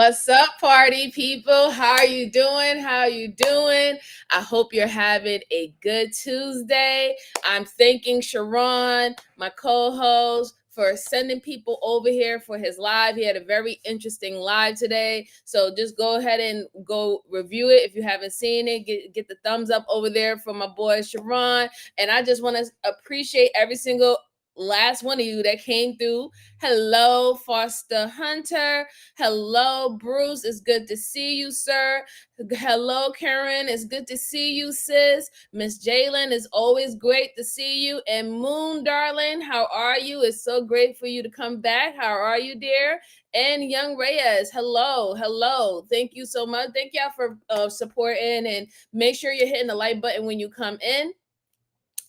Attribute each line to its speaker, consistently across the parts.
Speaker 1: What's up, party people? How are you doing? How are you doing? I hope you're having a good Tuesday. I'm thanking Sharon, my co-host, for sending people over here for his live. He had a very interesting live today. So just go ahead and go review it. If you haven't seen it, get the thumbs up over there for my boy Sharon. And I just want to appreciate every single last one of you that came through. Hello, Foster Hunter. Hello, Bruce. It's good to see you, sir. Hello, Karen. It's good to see you, sis. Miss Jalen, it's always great to see you. And Moon, darling, how are you? It's so great for you to come back. How are you, dear? And Young Reyes, hello, hello. Thank you so much. Thank y'all for supporting, and make sure you're hitting the like button when you come in.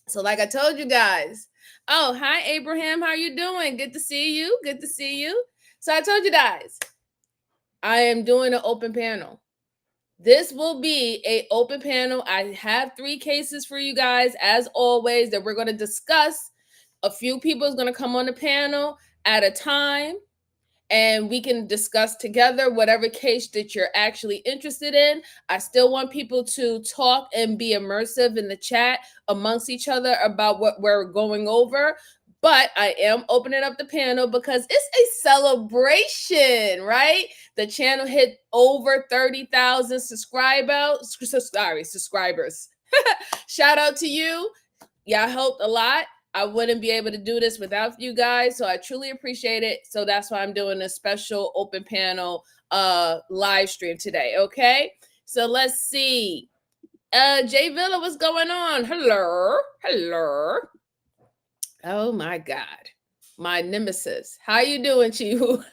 Speaker 1: So like I told you guys, oh, hi, Abraham. How you doing? Good to see you. Good to see you. So I told you guys, I am doing an open panel. This will be an open panel. I have 3 cases for you guys, as always, that we're going to discuss. A few people is going to come on the panel at a time, and we can discuss together whatever case that you're actually interested in. I still want people to talk and be immersive in the chat amongst each other about what we're going over. But I am opening up the panel because it's a celebration, right? The channel hit over 30,000 subscribers. Shout out to you. Y'all helped a lot. I wouldn't be able to do this without you guys, so I truly appreciate it. So that's why I'm doing a special open panel live stream today, okay? So let's see. Jay Villa, what's going on? Hello. Oh my God. My nemesis. How you doing, Chihu?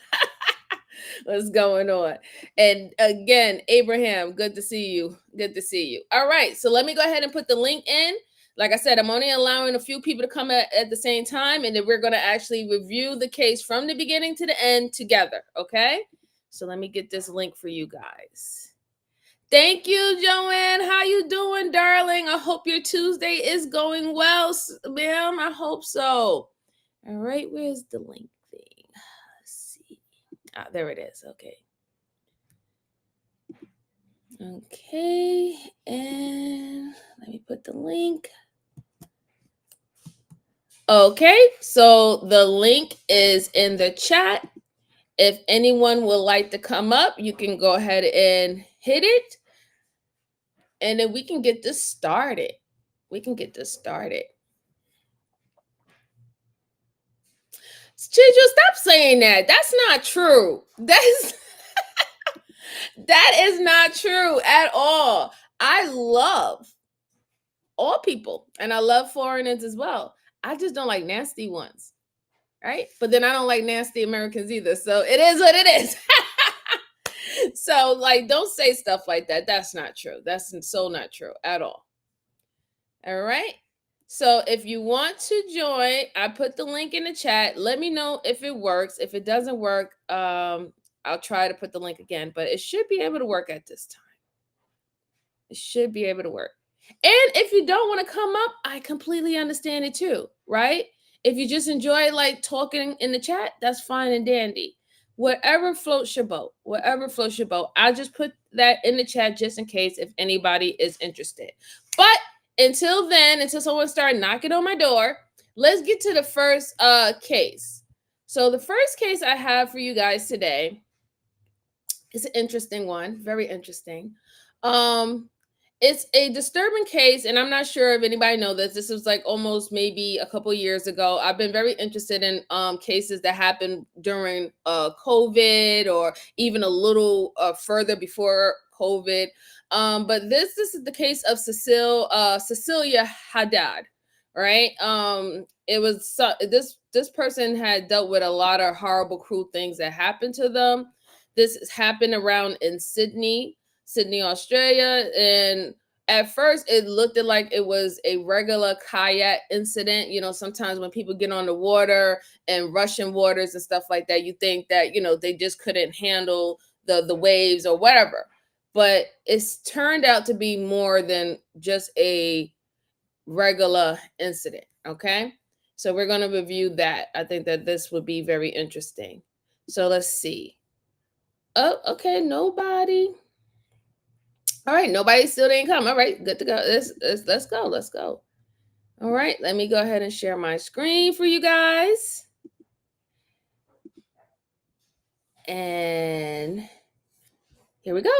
Speaker 1: What's going on? And again, Abraham, good to see you. Good to see you. All right, so let me go ahead and put the link in. Like I said, I'm only allowing a few people to come at the same time, and then we're going to actually review the case from the beginning to the end together, okay? So let me get this link for you guys. Thank you, Joanne. How you doing, darling? I hope your Tuesday is going well, ma'am. I hope so. All right, where's the link thing? Let's see. Ah, there it is. Okay. Okay, and let me put the link. Okay, so the link is in the chat. If anyone would like to come up, you can go ahead and hit it, and then we can get this started. Chijo, stop saying that. That's not true. That is not true at all. I love all people, and I love foreigners as well. I just don't like nasty ones, right? But then I don't like nasty Americans either. So it is what it is. So, like, don't say stuff like that. That's not true. That's so not true at all. All right. So if you want to join, I put the link in the chat. Let me know if it works. If it doesn't work, I'll try to put the link again, but it should be able to work at this time. It should be able to work. And if you don't want to come up, I completely understand it too, right? If you just enjoy like talking in the chat, that's fine and dandy. Whatever floats your boat, I just put that in the chat just in case if anybody is interested. But until then, until someone starts knocking on my door, let's get to the first case. So the first case I have for you guys today is an interesting one, very interesting. It's a disturbing case, and I'm not sure if anybody knows this. This was like almost maybe a couple years ago. I've been very interested in cases that happened during COVID or even a little further before COVID. But this is the case of Cecilia Hadad, right? It was this person had dealt with a lot of horrible, cruel things that happened to them. This happened around in Sydney, Australia, and at first it looked like it was a regular kayak incident. You know, sometimes when people get on the water and Russian waters and stuff like that, you think that, you know, they just couldn't handle the waves or whatever. But it's turned out to be more than just a regular incident, okay? So we're going to review that. I think that this would be very interesting. So let's see. Oh, okay, nobody. All right, nobody still didn't come. All right, good to go. Let's go. Let's go. All right, let me go ahead and share my screen for you guys. And here we go.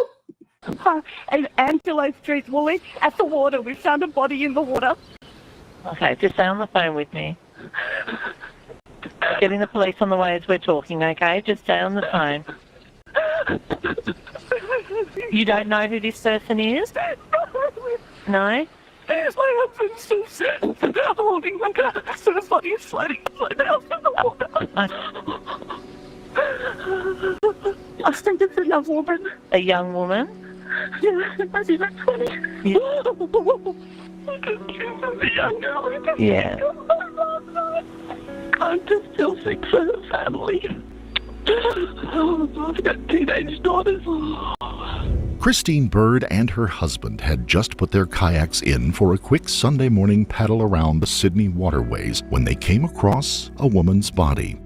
Speaker 2: And Angelo Street, Woolwich, at the water. We found a body in the water.
Speaker 3: Okay, just stay on the phone with me. Getting the police on the way as we're talking, okay? Just stay on the phone. You don't know who this person is? No?
Speaker 2: My husband's still sick. I'm holding my gun so the body is floating out in the water. I think it's a young woman.
Speaker 3: A young woman?
Speaker 2: Yeah, maybe like 20.
Speaker 3: Yeah.
Speaker 2: The young girl.
Speaker 3: Yeah.
Speaker 2: I'm just still sick for the family. I've got teenage daughters.
Speaker 4: Christine Bird and her husband had just put their kayaks in for a quick Sunday morning paddle around the Sydney waterways when they came across a woman's body.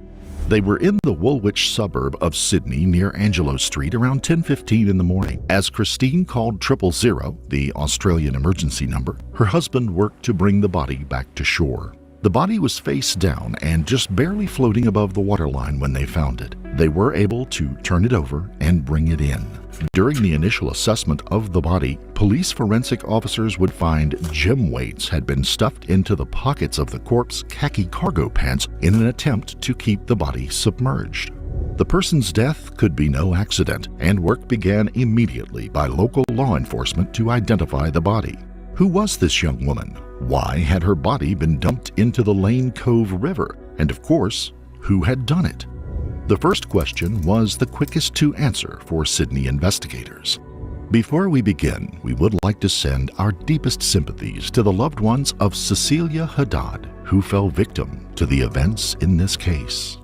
Speaker 4: They were in the Woolwich suburb of Sydney near Angelo Street around 10:15 in the morning. As Christine called 000, the Australian emergency number, her husband worked to bring the body back to shore. The body was face down and just barely floating above the waterline when they found it. They were able to turn it over and bring it in. During the initial assessment of the body, police forensic officers would find gem weights had been stuffed into the pockets of the corpse's khaki cargo pants in an attempt to keep the body submerged. The person's death could be no accident, and work began immediately by local law enforcement to identify the body. Who was this young woman? Why had her body been dumped into the Lane Cove River? And of course, who had done it? The first question was the quickest to answer for Sydney investigators. Before we begin, we would like to send our deepest sympathies to the loved ones of Cecilia Hadad, who fell victim to the events in this case.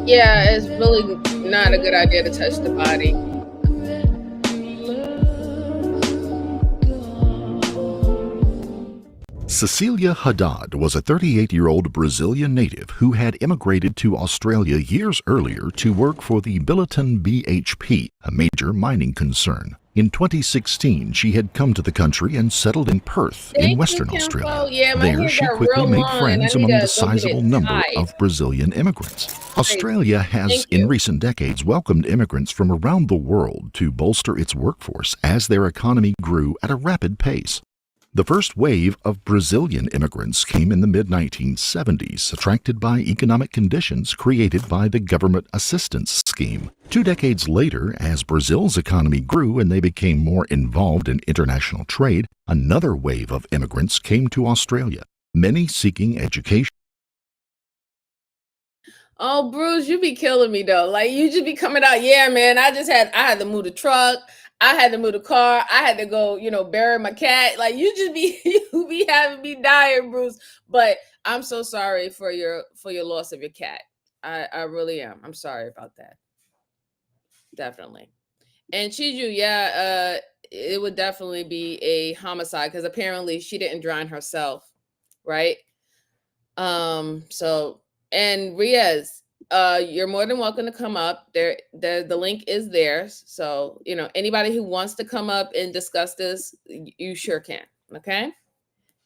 Speaker 1: Yeah, it's really not a good idea to touch the body.
Speaker 4: Cecilia Hadad was a 38-year-old Brazilian native who had immigrated to Australia years earlier to work for the Billiton BHP, a major mining concern. In 2016, she had come to the country and settled in Perth in Western Australia. There, she quickly made friends among the sizable number of Brazilian immigrants. Australia has, in recent decades, welcomed immigrants from around the world to bolster its workforce as their economy grew at a rapid pace. The first wave of Brazilian immigrants came in the mid-1970s, attracted by economic conditions created by the government assistance scheme. 2 decades later, as Brazil's economy grew and they became more involved in international trade, another wave of immigrants came to Australia, many seeking education.
Speaker 1: Oh, Bruce, you be killing me though. Like you just be coming out. Yeah, man. I had to move the truck. I had to move the car. I had to go, bury my cat. Like you be having me dying, Bruce. But I'm so sorry for your loss of your cat. I really am. I'm sorry about that. Definitely. And Chiju, yeah, it would definitely be a homicide because apparently she didn't drown herself, right? So and Riaz, you're more than welcome to come up. The link is there. So, anybody who wants to come up and discuss this, you sure can. Okay.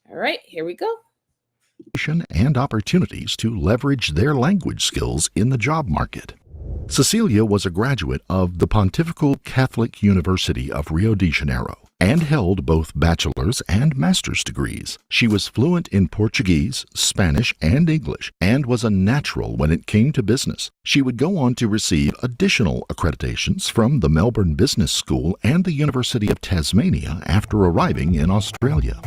Speaker 1: All right, here we go.
Speaker 4: And opportunities to leverage their language skills in the job market. Cecilia was a graduate of the Pontifical Catholic University of Rio de Janeiro and held both bachelor's and master's degrees. She was fluent in Portuguese, Spanish, and English, and was a natural when it came to business. She would go on to receive additional accreditations from the Melbourne Business School and the University of Tasmania after arriving in Australia.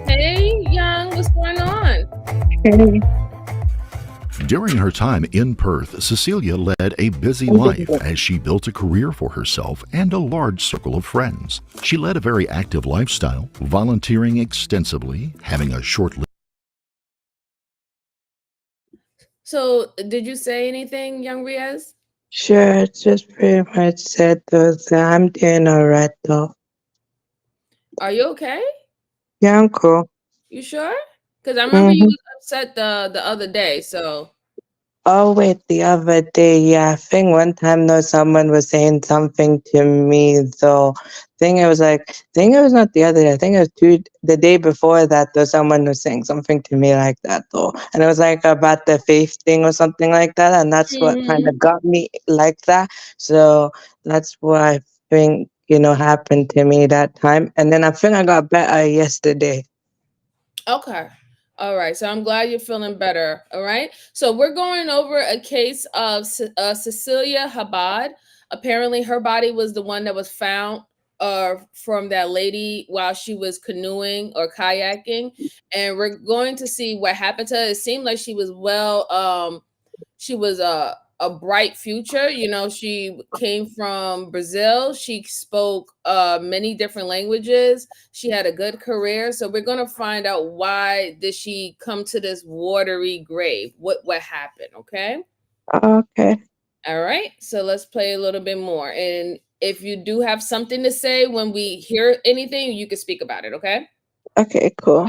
Speaker 1: Hey, Young, what's going on?
Speaker 2: Hey.
Speaker 4: During her time in Perth, Cecilia led a busy life as she built a career for herself and a large circle of friends. She led a very active lifestyle, volunteering extensively, having a short list.
Speaker 1: So, did you say anything, Young Riaz?
Speaker 5: Sure, just pretty much said those. I'm doing all right though.
Speaker 1: Are you okay?
Speaker 5: Yeah, I'm cool.
Speaker 1: You sure? Because I remember you
Speaker 5: Mm-hmm.
Speaker 1: was upset the other day. So
Speaker 5: Oh wait, the other day, yeah, I think one time though someone was saying something to me though. Think it was not the other day. I think it was the day before that though. Someone was saying something to me like that though, and it was like about the faith thing or something like that, and that's what kind
Speaker 1: Mhm.
Speaker 5: of got me like that. So that's what I think happened to me that time, and then I think I got better yesterday.
Speaker 1: Okay. All right. So I'm glad you're feeling better. All right. So we're going over a case of Cecilia Habad. Apparently, her body was the one that was found from that lady while she was canoeing or kayaking. And we're going to see what happened to her. It seemed like she was she was a bright future. You know, she came from Brazil. She spoke many different languages. She had a good career. So we're gonna find out why did she come to this watery grave? What happened? Okay.
Speaker 5: Okay,
Speaker 1: All right. So let's play a little bit more. And if you do have something to say when we hear anything, you can speak about it. Okay.
Speaker 5: okay, cool.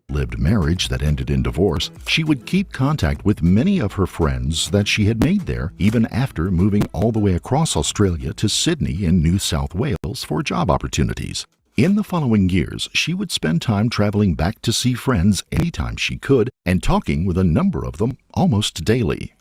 Speaker 4: Lived marriage that ended in divorce, she would keep contact with many of her friends that she had made there even after moving all the way across Australia to Sydney in New South Wales for job opportunities. In the following years, she would spend time traveling back to see friends anytime she could and talking with a number of them almost daily.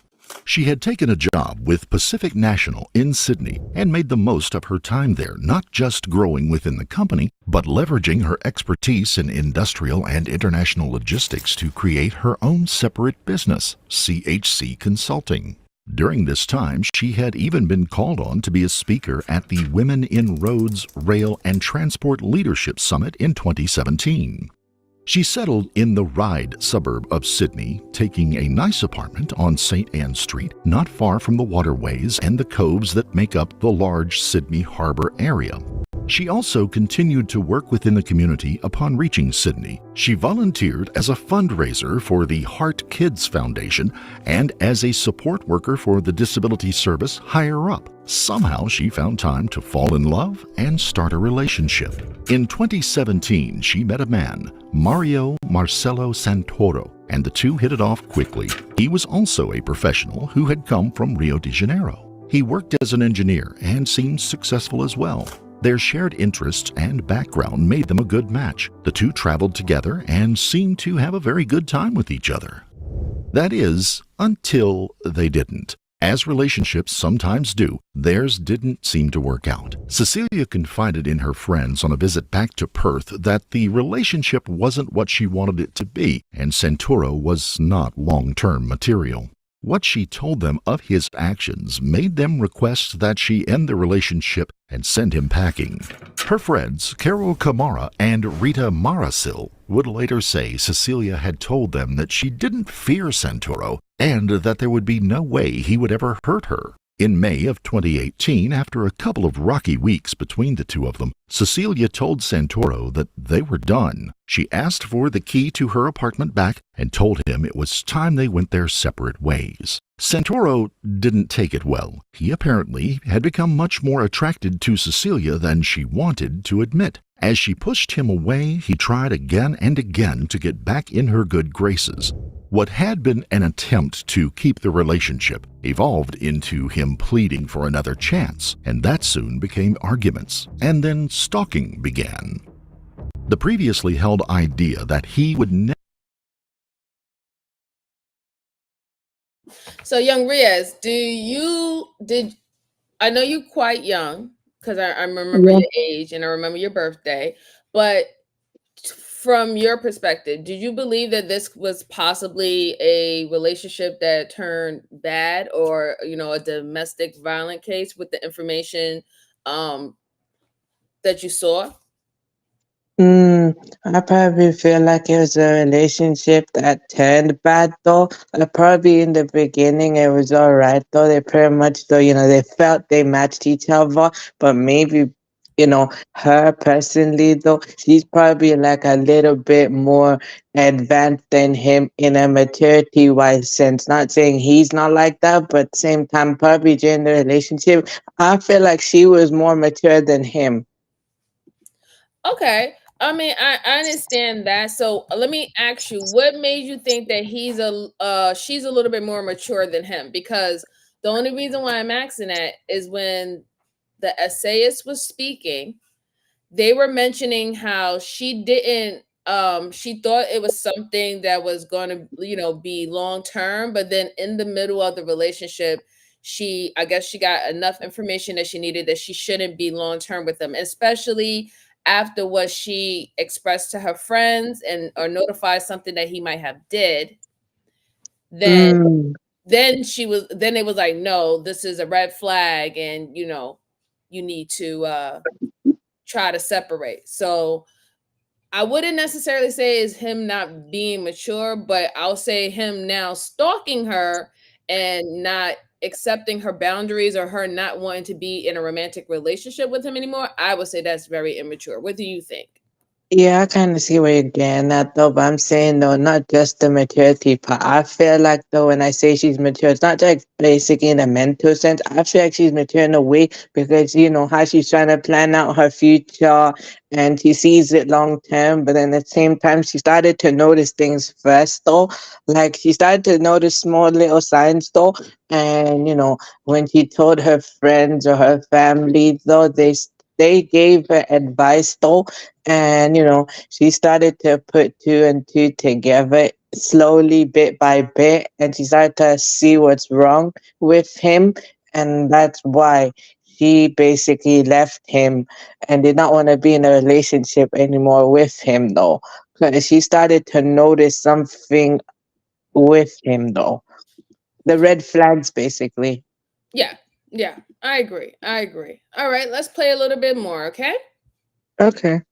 Speaker 4: She had taken a job with Pacific National in Sydney and made the most of her time there, not just growing within the company, but leveraging her expertise in industrial and international logistics to create her own separate business, CHC Consulting. During this time, she had even been called on to be a speaker at the Women in Roads, Rail, and Transport Leadership Summit in 2017. She settled in the Ryde suburb of Sydney, taking a nice apartment on St. Anne Street, not far from the waterways and the coves that make up the large Sydney Harbour area. She also continued to work within the community upon reaching Sydney. She volunteered as a fundraiser for the Heart Kids Foundation and as a support worker for the disability service higher up. Somehow she found time to fall in love and start a relationship. In 2017, she met a man, Mario Marcelo Santoro, and the two hit it off quickly. He was also a professional who had come from Rio de Janeiro. He worked as an engineer and seemed successful as well. Their shared interests and background made them a good match. The two traveled together and seemed to have a very good time with each other. That is, until they didn't. As relationships sometimes do, theirs didn't seem to work out. Cecilia confided in her friends on a visit back to Perth that the relationship wasn't what she wanted it to be, and Santoro was not long-term material. What she told them of his actions made them request that she end the relationship and send him packing. Her friends, Carol Kamara and Rita Marasil, would later say Cecilia had told them that she didn't fear Santoro and that there would be no way he would ever hurt her. In May of 2018, after a couple of rocky weeks between the two of them, Cecilia told Santoro that they were done. She asked for the key to her apartment back and told him it was time they went their separate ways. Santoro didn't take it well. He apparently had become much more attracted to Cecilia than she wanted to admit. As she pushed him away, he tried again and again to get back in her good graces. What had been an attempt to keep the relationship evolved into him pleading for another chance, and that soon became arguments, and then stalking began. The previously held idea that he would never.
Speaker 1: So, young Riaz, I know you're quite young because I remember
Speaker 5: Yeah.
Speaker 1: your age and I remember your birthday, but from your perspective, did you believe that this was possibly a relationship that turned bad or, a domestic violent case with the information um, that you saw?
Speaker 5: Mm, I probably feel like it was a relationship that turned bad though. Probably in the beginning it was all right though. They pretty much though, they felt they matched each other, but maybe, her personally though, she's probably like a little bit more advanced than him in a maturity wise sense. Not saying he's not like that, but same time probably during the relationship, I feel like she was more mature than him.
Speaker 1: Okay. I mean, I understand that. So let me ask you, what made you think that she's a little bit more mature than him? Because the only reason why I'm asking that is when the essayist was speaking, they were mentioning how she thought it was something that was going to be long term, but then in the middle of the relationship, I guess she got enough information that she needed, that she shouldn't be long term with them, especially after what she expressed to her friends and or notified something that he might have did. then
Speaker 5: Mm.
Speaker 1: then it was like, no, this is a red flag, and you need to try to separate. So I wouldn't necessarily say it's him not being mature, but I'll say him now stalking her and not accepting her boundaries, or her not wanting to be in a romantic relationship with him anymore. I would say that's very immature. What do you think?
Speaker 5: Yeah, I kind of see where you're getting at though, but I'm saying though, not just the maturity part. I feel like though, when I say she's mature, it's not like basically in a mental sense. I feel like she's mature in a way because you know how she's trying to plan out her future and she sees it long term, but then at the same time, she started to notice things first though. Like she started to notice small little signs though, and you know when she told her friends or her family though, they gave her advice though, and you know she started to put two and two together slowly, bit by bit, and she started to see what's wrong with him, and that's why she basically left him and did not want to be in a relationship anymore with him though, because she started to notice something with him though, the red flags basically.
Speaker 1: Yeah, yeah, I agree. I agree. All right, let's play a little bit more, okay?
Speaker 5: Okay.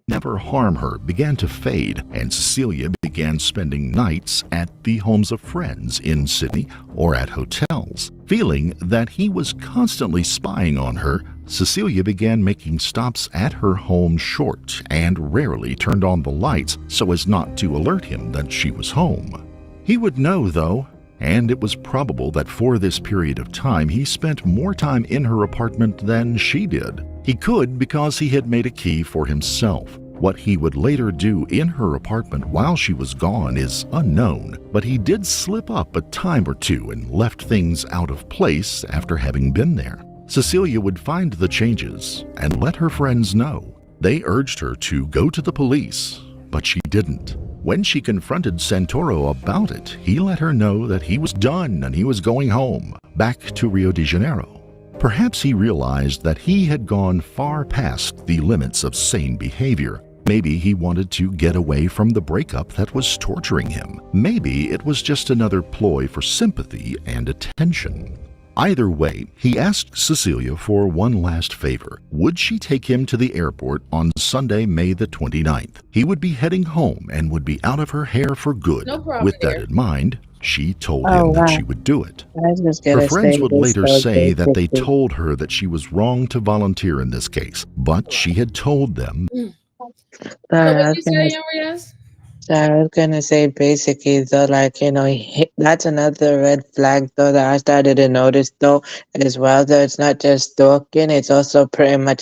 Speaker 4: Never harm her began to fade, and Cecilia began spending nights at the homes of friends in Sydney or at hotels. Feeling that he was constantly spying on her, Cecilia began making stops at her home short and rarely turned on the lights so as not to alert him that she was home. He would know, though, and it was probable that for this period of time he spent more time in her apartment than she did. He could because he had made a key for himself. What he would later do in her apartment while she was gone is unknown, but he did slip up a time or two and left things out of place after having been there. Cecilia would find the changes and let her friends know. They urged her to go to the police, but she didn't. When she confronted Santoro about it, he let her know that he was done and he was going home, back to Rio de Janeiro. Perhaps he realized that he had gone far past the limits of sane behavior. Maybe he wanted to get away from the breakup that was torturing him. Maybe it was just another ploy for sympathy and attention. Either way, he asked Cecilia for one last favor. Would she take him to the airport on Sunday, May the 29th? He would be heading home and would be out of her hair for good.
Speaker 1: No problem,
Speaker 4: With that
Speaker 1: dear.
Speaker 4: in mind, she told
Speaker 5: Oh
Speaker 4: him that
Speaker 5: wow,
Speaker 4: she would do it.
Speaker 5: I was just
Speaker 4: Her
Speaker 5: gonna
Speaker 4: friends
Speaker 5: say
Speaker 4: would
Speaker 5: this
Speaker 4: later
Speaker 5: though,
Speaker 4: say that they
Speaker 5: basically.
Speaker 4: told her that she was wrong to volunteer in this case, but she had told them.
Speaker 1: So what
Speaker 5: I was
Speaker 1: you
Speaker 5: gonna
Speaker 1: say, Young Riaz?
Speaker 5: So I was gonna say basically though, like, you know, that's another red flag though that I started to notice though as well. Though it's not just stalking, it's also pretty much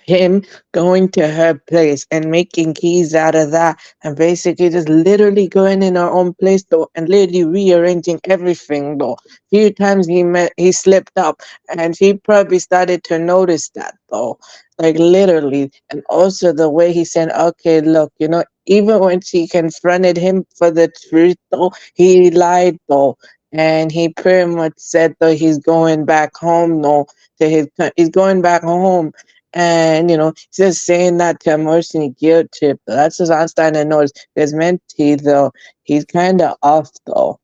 Speaker 5: him going to her place and making keys out of that, and basically just literally going in her own place though and literally rearranging everything though. Few times he slipped up, and she probably started to notice that though, like literally. And also the way he said, okay, look, you know, even when she confronted him for the truth, though, he lied, though. And he pretty much said, though, he's going back home, no, he's going back home. And, you know, he's just saying that to emotionally guilt trip. That's just I'm starting to notice. There's mentee, though, he's kind of off, though.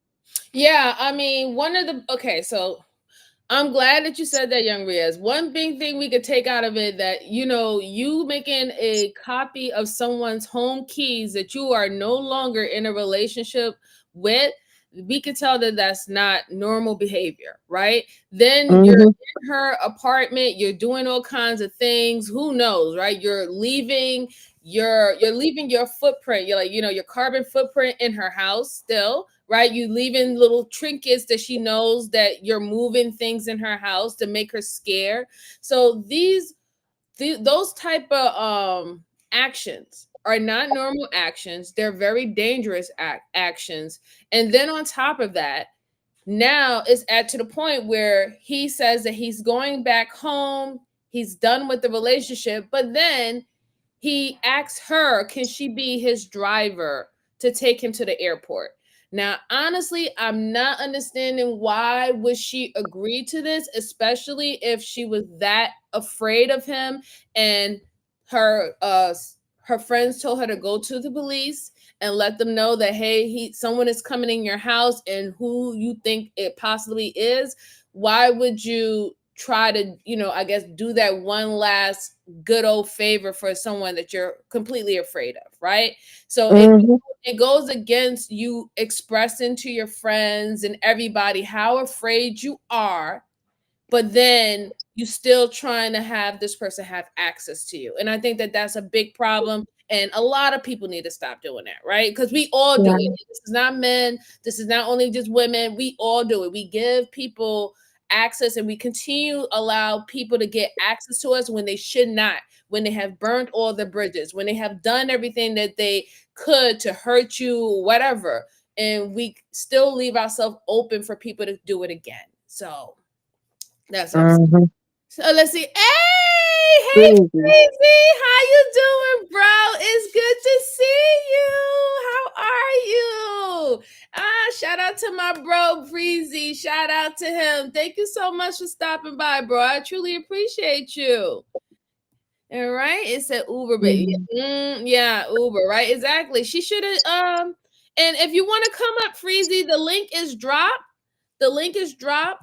Speaker 1: Yeah, I mean, okay, so I'm glad that you said that, Young Riaz. One big thing we could take out of it, that you making a copy of someone's home keys that you are no longer in a relationship with, we could tell that that's not normal behavior, right? Then you're
Speaker 5: Mm-hmm.
Speaker 1: in her apartment, you're doing all kinds of things. Who knows, right? You're leaving your footprint. You're like, your carbon footprint in her house still, right? You leaving little trinkets that she knows that you're moving things in her house to make her scared. So those type of actions are not normal actions. They're very dangerous actions. And then on top of that, now it's at to the point where he says that he's going back home, he's done with the relationship, but then he asks her, can she be his driver to take him to the airport? Now, honestly, I'm not understanding why would she agree to this, especially if she was that afraid of him and her friends told her to go to the police and let them know that, hey, someone is coming in your house and who you think it possibly is. Why would you try to, I guess, do that one last good old favor for someone that you're completely afraid of, right? So it goes against you expressing to your friends and everybody how afraid you are, but then you still trying to have this person have access to you. And I think that that's a big problem. And a lot of people need to stop doing that, right? Because we all do it. This is not men. This is not only just women. We all do it. We give people access and we continue allow people to get access to us when they should not, when they have burnt all the bridges, when they have done everything that they could to hurt you, whatever. And we still leave ourselves open for people to do it again. So that's upsetting. So let's see. Hey, Crazy, how you doing, bro? It's good to see you. How are you? Shout out to my bro Breezy. Shout out to him. Thank you so much for stopping by, bro. I truly appreciate you. All right, it said Uber, baby. Yeah, Uber, right? Exactly. She should have. And if you want to come up, Freezy, the link is dropped. The link is dropped.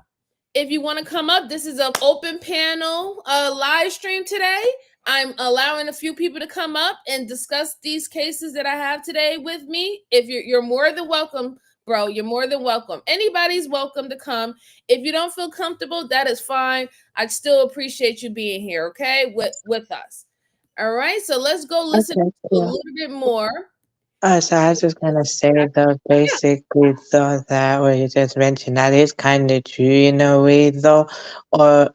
Speaker 1: If you want to come up, this is an open panel live stream today. I'm allowing a few people to come up and discuss these cases that I have today with me. If you're more than welcome, bro, you're more than welcome. Anybody's welcome to come. If you don't feel comfortable, that is fine. I'd still appreciate you being here, okay, with us. All right, so let's go listen to a little bit more.
Speaker 5: So I was just gonna say though, basically though, that what you just mentioned, that is kind of true in a way though, or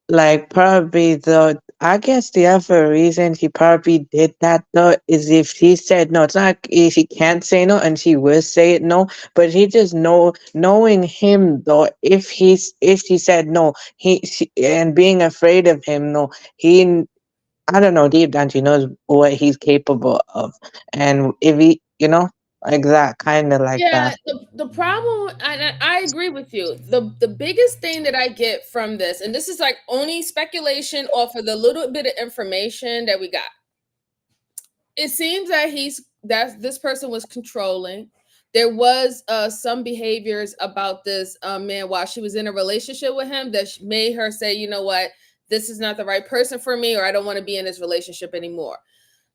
Speaker 5: like probably though, I guess the other reason she probably did that though is if she said no, it's not like if she can't say no and she will say it no, but he just knowing him though, if she said no, and being afraid of him, no, I don't know, deep down she knows what he's capable of. And if he, like that, kind of like that.
Speaker 1: The problem, I agree with you. The biggest thing that I get from this, and this is like only speculation off of the little bit of information that we got. It seems that this person was controlling. There was some behaviors about this man while she was in a relationship with him that made her say, you know what, this is not the right person for me, or I don't want to be in this relationship anymore.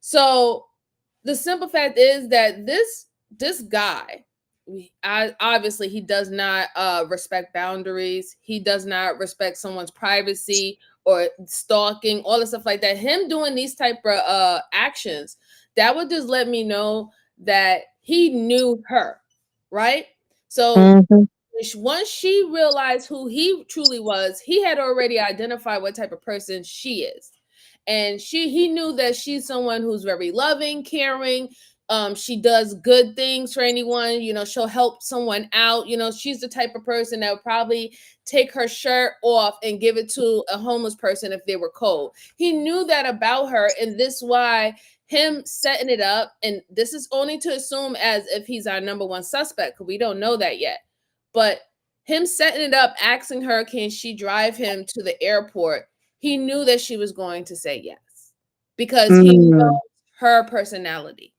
Speaker 1: So the simple fact is that this guy, obviously he does not respect boundaries. He does not respect someone's privacy or stalking, all the stuff like that. Him doing these type of actions, that would just let me know that he knew her, right? So once she realized who he truly was, he had already identified what type of person she is. And he knew that she's someone who's very loving, caring. She does good things for anyone. She'll help someone out. She's the type of person that would probably take her shirt off and give it to a homeless person if they were cold. He knew that about her, and this why him setting it up, and this is only to assume as if he's our number one suspect, because we don't know that yet. But him setting it up, asking her, can she drive him to the airport? He knew that she was going to say yes because he knows her personality.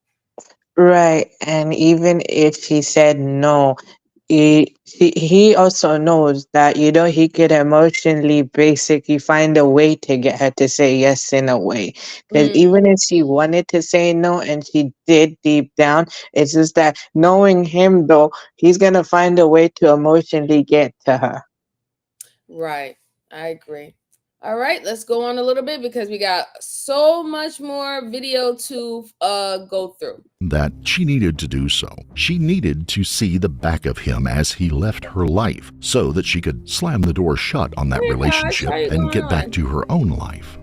Speaker 5: Right. And even if she said no, he also knows that, he could emotionally basically find a way to get her to say yes in a way. Because even if she wanted to say no and she did deep down, it's just that knowing him though, he's going to find a way to emotionally get to her.
Speaker 1: Right. I agree. All right, let's go on a little bit because we got so much more video to go through.
Speaker 4: That she needed to do so. She needed to see the back of him as he left her life so that she could slam the door shut on that relationship and get back to her own life.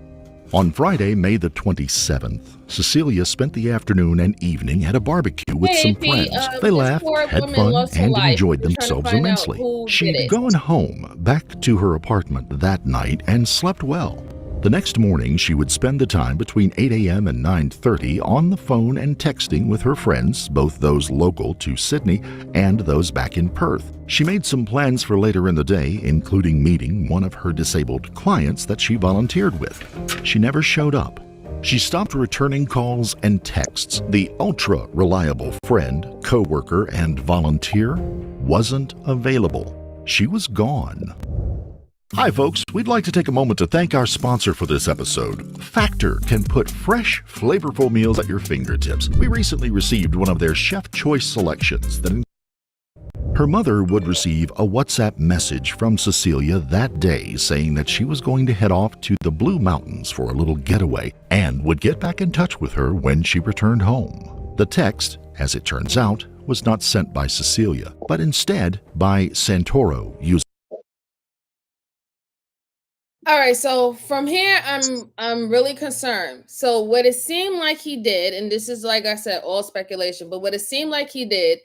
Speaker 4: On Friday, May the 27th, Cecilia spent the afternoon and evening at a barbecue with some friends. They
Speaker 1: This
Speaker 4: laughed,
Speaker 1: poor
Speaker 4: had
Speaker 1: woman
Speaker 4: fun,
Speaker 1: lost her
Speaker 4: and
Speaker 1: life.
Speaker 4: enjoyed
Speaker 1: We're trying to
Speaker 4: themselves
Speaker 1: find out
Speaker 4: immensely.
Speaker 1: who did
Speaker 4: She'd
Speaker 1: it.
Speaker 4: gone home, back to her apartment that night, and slept well. The next morning, she would spend the time between 8 a.m. and 9:30 on the phone and texting with her friends, both those local to Sydney and those back in Perth. She made some plans for later in the day, including meeting one of her disabled clients that she volunteered with. She never showed up. She stopped returning calls and texts. The ultra-reliable friend, co-worker, and volunteer wasn't available. She was gone. Hi folks, we'd like to take a moment to thank our sponsor for this episode. Factor can put fresh, flavorful meals at your fingertips. We recently received one of their Chef Choice selections that her mother would receive a WhatsApp message from Cecilia that day saying that she was going to head off to the Blue Mountains for a little getaway and would get back in touch with her when she returned home. The text, as it turns out, was not sent by Cecilia, but instead by Santoro using.
Speaker 1: All right, so from here, I'm really concerned. So what it seemed like he did, and this is like I said, all speculation, but what it seemed like he did,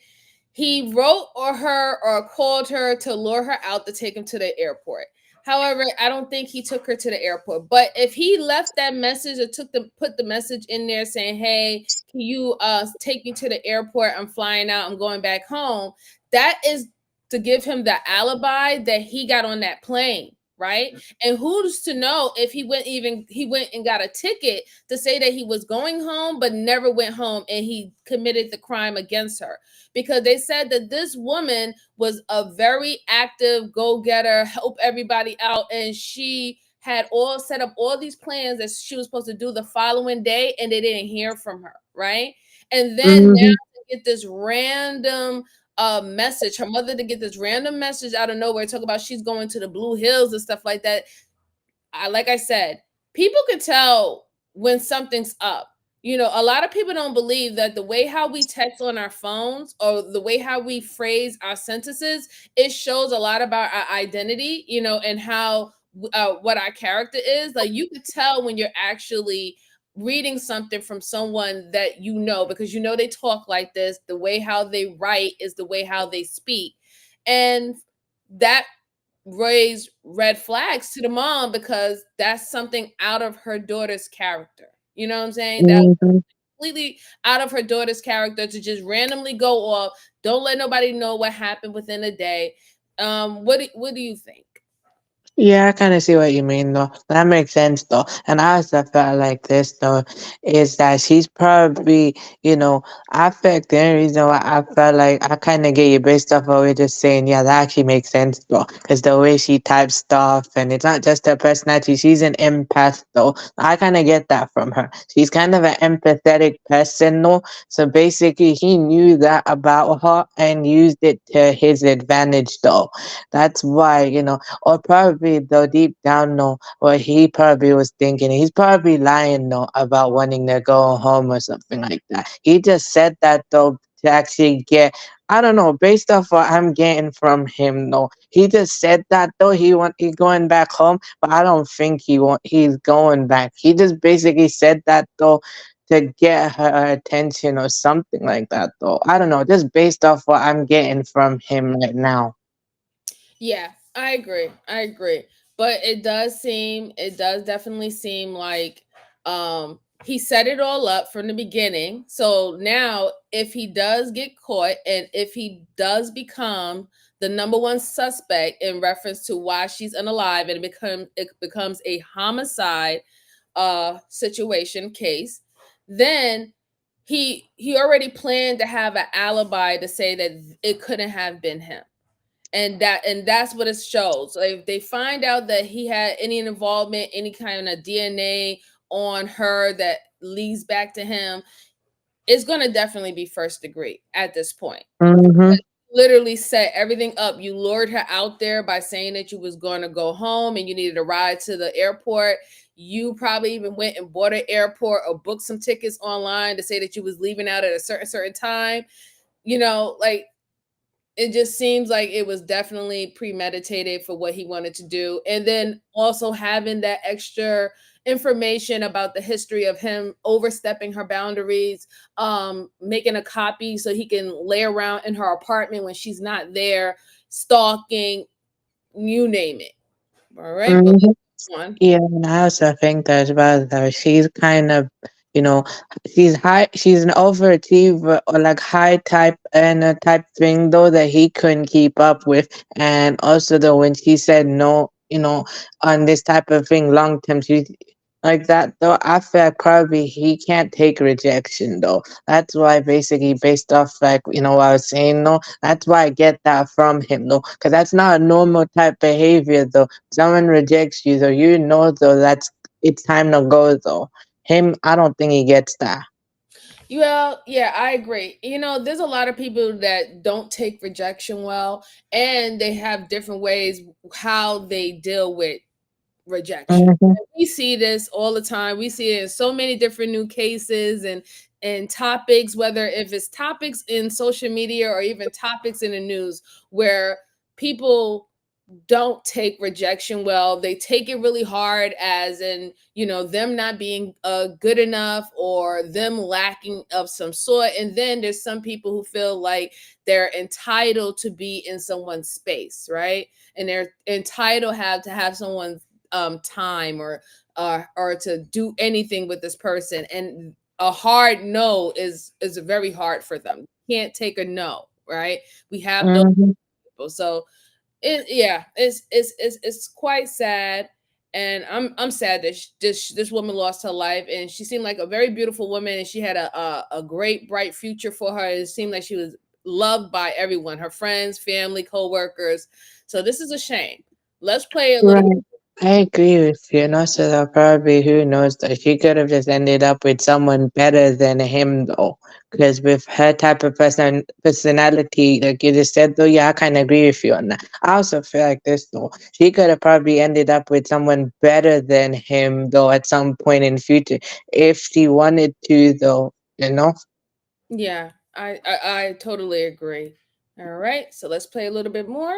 Speaker 1: he wrote or called her to lure her out to take him to the airport. However, I don't think he took her to the airport. But if he left that message or put the message in there saying, "Hey, can you take me to the airport? I'm flying out. I'm going back home." That is to give him the alibi that he got on that plane, right? And who's to know if he went and got a ticket to say that he was going home but never went home and he committed the crime against her, because they said that this woman was a very active go-getter, help everybody out, and she had all set up all these plans that she was supposed to do the following day, and they didn't hear from her, right? And then now to get this random message, her mother to get this random message out of nowhere, talk about she's going to the Blue Hills and stuff like that. Like I said, people can tell when something's up. You know, a lot of people don't believe that the way how we text on our phones or the way how we phrase our sentences, it shows a lot about our identity, you know, and how what our character is. Like you could tell when you're actually reading something from someone that you know, because you know they talk like this. The way how they write is the way how they speak. And that raise red flags to the mom because that's something out of her daughter's character. You know what I'm saying? That completely out of her daughter's character to just randomly go off. Don't let nobody know what happened within a day. What do you think?
Speaker 5: Yeah, I kind of see what you mean, though. That makes sense, though. And I also felt like this, though, is that she's probably, I felt the only reason why I felt like I kind of get you based off what we're just saying. Yeah, that actually makes sense, though, because the way she types stuff, and it's not just her personality, she's an empath, though. I kind of get that from her. She's kind of an empathetic person, though. So basically, he knew that about her and used it to his advantage, though. That's why, or probably though deep down no, what he probably was thinking, he's probably lying though about wanting to go home or something like that. He just said that though to actually get, I don't know, based off what I'm getting from him though. He just said that though he going back home, but I don't think he's going back. He just basically said that though to get her attention or something like that though. I don't know, just based off what I'm getting from him right now.
Speaker 1: Yeah, I agree. I agree. But it does definitely seem like he set it all up from the beginning. So now if he does get caught and if he does become the number one suspect in reference to why she's unalive and it becomes a homicide situation case, then he already planned to have an alibi to say that it couldn't have been him, and that's what it shows. Like if they find out that he had any involvement, any kind of DNA on her that leads back to him, it's going to definitely be first degree at this point.
Speaker 5: Mm-hmm.
Speaker 1: Literally set everything up. You lured her out there by saying that you was going to go home and you needed a ride to the airport. You probably even went and bought an airport or booked some tickets online to say that you was leaving out at a certain time. You know, like it just seems like it was definitely premeditated for what he wanted to do. And then also having that extra information about the history of him overstepping her boundaries, making a copy so he can lay around in her apartment when she's not there, stalking, you name it. All right, but
Speaker 5: Mhm.
Speaker 1: one.
Speaker 5: Yeah, and I also think that as well, though, she's kind of, you know, she's high, she's an overachiever or like high type and a type thing though that he couldn't keep up with. And also though, when she said no, on this type of thing long term, she like that though, I feel like probably he can't take rejection though. That's why basically based off like, what I was saying though, that's why I get that from him though. Cause that's not a normal type behavior though. Someone rejects you though, though that's it's time to go though. Him, I don't think he gets that.
Speaker 1: Well, yeah, I agree. There's a lot of people that don't take rejection well, and they have different ways how they deal with rejection.
Speaker 5: Mhm.
Speaker 1: And we see this all the time. We see it in so many different new cases and topics, whether if it's topics in social media or even topics in the news where people don't take rejection well. They take it really hard, as in, them not being good enough or them lacking of some sort. And then there's some people who feel like they're entitled to be in someone's space, right? And they're entitled have someone's time or to do anything with this person. And a hard no is very hard for them. Can't take a no, right? We have those
Speaker 5: Mhm.
Speaker 1: people. So yeah, it's quite sad, and I'm sad that this woman lost her life, and she seemed like a very beautiful woman, and she had a great bright future for her. It seemed like she was loved by everyone, her friends, family, co-workers. So this is a shame. Let's play a little.
Speaker 5: Right. I agree with you. And also, though, probably who knows, though, she could have just ended up with someone better than him, though. Because with her type of personality, like you just said, though, yeah, I kind of agree with you on that. I also feel like this, though. She could have probably ended up with someone better than him, though, at some point in the future, if she wanted to, though, you know?
Speaker 1: Yeah, I totally agree. All right, so let's play a little bit more.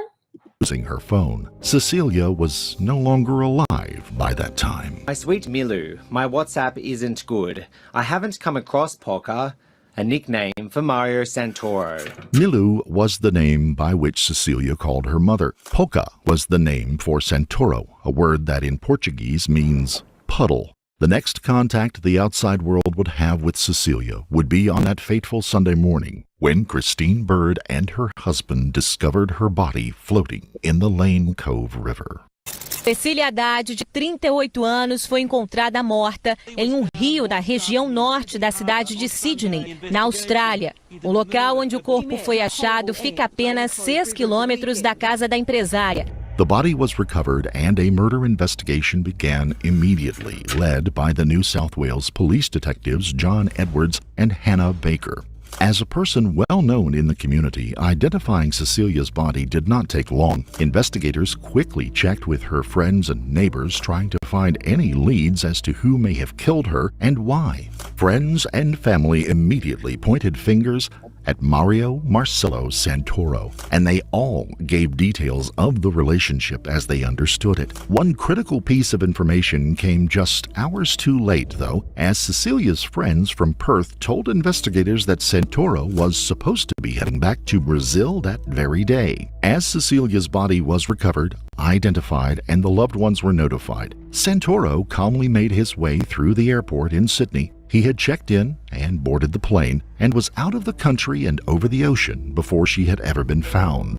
Speaker 4: Using her phone, Cecilia was no longer alive by that time.
Speaker 6: My sweet Milu, my WhatsApp isn't good. I haven't come across Polka, a nickname for Mario Santoro.
Speaker 4: Milu was the name by which Cecilia called her mother. Polka was the name for Santoro, a word that in Portuguese means puddle. The next contact the outside world would have with Cecilia would be on that fateful Sunday morning when Christine Bird and her husband discovered her body floating in the Lane Cove River.
Speaker 7: Cecilia Hadad, de 38 anos, foi encontrada morta em um rio da região norte da cidade de Sydney, na Austrália. O local onde o corpo foi achado fica a apenas 6 quilômetros da casa da empresária.
Speaker 4: The body was recovered and a murder investigation began immediately, led by the New South Wales police detectives John Edwards and Hannah Baker. As a person well known in the community, identifying Cecilia's body did not take long. Investigators quickly checked with her friends and neighbors, trying to find any leads as to who may have killed her and why. Friends and family immediately pointed fingers at Mario Marcello Santoro, and they all gave details of the relationship as they understood it. One critical piece of information came just hours too late, though, as Cecilia's friends from Perth told investigators that Santoro was supposed to be heading back to Brazil that very day. As Cecilia's body was recovered, identified, and the loved ones were notified, Santoro calmly made his way through the airport in Sydney. He had checked in and boarded the plane and was out of the country and over the ocean before she had ever been found.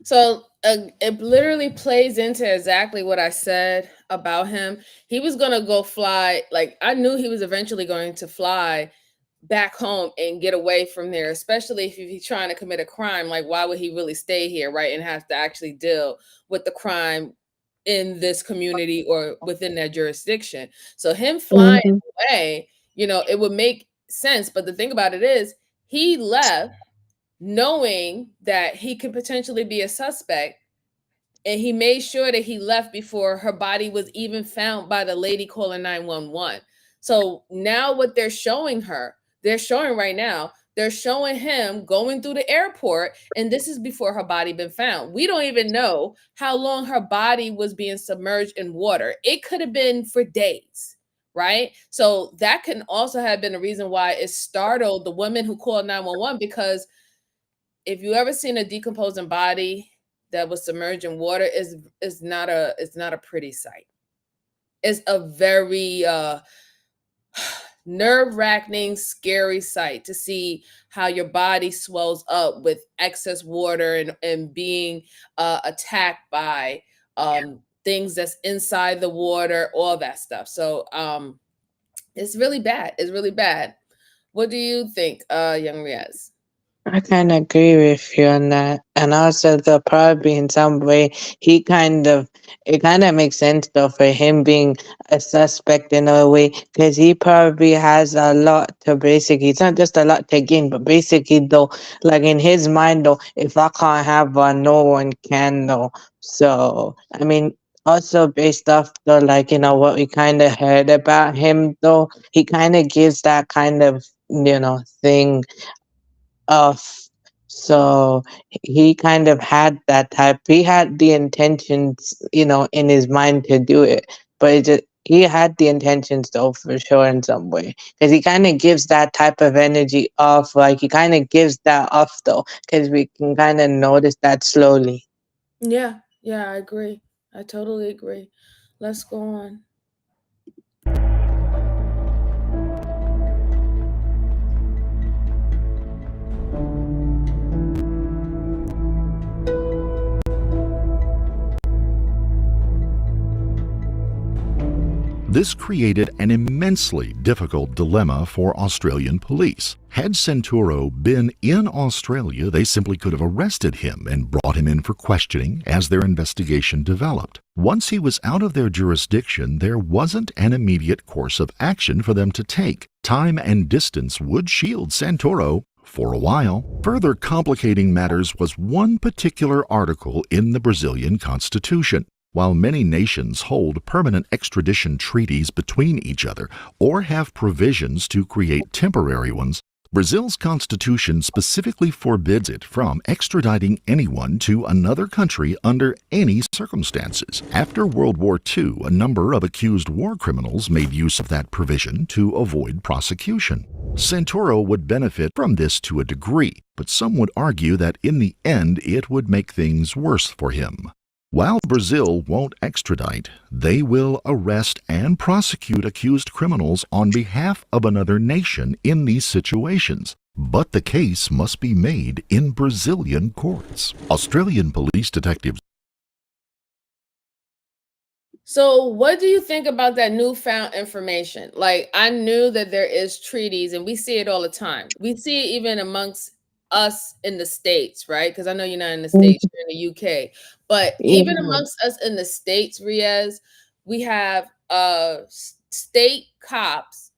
Speaker 1: So it literally plays into exactly what I said about him. He was going to go fly. Like, I knew he was eventually going to fly back home and get away from there, especially if he's trying to commit a crime. Like, why would he really stay here, right? And have to actually deal with the crime in this community or within that jurisdiction. So him flying
Speaker 5: Mhm.
Speaker 1: away, it would make sense. But the thing about it is, he left knowing that he could potentially be a suspect, and he made sure that he left before her body was even found by the lady calling 911. So now what they're showing right now, they're showing him going through the airport, and this is before her body been found. We don't even know how long her body was being submerged in water. It could have been for days, right? So that can also have been the reason why it startled the woman who called 911, because if you ever seen a decomposing body that was submerged in water, is not a pretty sight. It's a very nerve-wracking, scary sight to see how your body swells up with excess water and being attacked by things that's inside the water, all that stuff. So it's really bad. It's really bad. What do you think, young Riaz?
Speaker 5: I kind of agree with you on that. And also, the probably in some way, it kind of makes sense though for him being a suspect in a way, because he probably has a lot to basically, it's not just a lot to gain, but basically though, like in his mind though, if I can't have one, no one can though. So, I mean, also based off the, like, what we kind of heard about him though, he kind of gives that kind of, thing of, so he kind of had that type, he had the intentions, in his mind to do it, but he had the intentions though, for sure, in some way, because he kind of gives that type of energy off, like he kind of gives that off though, because we can kind of notice that slowly.
Speaker 1: Yeah, I agree. I totally agree. Let's go on.
Speaker 4: This created an immensely difficult dilemma for Australian police. Had Santoro been in Australia, they simply could have arrested him and brought him in for questioning as their investigation developed. Once he was out of their jurisdiction, there wasn't an immediate course of action for them to take. Time and distance would shield Santoro for a while. Further complicating matters was one particular article in the Brazilian Constitution. While many nations hold permanent extradition treaties between each other or have provisions to create temporary ones, Brazil's constitution specifically forbids it from extraditing anyone to another country under any circumstances. After World War II, a number of accused war criminals made use of that provision to avoid prosecution. Santoro would benefit from this to a degree, but some would argue that in the end it would make things worse for him. While Brazil won't extradite, they will arrest and prosecute accused criminals on behalf of another nation in these situations. But the case must be made in Brazilian courts. Australian police detectives.
Speaker 1: So what do you think about that newfound information? Like, I knew that there is treaties, and we see it all the time. We see it even amongst us in the States, right? Because I know you're not in the States, you're in the UK. But even
Speaker 5: Yeah.
Speaker 1: amongst us in the States, Riaz, we have state cops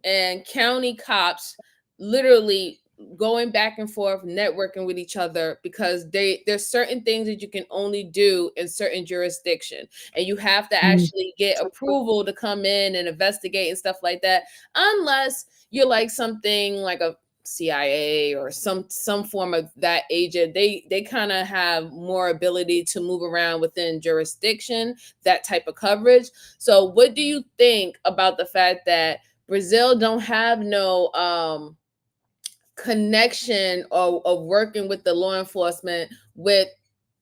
Speaker 1: and county cops literally going back and forth, networking with each other, because there's certain things that you can only do in certain jurisdiction, and you have to actually get approval to come in and investigate and stuff like that, unless you're like something like a CIA or some form of that agent. They kind of have more ability to move around within jurisdiction, that type of coverage. So what do you think about the fact that Brazil don't have no connection of working with the law enforcement with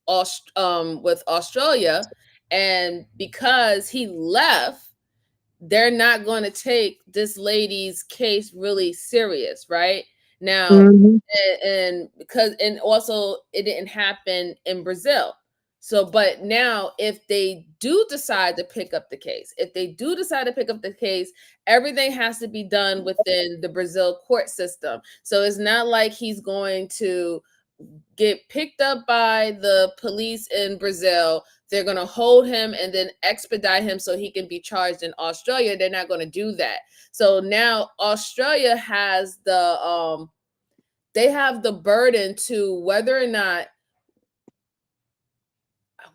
Speaker 1: Australia, and because he left, they're not going to take this lady's case really serious, right? Now,
Speaker 5: Mhm.
Speaker 1: and because, and also it didn't happen in Brazil. So, but now if they do decide to pick up the case, everything has to be done within the Brazil court system. So it's not like he's going to get picked up by the police in Brazil. They're going to hold him and then expedite him so he can be charged in Australia. They're not going to do that. So now Australia has they have the burden to whether or not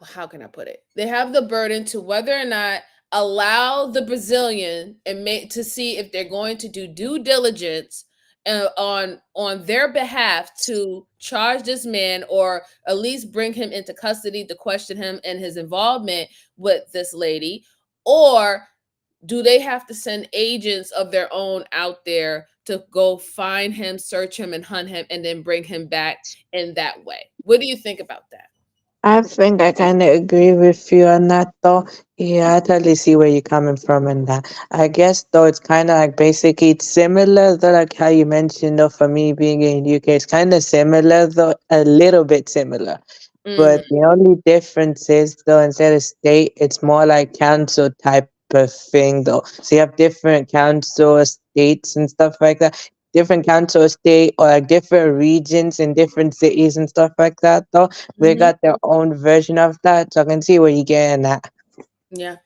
Speaker 1: how can I put it? They have the burden to whether or not allow the Brazilian and make to see if they're going to do due diligence on their behalf to charge this man or at least bring him into custody to question him and his involvement with this lady, or do they have to send agents of their own out there to go find him, search him, and hunt him, and then bring him back in that way? What do you think about that?
Speaker 5: I think I kind of agree with you on that, though. Yeah, I totally see where you're coming from in that. I guess, though, it's kind of like basically it's similar, though, like how you mentioned, though, for me being in UK, it's kind of similar, though, a little bit similar.
Speaker 1: Mhm.
Speaker 5: But the only difference is, though, instead of state, it's more like council type of thing, though. So you have different council estates and stuff like that. Different council estate or like different regions in different cities and stuff like that, though. They
Speaker 1: Mhm.
Speaker 5: got their own version of that. So I can see where you're getting at.
Speaker 1: Yeah.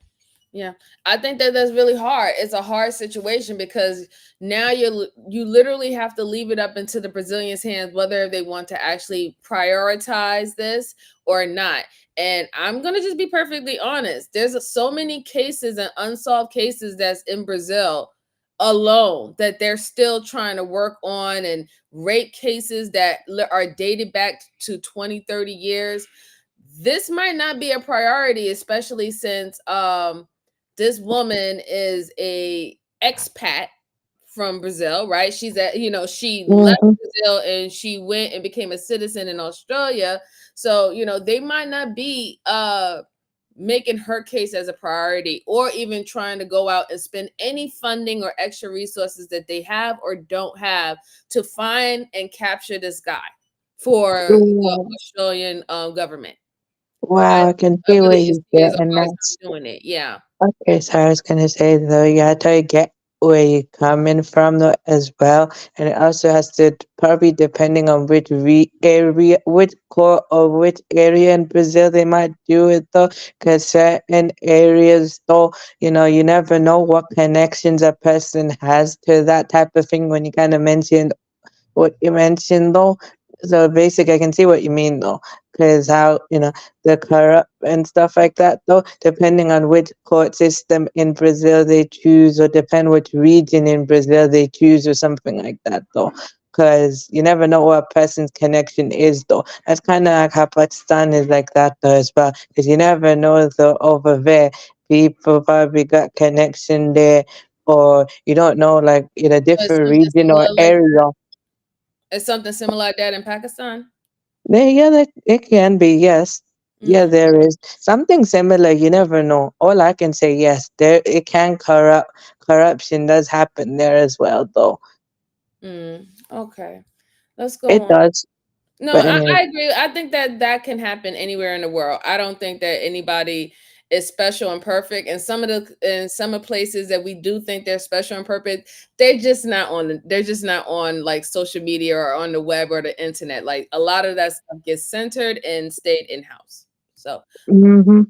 Speaker 1: Yeah, I think that that's really hard. It's a hard situation because now you literally have to leave it up into the Brazilians' hands whether they want to actually prioritize this or not. And I'm gonna just be perfectly honest. There's so many cases and unsolved cases that's in Brazil alone that they're still trying to work on, and rape cases that are dated back to 20, 30 years. This might not be a priority, especially since this woman is a expat from Brazil, right? She's at, she left
Speaker 5: Mhm.
Speaker 1: Brazil and she went and became a citizen in Australia. So, they might not be making her case as a priority or even trying to go out and spend any funding or extra resources that they have or don't have to find and capture this guy for the
Speaker 5: Yeah.
Speaker 1: Australian government.
Speaker 5: Wow, I can
Speaker 1: I
Speaker 5: see where
Speaker 1: really just
Speaker 5: you're
Speaker 1: see it as a
Speaker 5: getting
Speaker 1: hard
Speaker 5: at.
Speaker 1: time doing it. Yeah.
Speaker 5: Okay, so I was gonna say though, yeah, I totally get where you're coming from though as well, and it also has to probably depending on which area, which core or which area in Brazil they might do it though, because certain areas though, you never know what connections a person has to that type of thing when you kind of mentioned what you mentioned though. So basically, I can see what you mean though, because how the corrupt and stuff like that though, depending on which court system in Brazil they choose, or depend which region in Brazil they choose, or something like that though. Because you never know what a person's connection is though. That's kind of like how Pakistan is like that though as well. Because you never know though over there, people probably got connection there, or you don't know like in a
Speaker 1: So it's
Speaker 5: different
Speaker 1: something
Speaker 5: region or
Speaker 1: similar like
Speaker 5: area.
Speaker 1: it's something similar like that in Pakistan.
Speaker 5: Yeah, it can be, yes. Yeah,
Speaker 1: Mm,
Speaker 5: there is something similar. You never know. All I can say, yes, there it can corruption does happen there as well, though.
Speaker 1: okay. Let's go
Speaker 5: It
Speaker 1: on.
Speaker 5: does.
Speaker 1: No,
Speaker 5: But
Speaker 1: I,
Speaker 5: anyway,
Speaker 1: I agree. I think that that can happen anywhere in the world. I don't think that anybody is special and perfect. And some of the places that we do think they're special and perfect, they're just not on like social media or on the web or the internet. Like a lot of that stuff gets centered and stayed in house. So
Speaker 5: hmm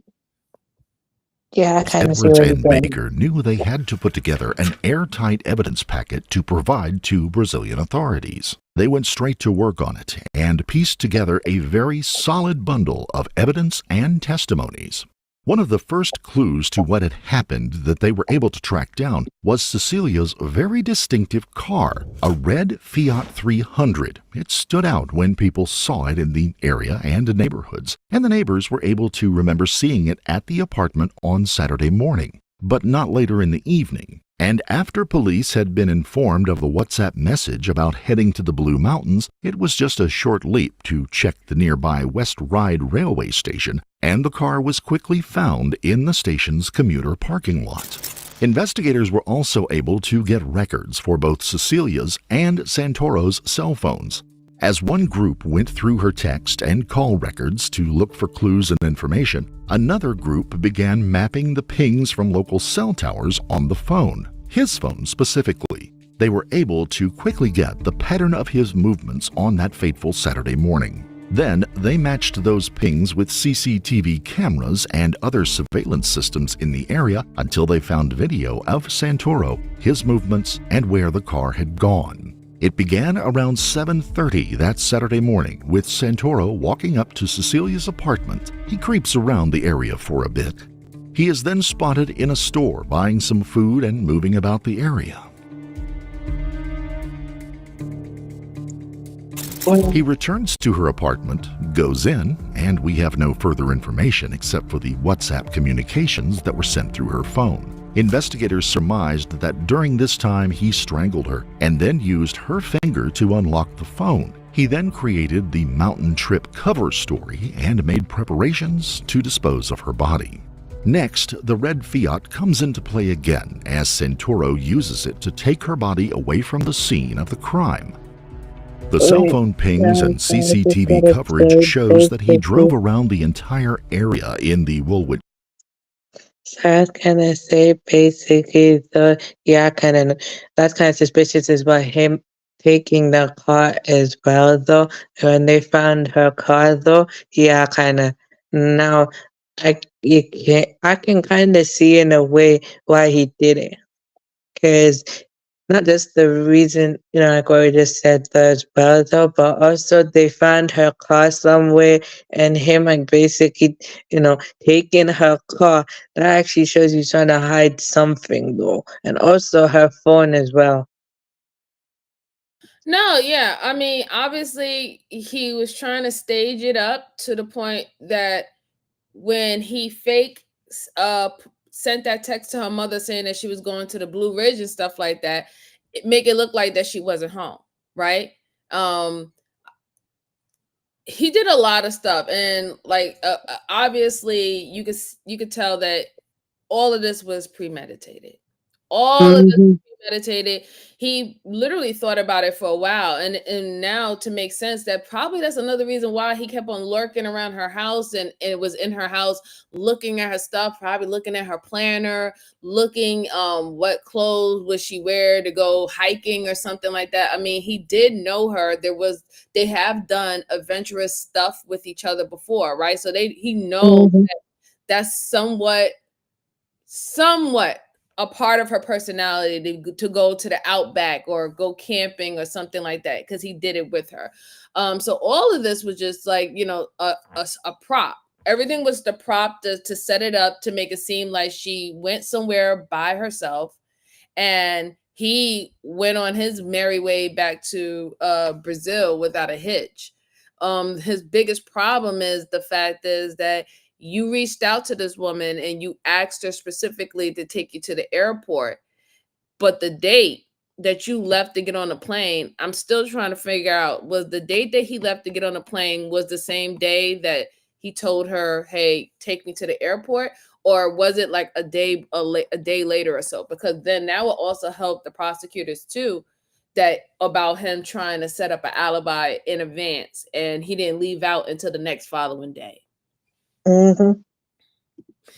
Speaker 5: yeah, I kind of see
Speaker 4: Edwards
Speaker 5: what you're
Speaker 4: and
Speaker 5: saying.
Speaker 4: Baker knew they had to put together an airtight evidence packet to provide to Brazilian authorities. They went straight to work on it and pieced together a very solid bundle of evidence and testimonies. One of the first clues to what had happened that they were able to track down was Cecilia's very distinctive car, a red Fiat 300. It stood out when people saw it in the area and neighborhoods, and the neighbors were able to remember seeing it at the apartment on Saturday morning, but not later in the evening. And after police had been informed of the WhatsApp message about heading to the Blue Mountains, it was just a short leap to check the nearby West Ryde railway station, and the car was quickly found in the station's commuter parking lot. Investigators were also able to get records for both Cecilia's and Santoro's cell phones. As one group went through her text and call records to look for clues and information, another group began mapping the pings from local cell towers on the phone, his phone specifically. They were able to quickly get the pattern of his movements on that fateful Saturday morning. Then they matched those pings with CCTV cameras and other surveillance systems in the area until they found video of Santoro, his movements, and where the car had gone. It began around 7:30 that Saturday morning with Santoro walking up to Cecilia's apartment. He creeps around the area for a bit. He is then spotted in a store buying some food and moving about the area. He returns to her apartment, goes in, and we have no further information except for the WhatsApp communications that were sent through her phone. Investigators surmised that during this time he strangled her and then used her finger to unlock the phone. He then created the mountain trip cover story and made preparations to dispose of her body. Next, the red Fiat comes into play again as Santoro uses it to take her body away from the scene of the crime. The cell phone pings and CCTV coverage shows that he drove around the entire area in the Woolwich.
Speaker 5: So I was gonna say basically, that's kind of suspicious as well. Him taking the car as well, though. When they found her car, though, kind of. Now, I can kind of see in a way why he did it, because not just the reason, like what we just said as well, though, but also they found her car somewhere, and him, like, basically, taking her car. That actually shows he's trying to hide something, though. And also her phone as well.
Speaker 1: No, yeah. I mean, obviously, he was trying to stage it up to the point that when he sent that text to her mother saying that she was going to the Blue Ridge and stuff like that, make it look like that she wasn't home, right? He did a lot of stuff, and obviously you could tell that all of this was premeditated. All of this
Speaker 5: Mm-hmm.
Speaker 1: was premeditated. He literally thought about it for a while, and now to make sense that probably that's another reason why he kept on lurking around her house and it was in her house, looking at her stuff, probably looking at her planner, looking what clothes would she wear to go hiking or something like that. I mean, he did know her. They have done adventurous stuff with each other before, right? So he knows
Speaker 5: Mm-hmm.
Speaker 1: that's somewhat a part of her personality to go to the outback or go camping or something like that, because he did it with her. So all of this was just like, a prop. Everything was the prop to set it up to make it seem like she went somewhere by herself, and he went on his merry way back to Brazil without a hitch. His biggest problem is the fact is that you reached out to this woman and you asked her specifically to take you to the airport, but the date that you left to get on the plane, I'm still trying to figure out, was the date that he left to get on the plane was the same day that he told her, hey, take me to the airport? Or was it like a day later or so? Because then that will also help the prosecutors too, that about him trying to set up an alibi in advance and he didn't leave out until the next following day.
Speaker 5: Mm-hmm.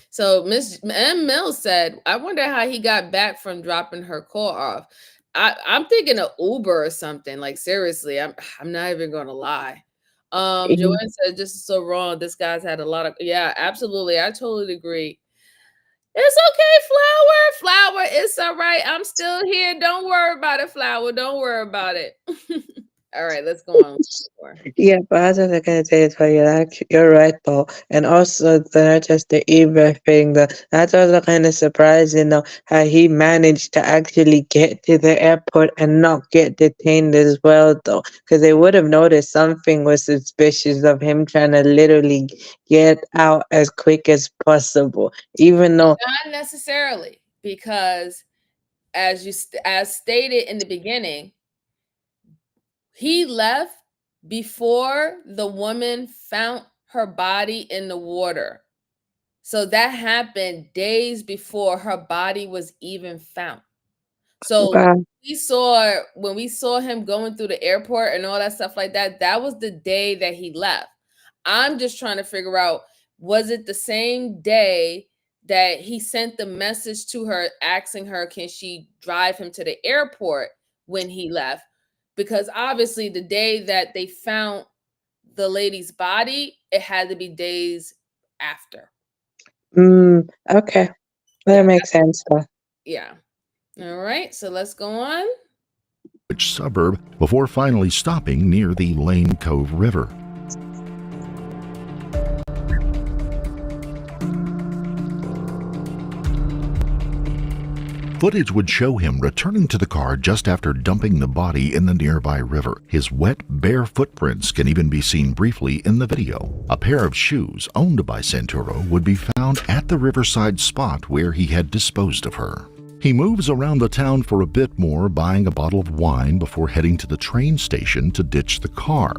Speaker 1: So Miss M. Mills said, I wonder how he got back from dropping her car off. I'm thinking of Uber or something. Like, seriously, I'm not even gonna lie. Joanne said, this is so wrong. This guy's had a lot of, yeah, absolutely. I totally agree. It's okay, Flower. It's all right. I'm still here. Don't worry about it, Flower. Don't worry about it. All right, let's go on.
Speaker 5: Yeah, but as I was gonna say as well, you're right, though. And also, not just the Uber thing, that's also kind of surprising, though, how he managed to actually get to the airport and not get detained as well, though. Because they would have noticed something was suspicious of him trying to literally get out as quick as possible, even though.
Speaker 1: Not necessarily, because as stated in the beginning, he left before the woman found her body in the water. So that happened days before her body was even found. So
Speaker 5: Wow.
Speaker 1: when we saw him going through the airport and all that stuff like that, that was the day that he left. I'm just trying to figure out, was it the same day that he sent the message to her asking her, can she drive him to the airport when he left? Because obviously the day that they found the lady's body, it had to be days after.
Speaker 5: Okay. That makes sense, though.
Speaker 1: Yeah. All right. So let's go on.
Speaker 4: suburb before finally stopping near the Lane Cove River. Footage would show him returning to the car just after dumping the body in the nearby river. His wet, bare footprints can even be seen briefly in the video. A pair of shoes owned by Santoro would be found at the riverside spot where he had disposed of her. He moves around the town for a bit more, buying a bottle of wine before heading to the train station to ditch the car.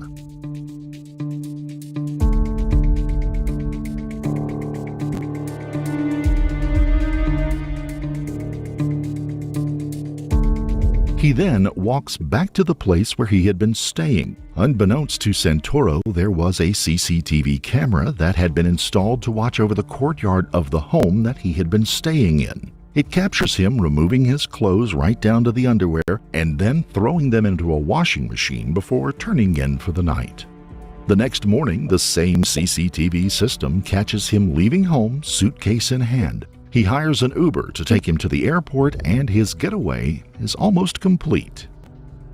Speaker 4: He then walks back to the place where he had been staying. Unbeknownst to Santoro, there was a CCTV camera that had been installed to watch over the courtyard of the home that he had been staying in. It captures him removing his clothes right down to the underwear and then throwing them into a washing machine before turning in for the night. The next morning, the same CCTV system catches him leaving home, suitcase in hand. He hires an Uber to take him to the airport, and his getaway is almost complete.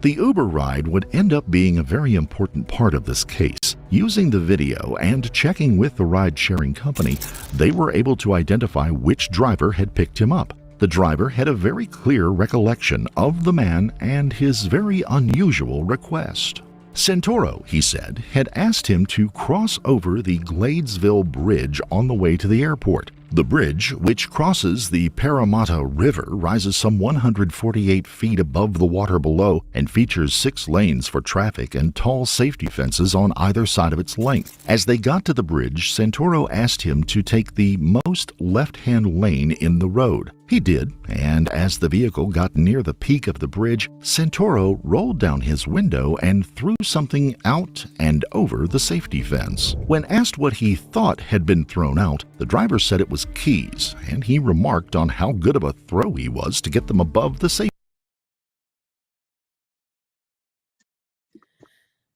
Speaker 4: The Uber ride would end up being a very important part of this case. Using the video and checking with the ride-sharing company, they were able to identify which driver had picked him up. The driver had a very clear recollection of the man and his very unusual request. Santoro, he said, had asked him to cross over the Gladesville Bridge on the way to the airport. The bridge, which crosses the Parramatta River, rises some 148 feet above the water below and features 6 lanes for traffic and tall safety fences on either side of its length. As they got to the bridge, Santoro asked him to take the most left-hand lane in the road. He did, and as the vehicle got near the peak of the bridge, Santoro rolled down his window and threw something out and over the safety fence. When asked what he thought had been thrown out, the driver said it was keys, and he remarked on how good of a throw he was to get them above the safety.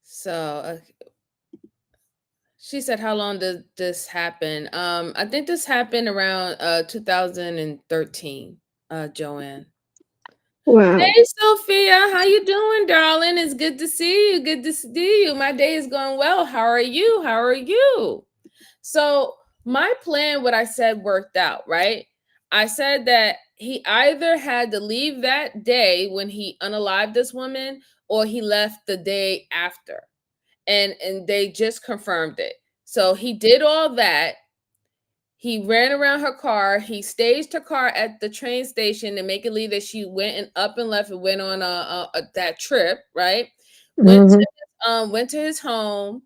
Speaker 1: So she said, how long did this happen? I think this happened around 2013, Joanne.
Speaker 8: Wow.
Speaker 1: Hey, Sophia, how you doing, darling? It's good to see you. Good to see you. My day is going well. How are you? How are you? So my plan, what I said, worked out, right? I said that he either had to leave that day when he unalived this woman, or he left the day after. And they just confirmed it. So he did all that. He ran around her car. He staged her car at the train station to make it leave that she went and up and left and went on that trip, right? Went to his home,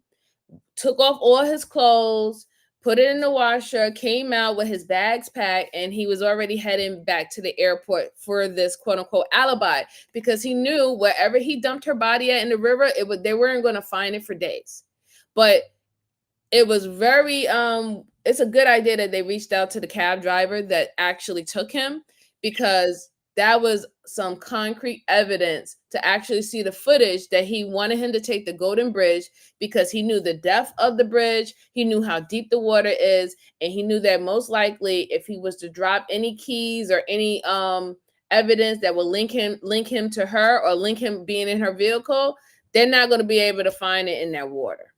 Speaker 1: took off all his clothes, put it in the washer, came out with his bags packed, and he was already heading back to the airport for this quote unquote alibi, because he knew wherever he dumped her body at in the river, they weren't going to find it for days. But it was very it's a good idea that they reached out to the cab driver that actually took him, because that was some concrete evidence to actually see the footage that he wanted him to take the Golden Bridge, because he knew the depth of the bridge, he knew how deep the water is, and he knew that most likely if he was to drop any keys or any evidence that will link him to her or link him being in her vehicle, they're not going to be able to find it in that water.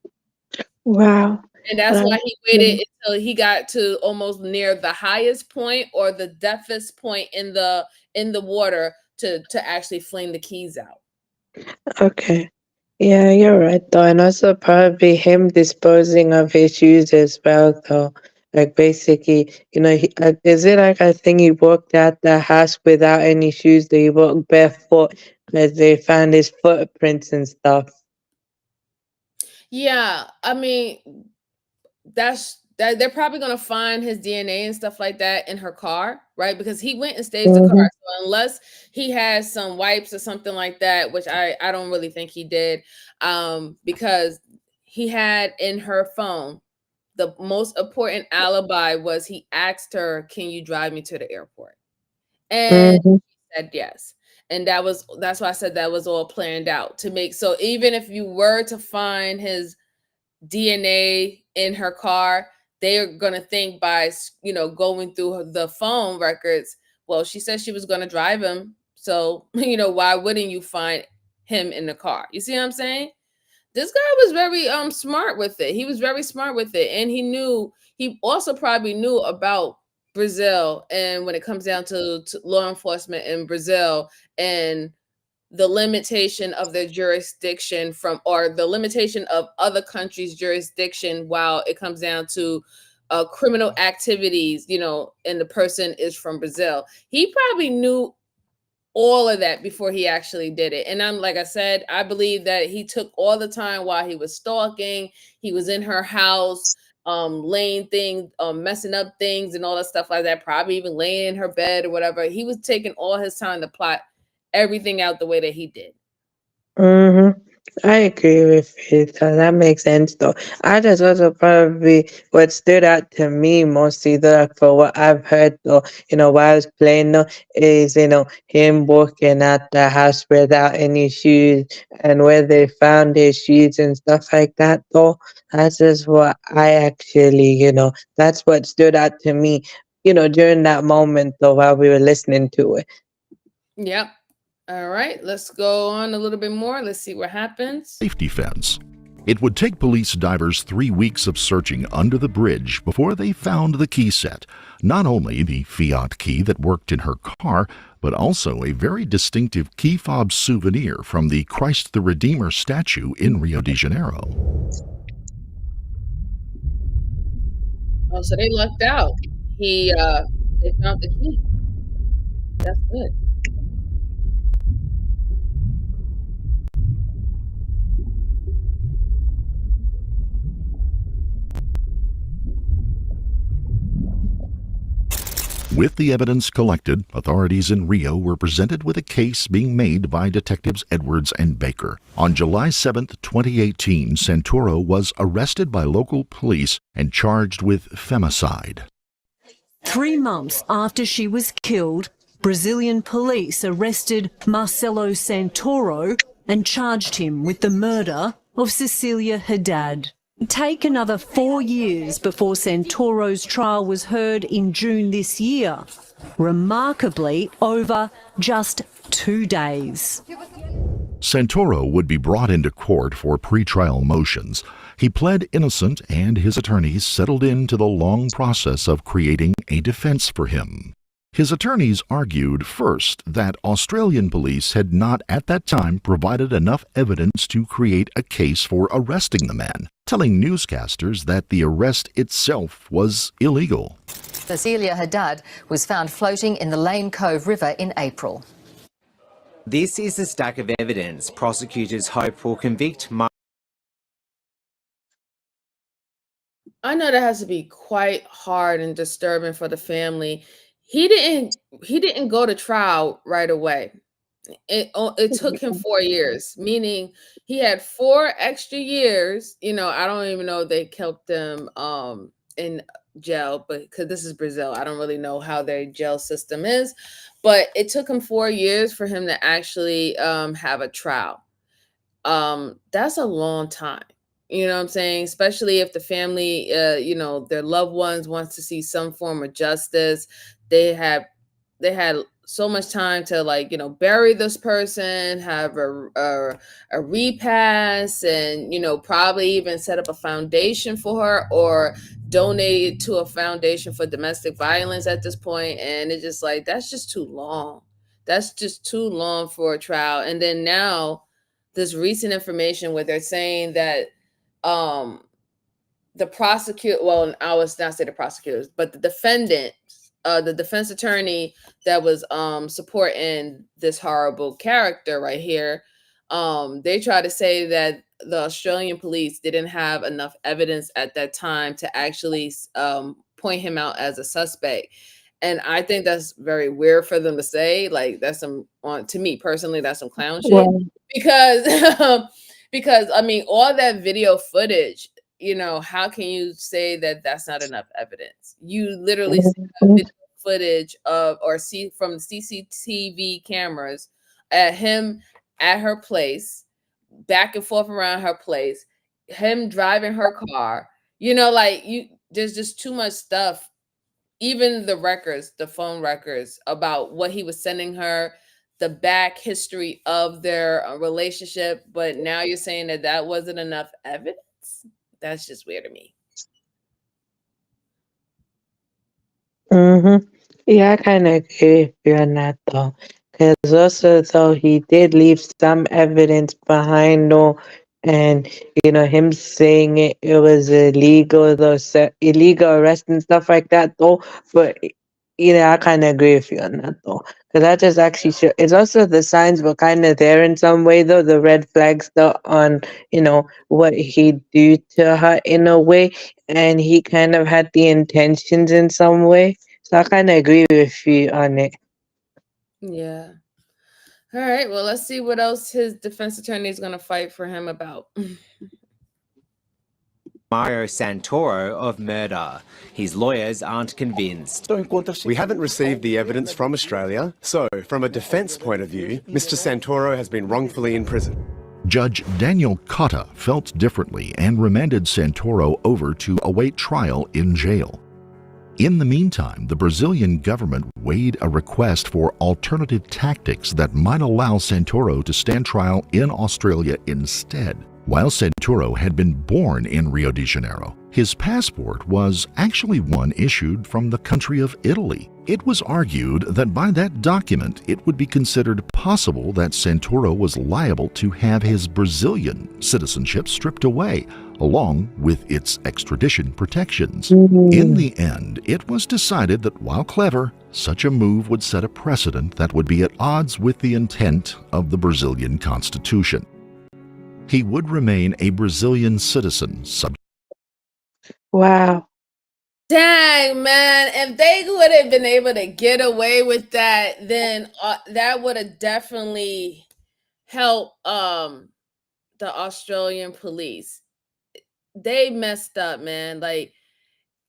Speaker 8: Wow.
Speaker 1: And that's why he waited until he got to almost near the highest point or the depthest point in the water to actually fling the keys out.
Speaker 8: Okay. Yeah, you're right though. And also probably him disposing of his shoes as well though. Like basically, is it like I think he walked out the house without any shoes, that he walked barefoot as they found his footprints and stuff.
Speaker 1: Yeah, I mean, they're probably gonna find his DNA and stuff like that in her car, right? Because he went and staged the car. So unless he has some wipes or something like that, which I don't really think he did, because he had in her phone the most important alibi was he asked her, "Can you drive me to the airport?" And she said yes. And that's why I said that was all planned out to make. So even if you were to find his DNA in her car, they're going to think by, going through the phone records, well, she said she was going to drive him. So, why wouldn't you find him in the car. You see what I'm saying? This guy was very smart with it. He was very smart with it, and he also probably knew about Brazil, and when it comes down to law enforcement in Brazil and the limitation of their jurisdiction or the limitation of other countries' jurisdiction while it comes down to criminal activities, and the person is from Brazil. He probably knew all of that before he actually did it. And like I said, I believe that he took all the time while he was stalking. He was in her house, laying things, messing up things and all that stuff like that, probably even laying in her bed or whatever. He was taking all his time to plot everything out the way that he did.
Speaker 8: Mm-hmm. I agree with you, so that makes sense though. I just also probably what stood out to me mostly though, for what I've heard though, while I was playing though, is him walking out the house without any shoes and where they found his shoes and stuff like that though. That's just what I actually, that's what stood out to me, during that moment though while we were listening to it.
Speaker 1: Yep. All right, let's go on a little bit more. Let's see what happens.
Speaker 4: Safety fence. It would take police divers 3 weeks of searching under the bridge before they found the key set. Not only the Fiat key that worked in her car, but also a very distinctive key fob souvenir from the Christ the Redeemer statue in Rio de Janeiro.
Speaker 1: Oh, so they lucked out. They found the key. That's good.
Speaker 4: With the evidence collected, authorities in Rio were presented with a case being made by Detectives Edwards and Baker. On July 7, 2018, Santoro was arrested by local police and charged with femicide.
Speaker 9: 3 months after she was killed, Brazilian police arrested Marcelo Santoro and charged him with the murder of Cecilia Hadad. Take another 4 years before Santoro's trial was heard in June this year, remarkably over just 2 days.
Speaker 4: Santoro would be brought into court for pretrial motions. He pled innocent, and his attorneys settled into the long process of creating a defense for him. His attorneys argued first that Australian police had not at that time provided enough evidence to create a case for arresting the man, telling newscasters that the arrest itself was illegal.
Speaker 10: Cecilia Hadad was found floating in the Lane Cove River in April.
Speaker 6: This is the stack of evidence prosecutors hope will convict
Speaker 1: I know that has to be quite hard and disturbing for the family. He didn't go to trial right away. It took him 4 years, meaning he had 4 extra years. I don't even know if they kept them in jail, but because this is Brazil, I don't really know how their jail system is. But it took him 4 years for him to actually have a trial. That's a long time. You know what I'm saying? Especially if the family, their loved ones wants to see some form of justice. They had so much time to bury this person, have a repass, and probably even set up a foundation for her or donate it to a foundation for domestic violence at this point. And it's just like, that's just too long. That's just too long for a trial. And then now this recent information where they're saying that the prosecutor, well, I was not say the prosecutors, but the defendant, the defense attorney that was supporting this horrible character right here, they try to say that the Australian police didn't have enough evidence at that time to actually point him out as a suspect. And I think that's very weird for them to say. Like, that's to me personally, that's some clown shit.
Speaker 8: Well,
Speaker 1: Because because I mean, all that video footage, how can you say that that's not enough evidence? You literally see video footage or see from CCTV cameras at him at her place, back and forth around her place, him driving her car. There's just too much stuff. Even the records, the phone records about what he was sending her, the back history of their relationship, but now you're saying that that wasn't enough evidence? That's just weird to me.
Speaker 8: Yeah, I kind of agree with you on that though, because also though he did leave some evidence behind though, and him saying it was illegal though, illegal arrest and stuff like that though. But I kind of agree with you on that though, because that just actually it's also the signs were kind of there in some way though, the red flags though on what he do to her in a way, and he kind of had the intentions in some way. So I kind of agree with you on it.
Speaker 1: Yeah. All right. Well, let's see what else his defense attorney is going to fight for him about.
Speaker 6: Mario Santoro of murder. His lawyers aren't convinced.
Speaker 11: We haven't received the evidence from Australia, so from a defence point of view, Mr. Santoro has been wrongfully in prison.
Speaker 4: Judge Daniel Cotta felt differently and remanded Santoro over to await trial in jail. In the meantime, the Brazilian government weighed a request for alternative tactics that might allow Santoro to stand trial in Australia instead. While Santoro had been born in Rio de Janeiro, his passport was actually one issued from the country of Italy. It was argued that by that document it would be considered possible that Santoro was liable to have his Brazilian citizenship stripped away, along with its extradition protections. In the end, it was decided that while clever, such a move would set a precedent that would be at odds with the intent of the Brazilian Constitution. He would remain a Brazilian citizen subject.
Speaker 8: Wow.
Speaker 1: Dang, man. If they would have been able to get away with that, then that would have definitely helped the Australian police. They messed up, man. Like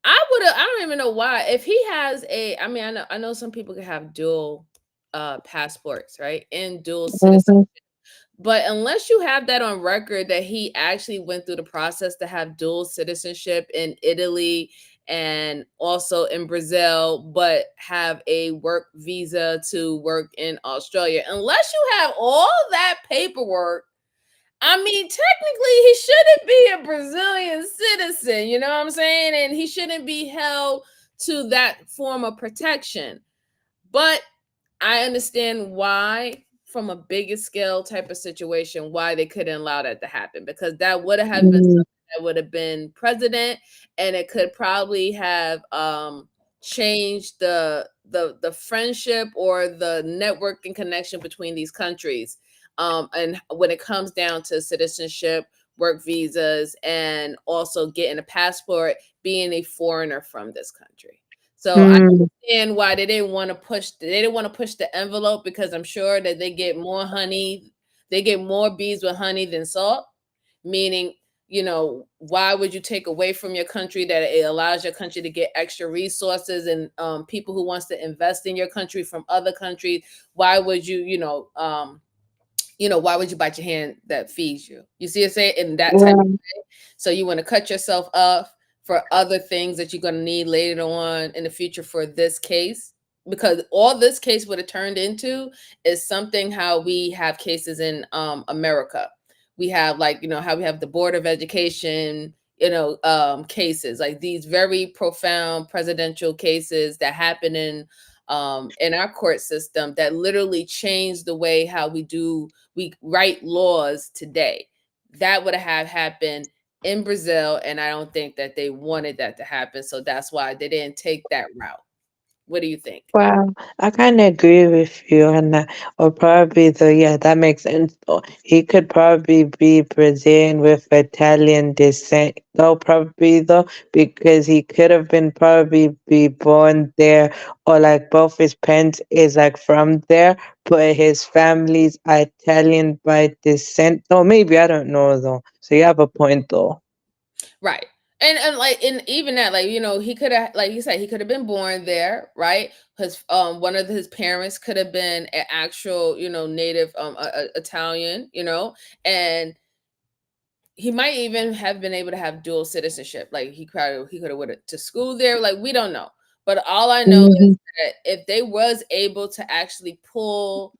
Speaker 1: I don't even know why. If he has I know some people can have dual passports, right? And dual citizenship. But unless you have that on record that he actually went through the process to have dual citizenship in Italy and also in Brazil, but have a work visa to work in Australia, unless you have all that paperwork, I mean, technically, he shouldn't be a Brazilian citizen, you know what I'm saying? And he shouldn't be held to that form of protection. But I understand why, from a bigger scale type of situation, why they couldn't allow that to happen, because that would have been something that would have been president, and it could probably have changed the friendship or the networking connection between these countries. And when it comes down to citizenship, work visas, and also getting a passport, being a foreigner from this country. So I understand why they didn't want to push. They didn't want to push the envelope, because I'm sure that they get more honey, they get more bees with honey than salt. Meaning, why would you take away from your country that it allows your country to get extra resources and people who wants to invest in your country from other countries? Why would you, why would you bite your hand that feeds you? You see what I'm saying? In that type of way. So you want to cut yourself off for other things that you're going to need later on in the future for this case, because all this case would have turned into is something how we have cases in America. We have, like, how we have the Board of Education, cases, like these very profound presidential cases that happen in our court system that literally changed the way how we write laws today. That would have happened in Brazil, and I don't think that they wanted that to happen. So that's why they didn't take that route. What do you think?
Speaker 8: Wow, I kind of agree with you on that. Or probably yeah, that makes sense though. He could probably be Brazilian with Italian descent though, probably though, because he could have been probably be born there, or like both his parents is like from there, but his family's Italian by descent. Though maybe, I don't know though. So you have a point though.
Speaker 1: Right. And even that, like, he could have, like you said, he could have been born there, right? His one of his parents could have been an actual, native Italian, and he might even have been able to have dual citizenship. Like he could have went to school there. Like, we don't know. But all I know is that if they was able to actually pull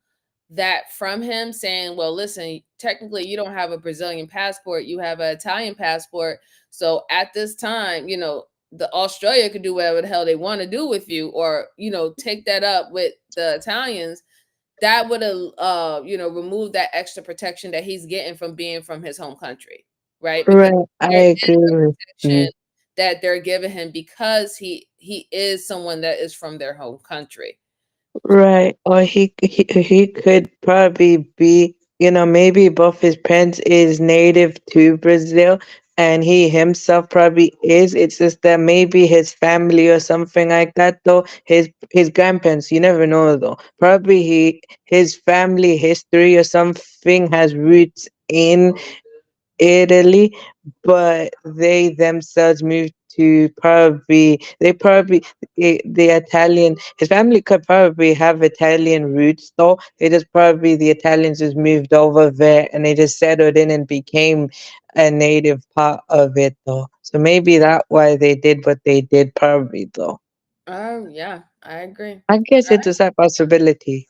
Speaker 1: that from him saying, well, listen, technically you don't have a Brazilian passport, you have an Italian passport. So at this time, you know, the Australia could do whatever the hell they want to do with you, or, you know, take that up with the Italians. That would have, you know, removed that extra protection that he's getting from being from his home country, right? Because
Speaker 8: Right, I
Speaker 1: there is
Speaker 8: agree
Speaker 1: a
Speaker 8: with
Speaker 1: protection
Speaker 8: you.
Speaker 1: that they're giving him because he is someone that is from their home country.
Speaker 8: Right, or he could probably be, you know, maybe both his parents is native to Brazil, and he himself probably is. It's just that maybe his family or something like that, though. His grandparents, you never know, though. Probably his family history or something has roots in Italy, but they themselves moved to the Italian. His family could probably have Italian roots, though. They just probably the Italians just moved over there and they just settled in and became a native part of it, though. So maybe that's why they did what they did, probably, though.
Speaker 1: Yeah, I agree.
Speaker 8: I guess
Speaker 1: All
Speaker 8: it's
Speaker 1: right.
Speaker 8: just a possibility.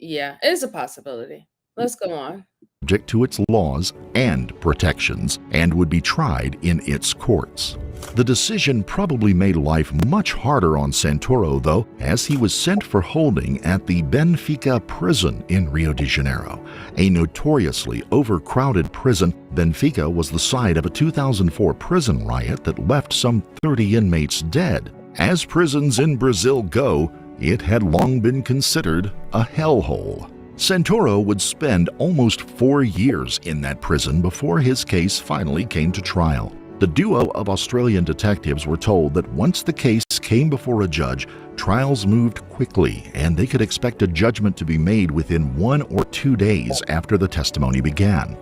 Speaker 1: Yeah, it's a possibility. Let's go on.
Speaker 4: Subject to its laws and protections, and would be tried in its courts. The decision probably made life much harder on Santoro, though, as he was sent for holding at the Benfica prison in Rio de Janeiro. A notoriously overcrowded prison, Benfica was the site of a 2004 prison riot that left some 30 inmates dead. As prisons in Brazil go, it had long been considered a hellhole. Santoro would spend almost 4 years in that prison before his case finally came to trial. The duo of Australian detectives were told that once the case came before a judge, trials moved quickly and they could expect a judgment to be made within 1 or 2 days after the testimony began.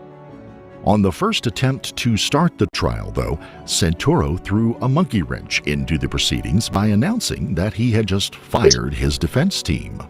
Speaker 4: On the first attempt to start the trial, though, Santoro threw a monkey wrench into the proceedings by announcing that he had just fired his defense team.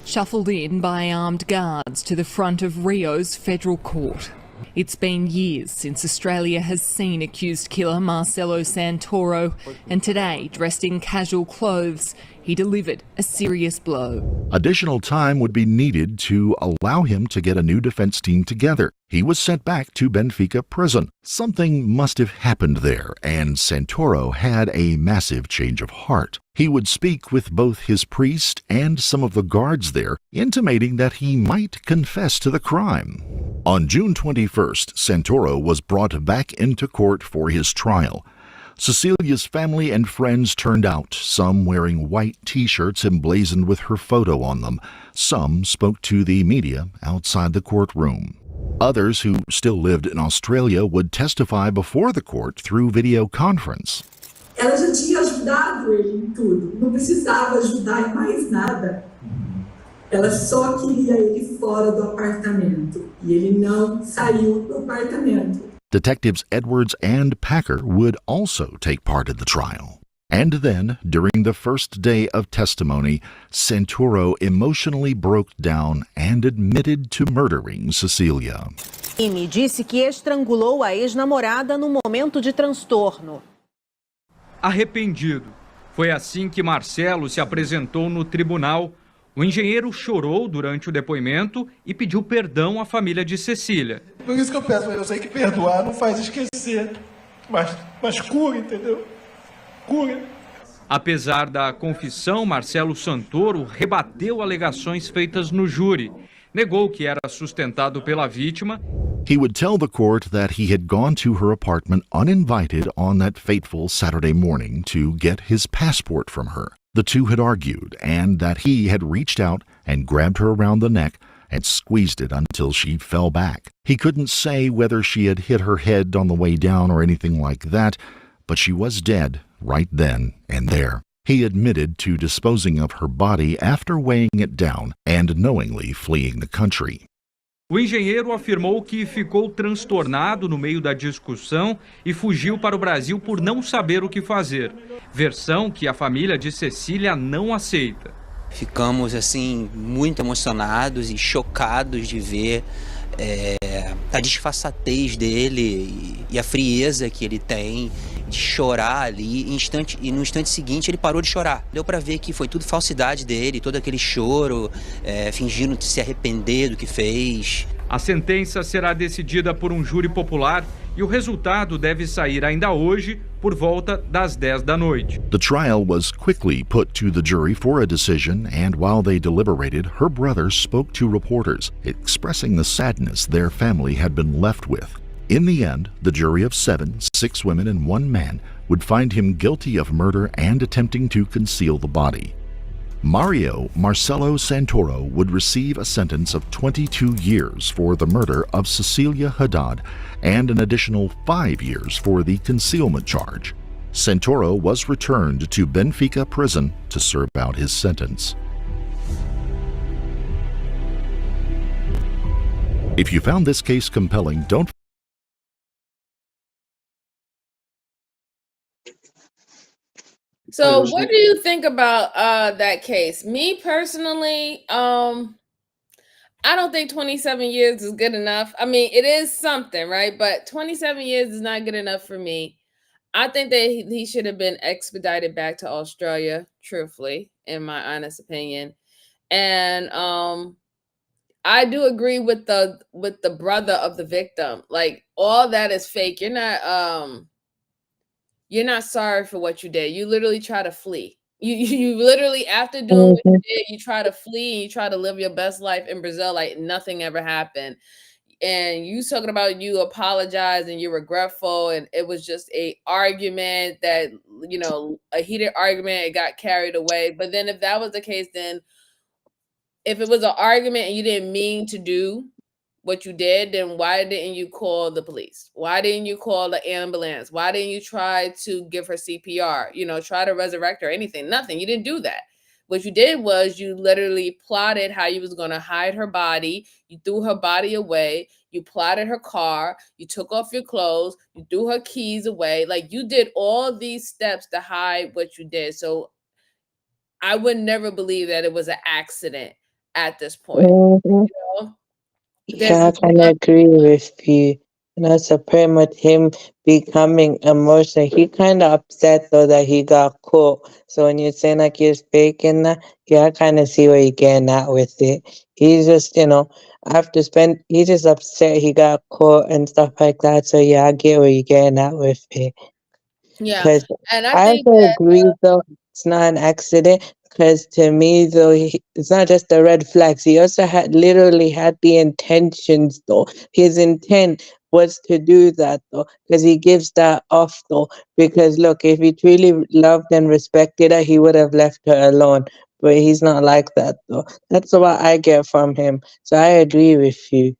Speaker 12: Shuffled in by armed guards to the front of Rio's federal court. It's been years since Australia has seen accused killer Marcelo Santoro, and today, dressed in casual clothes, he delivered a serious blow.
Speaker 4: Additional time would be needed to allow him to get a new defense team together. He was sent back to Benfica prison. Something must have happened there, and Santoro had a massive change of heart. He would speak with both his priest and some of the guards there, intimating that he might confess to the crime. On June 21st, Santoro was brought back into court for his trial. Cecilia's family and friends turned out, some wearing white T-shirts emblazoned with her photo on them. Some spoke to the media outside the courtroom. Others who still lived in Australia would testify before the court through video conference.
Speaker 13: Ela já tinha ajudado ele em tudo, não precisava ajudar em mais nada. Ela só queria ele fora do apartamento e ele não saiu do apartamento.
Speaker 4: Detectives Edwards and Packer would also take part in the trial. And then, during the first day of testimony, Santoro emotionally broke down and admitted to murdering Cecilia.
Speaker 14: E disse que estrangulou a ex-namorada no momento de transtorno.
Speaker 15: Arrependido. Foi assim que Marcelo se apresentou no tribunal. O engenheiro chorou durante o depoimento e pediu perdão à família de Cecília.
Speaker 16: Por isso que eu peço, eu sei que perdoar não faz esquecer, mas cura, entendeu? Cura.
Speaker 15: Apesar da confissão, Marcelo Santoro rebateu alegações feitas no júri. Negou que era sustentado pela vítima.
Speaker 4: He would tell the court that he had gone to her apartment uninvited on that fateful Saturday morning to get his passport from her. The two had argued, and that he had reached out and grabbed her around the neck and squeezed it until she fell back. He couldn't say whether she had hit her head on the way down or anything like that, but she was dead right then and there. He admitted to disposing of her body after weighing it down and knowingly fleeing the country.
Speaker 15: O engenheiro afirmou que ficou transtornado no meio da discussão e fugiu para o Brasil por não saber o que fazer. Versão que a família de Cecília não aceita.
Speaker 17: Ficamos assim muito emocionados e chocados de ver a disfarçatez dele e a frieza que ele tem chorar ali, e no instante seguinte ele parou de chorar. Deu pra ver que foi tudo falsidade dele, todo aquele choro, fingindo se arrepender do que fez.
Speaker 15: A sentença será decidida por um júri popular e o resultado deve sair ainda hoje por volta das 10 da noite.
Speaker 4: The trial was quickly put to the jury for a decision, and while they deliberated, her brother spoke to reporters, expressing the sadness their family had been left with. In the end, the jury of 7, 6 women and 1 man, would find him guilty of murder and attempting to conceal the body. Mario Marcelo Santoro would receive a sentence of 22 years for the murder of Cecilia Hadad and an additional 5 years for the concealment charge. Santoro was returned to Benfica prison to serve out his sentence. If you found this case compelling, don't
Speaker 1: So what do you think about that case? Me personally, I don't think 27 years is good enough. I mean, it is something, right? But 27 years is not good enough for me. I think that he should have been expedited back to Australia, truthfully, in my honest opinion. And I do agree with the brother of the victim. Like, all that is fake. You're not sorry for what you did. You literally try to flee. You literally, after doing what you did, you try to flee and you try to live your best life in Brazil like nothing ever happened. And you talking about you apologize and you're regretful, and it was just a argument that, a heated argument, it got carried away. But then if that was the case, then if it was an argument and you didn't mean to do what you did, then why didn't you call the police? Why didn't you call the ambulance? Why didn't you try to give her CPR? Try to resurrect her, anything? Nothing. You didn't do that. What you did was you literally plotted how you was going to hide her body. You threw her body away. You plotted her car. You took off your clothes. You threw her keys away. Like, you did all these steps to hide what you did. So I would never believe that it was an accident at this point.
Speaker 5: Yeah, I kind of agree with you. So pretty much him becoming emotional. He kind of upset though that he got caught. So when you're saying like you're faking that, yeah, I kind of see where you're getting at with it. He's just, he's just upset he got caught and stuff like that. So yeah, I get where you're getting at with it.
Speaker 1: Yeah.
Speaker 5: Because
Speaker 1: And I
Speaker 5: I
Speaker 1: think
Speaker 5: also
Speaker 1: that
Speaker 5: agree though, it's not an accident. Because to me though, it's not just the red flags. He also literally had the intentions though. His intent was to do that though, because he gives that off though. Because look, if he truly loved and respected her, he would have left her alone. But he's not like that though. That's what I get from him. So I agree with you.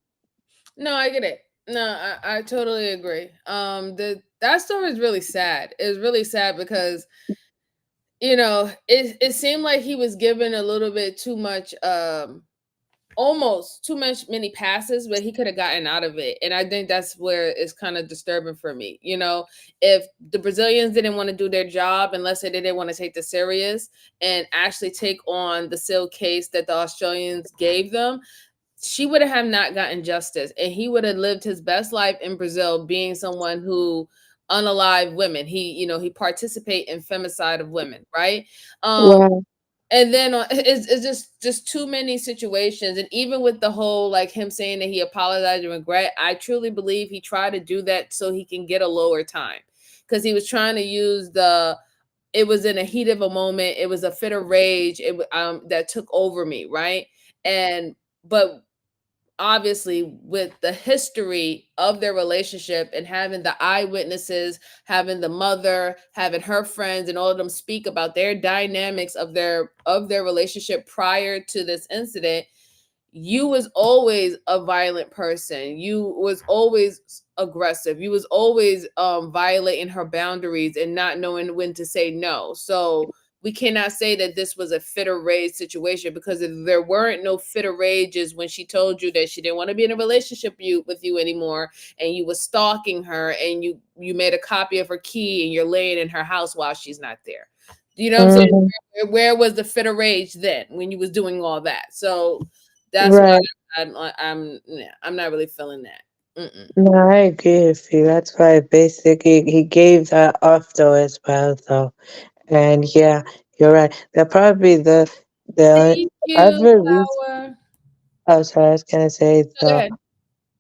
Speaker 1: No, I get it. No, I totally agree. That story is really sad. It's really sad because it seemed like he was given a little bit too much, almost too many passes where he could have gotten out of it. And I think that's where it's kind of disturbing for me. If the Brazilians didn't want to do their job, unless they didn't want to take this serious and actually take on the SIL case that the Australians gave them, she would have not gotten justice, and he would have lived his best life in Brazil, being someone who unalive women. He participate in femicide of women, right?
Speaker 5: Wow.
Speaker 1: And then it's just too many situations. And even with the whole, like, him saying that he apologized and regret, I truly believe he tried to do that so he can get a lower time, because he was trying to use it was in a heat of a moment. It was a fit of rage. That took over me, right? But obviously, with the history of their relationship and having the eyewitnesses, having the mother, having her friends, and all of them speak about their dynamics of their relationship prior to this incident, you was always a violent person. You was always aggressive. You was always violating her boundaries and not knowing when to say no. So we cannot say that this was a fit or rage situation, because if there weren't no fit or rages when she told you that she didn't want to be in a relationship with you anymore, and you was stalking her, and you made a copy of her key and you're laying in her house while she's not there. You know what I'm saying? Where was the fit or rage then when you was doing all that? So that's why I'm not really feeling that.
Speaker 8: No, I agree with you. That's why basically he gave that off though as well though. And yeah, you're right. They're probably the
Speaker 1: Thank you,
Speaker 8: other reason.
Speaker 1: Flower.
Speaker 8: Oh, sorry, I was gonna say
Speaker 1: Go
Speaker 8: though.
Speaker 1: ahead.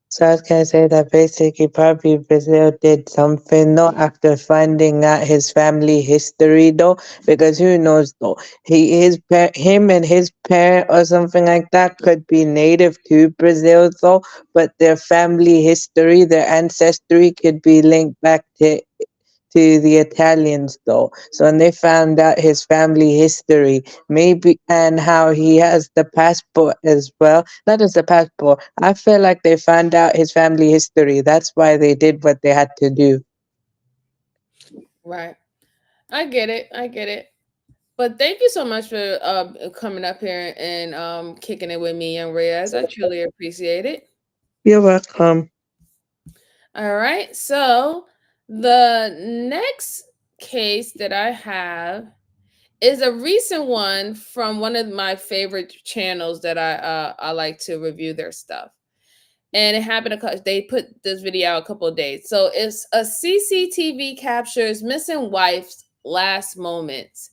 Speaker 8: So I was gonna say that basically probably Brazil did something though after finding out his family history though, because who knows though, him and his parent or something like that could be native to Brazil though, but their family history, their ancestry could be linked back to the Italians though. So when they found out his family history, maybe and how he has the passport as well. Not just the passport. I feel like they found out his family history. That's why they did what they had to do.
Speaker 1: Right. I get it. I get it. But thank you so much for coming up here and kicking it with me, young Reyes. I truly appreciate it.
Speaker 8: You're welcome.
Speaker 1: All right. So the next case that I have is a recent one from one of my favorite channels that I like to review their stuff. And it happened they put this video out a couple of days. So it's a CCTV captures missing wife's last moments.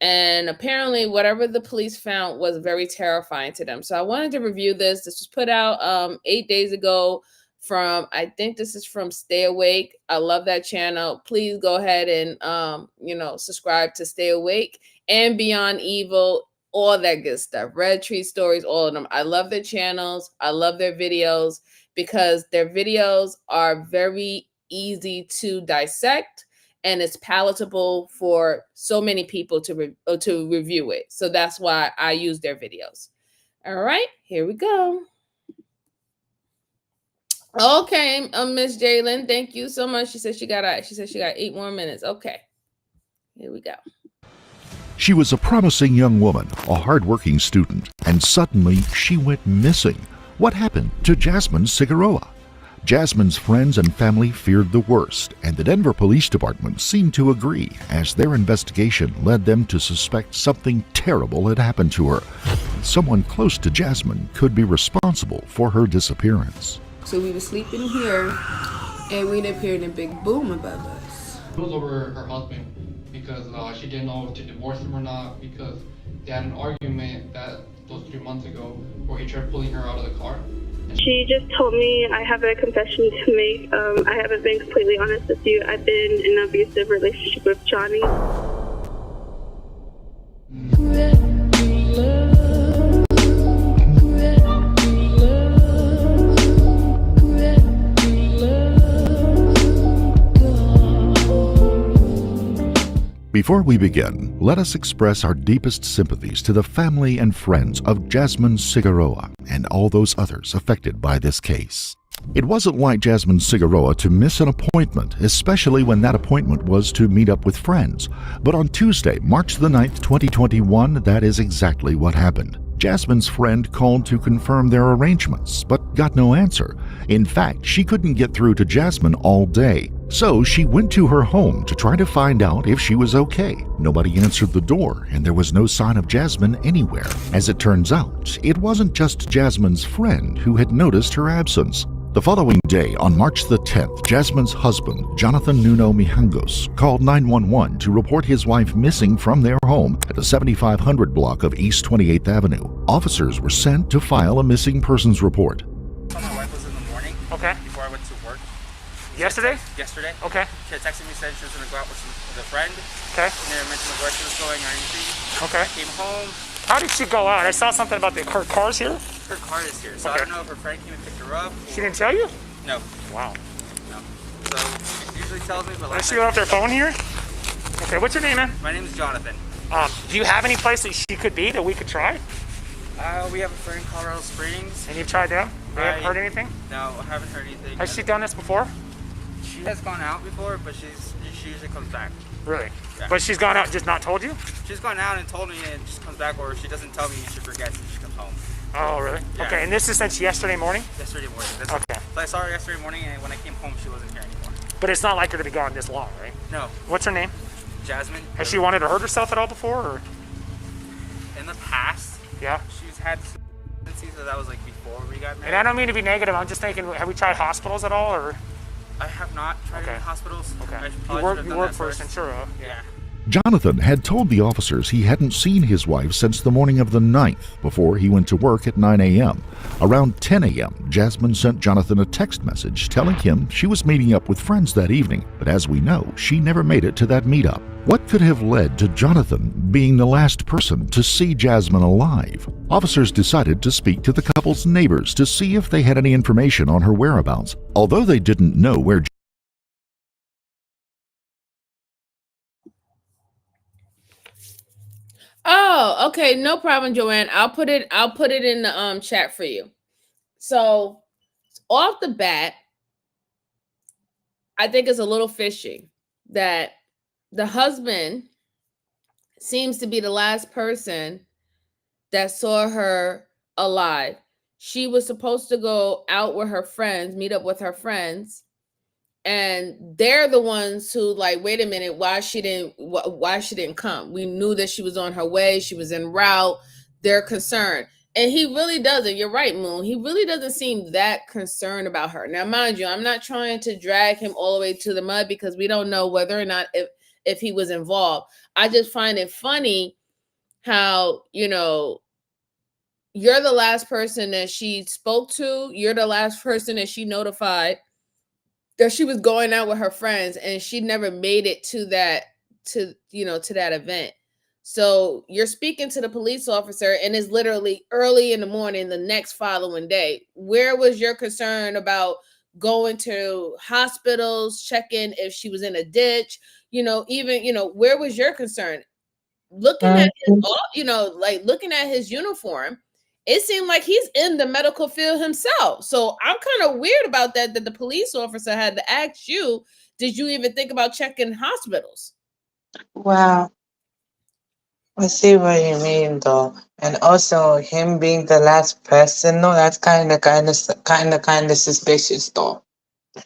Speaker 1: And apparently whatever the police found was very terrifying to them. So I wanted to review this. This was put out 8 days ago from, I think this is from Stay Awake. I love that channel. Please go ahead and subscribe to Stay Awake and Beyond Evil, all that good stuff. Red Tree Stories, all of them. I love their channels. I love their videos because their videos are very easy to dissect and it's palatable for so many people to review it. So that's why I use their videos. All right, here we go. Okay, Miss Jalen, thank you so much. She said she got 8 more minutes. Okay, here we go.
Speaker 4: She was a promising young woman, a hard-working student, and suddenly she went missing. What happened to Jasmine Cigarroa? Jasmine's friends and family feared the worst, and the Denver Police Department seemed to agree, as their investigation led them to suspect something terrible had happened to her. Someone close to Jasmine could be responsible for her disappearance.
Speaker 18: So we were sleeping here, and we'd appeared a big boom above us.
Speaker 19: It was over her husband, because she didn't know if to divorce him or not, because they had an argument that those 3 months ago where he tried pulling her out of the car.
Speaker 20: She just told me I have a confession to make. I haven't been completely honest with you. I've been in an abusive relationship with Johnny.
Speaker 4: Before we begin, let us express our deepest sympathies to the family and friends of Jasmine Cigarroa and all those others affected by this case. It wasn't like Jasmine Cigarroa to miss an appointment, especially when that appointment was to meet up with friends. But on Tuesday, March the 9th, 2021, that is exactly what happened. Jasmine's friend called to confirm their arrangements, but got no answer. In fact, she couldn't get through to Jasmine all day. So she went to her home to try to find out if she was okay. Nobody answered the door, and there was no sign of Jasmine anywhere. As it turns out, it wasn't just Jasmine's friend who had noticed her absence. The following day, on March the 10th, Jasmine's husband, Jonathan Nuno Mijangos, called 911 to report his wife missing from their home at the 7500 block of East 28th Avenue. Officers were sent to file a missing persons report.
Speaker 21: My wife was in the morning.
Speaker 22: Okay.
Speaker 21: Before I went to work.
Speaker 22: Yesterday?
Speaker 21: Yesterday.
Speaker 22: Okay.
Speaker 21: She had texted me, said she was going to go out with a friend.
Speaker 22: Okay.
Speaker 21: She never mentioned where she was going or anything.
Speaker 22: Okay.
Speaker 21: I came home.
Speaker 22: How did she go out? I saw something about her car's here.
Speaker 21: Her car is here, so I don't know if her friend came and picked her up.
Speaker 22: She didn't tell you?
Speaker 21: No.
Speaker 22: Wow.
Speaker 21: No. So she usually tells me, but
Speaker 22: Does she left her phone here? Okay, what's your name, man?
Speaker 21: My name is Jonathan.
Speaker 22: Do you have any place that she could be that we could try?
Speaker 21: We have a friend in Colorado Springs.
Speaker 22: And you've tried them? They haven't heard anything?
Speaker 21: No, I haven't heard anything.
Speaker 22: Has she done this before?
Speaker 21: She has gone out before, but she usually comes back.
Speaker 22: Really?
Speaker 21: Yeah.
Speaker 22: But she's gone out, just not told you?
Speaker 21: She's gone out and told me and just comes back, or if she doesn't tell me, she forgets and she comes home.
Speaker 22: Oh, really?
Speaker 21: Yeah.
Speaker 22: Okay, and this is since yesterday morning?
Speaker 21: Yesterday morning.
Speaker 22: Okay.
Speaker 21: So I saw her yesterday morning, and when I came home, she wasn't here anymore.
Speaker 22: But it's not like her to be gone this long, right?
Speaker 21: No.
Speaker 22: What's her name?
Speaker 21: Jasmine.
Speaker 22: Has she wanted to hurt herself at all before, or?
Speaker 21: In the past,
Speaker 22: yeah,
Speaker 21: she's had tendencies, so that was like before before we got married.
Speaker 22: And I don't mean to be negative. I'm just thinking, have we tried hospitals at all, or?
Speaker 21: I have not tried any hospitals.
Speaker 22: Okay.
Speaker 21: I
Speaker 22: You work for Centura.
Speaker 21: Yeah.
Speaker 4: Jonathan had told the officers he hadn't seen his wife since the morning of the 9th before he went to work at 9 a.m. Around 10 a.m., Jasmine sent Jonathan a text message telling him she was meeting up with friends that evening, but as we know, she never made it to that meetup. What could have led to Jonathan being the last person to see Jasmine alive? Officers decided to speak to the couple's neighbors to see if they had any information on her whereabouts. Although they didn't know where
Speaker 1: Oh, okay, no problem, Joanne. I'll put it in the chat for you. So off the bat, I think it's a little fishy that the husband seems to be the last person that saw her alive. She was supposed to go out with her friends, meet up with her friends, and they're the ones who like, wait a minute, why she didn't come? We knew that she was on her way, she was en route. They're concerned. And he really doesn't. You're right, Moon. He really doesn't seem that concerned about her. Now, mind you, I'm not trying to drag him all the way to the mud because we don't know whether or not if he was involved. I just find it funny how, you're the last person that she spoke to. You're the last person that she notified that she was going out with her friends, and she never made it to that event. So you're speaking to the police officer, and it's literally early in the morning the next following day. Where was your concern about going to hospitals, checking if she was in a ditch? Where was your concern? Looking at looking at his uniform, it seemed like he's in the medical field himself. So I'm kind of weird about that the police officer had to ask you, did you even think about checking hospitals?
Speaker 5: Wow. I see what you mean, though, and also him being the last person, no, that's kind of suspicious, though.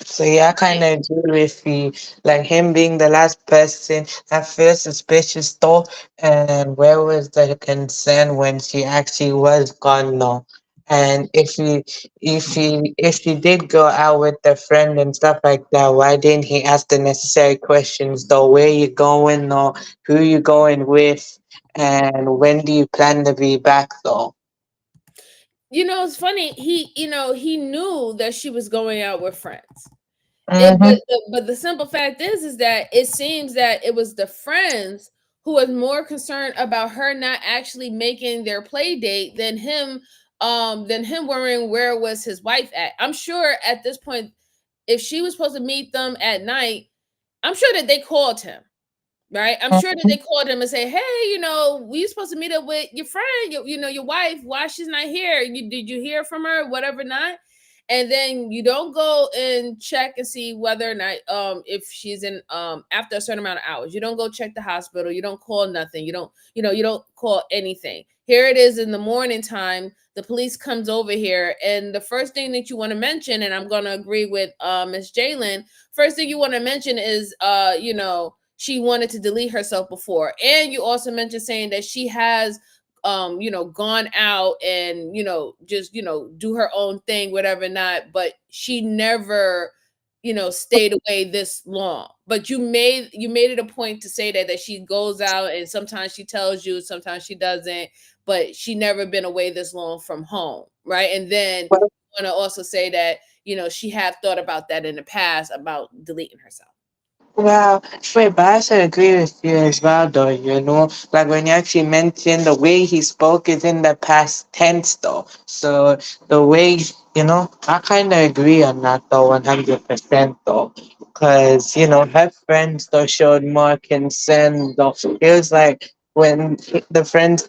Speaker 5: So yeah, I kind of agree with you. Like him being the last person, I feel suspicious, though. And where was the concern when she actually was gone, though? And if he did go out with a friend and stuff like that, why didn't he ask the necessary questions, though? Where you going, though? Who you going with? And when do you plan to be back, though?
Speaker 1: It's funny. He knew that she was going out with friends.
Speaker 5: Mhm.
Speaker 1: But the simple fact is that it seems that it was the friends who was more concerned about her not actually making their play date than him worrying where was his wife at. I'm sure at this point, if she was supposed to meet them at night, I'm sure that they called him. Right. I'm sure that they called him and say, hey, we supposed to meet up with your friend, your wife. Why she's not here? Did you hear from her? Whatever not. And then you don't go and check and see whether or not if she's in after a certain amount of hours. You don't go check the hospital. You don't call nothing. You don't call anything. Here it is in the morning time. The police comes over here, and the first thing that you want to mention, and I'm gonna agree with Miss Jalen, first thing you want to mention is she wanted to delete herself before. And you also mentioned saying that she has gone out and just do her own thing, whatever not, but she never stayed away this long. But you made it a point to say that she goes out and sometimes she tells you, sometimes she doesn't, but she never been away this long from home, right? And then you want to also say that she have thought about that in the past about deleting herself.
Speaker 5: Well, wait, but I should agree with you as well, though, like when you actually mentioned the way he spoke is in the past tense, though. So the way, I kind of agree on that, though, 100%, though. Because, her friends, though, showed more concern, though. It was like when the friends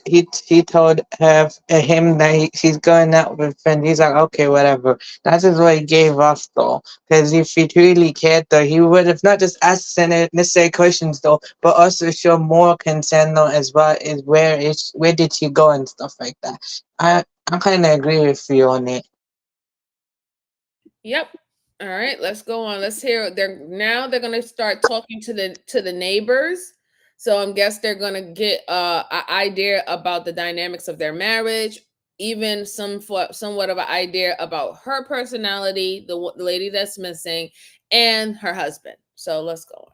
Speaker 5: he told him that she's going out with friends, he's like, okay, whatever. That is what he gave off, though. Because if he truly cared, though, he would have not just asked necessary questions, though, but also show more concern, though, as well as where did she go and stuff like that. I kind of agree with you on it.
Speaker 1: Yep. All right, let's go on. Let's hear. They're going to start talking to the neighbors. So I guess they're going to get an idea about the dynamics of their marriage. even somewhat of an idea about her personality, the lady that's missing, and her husband. So let's go on.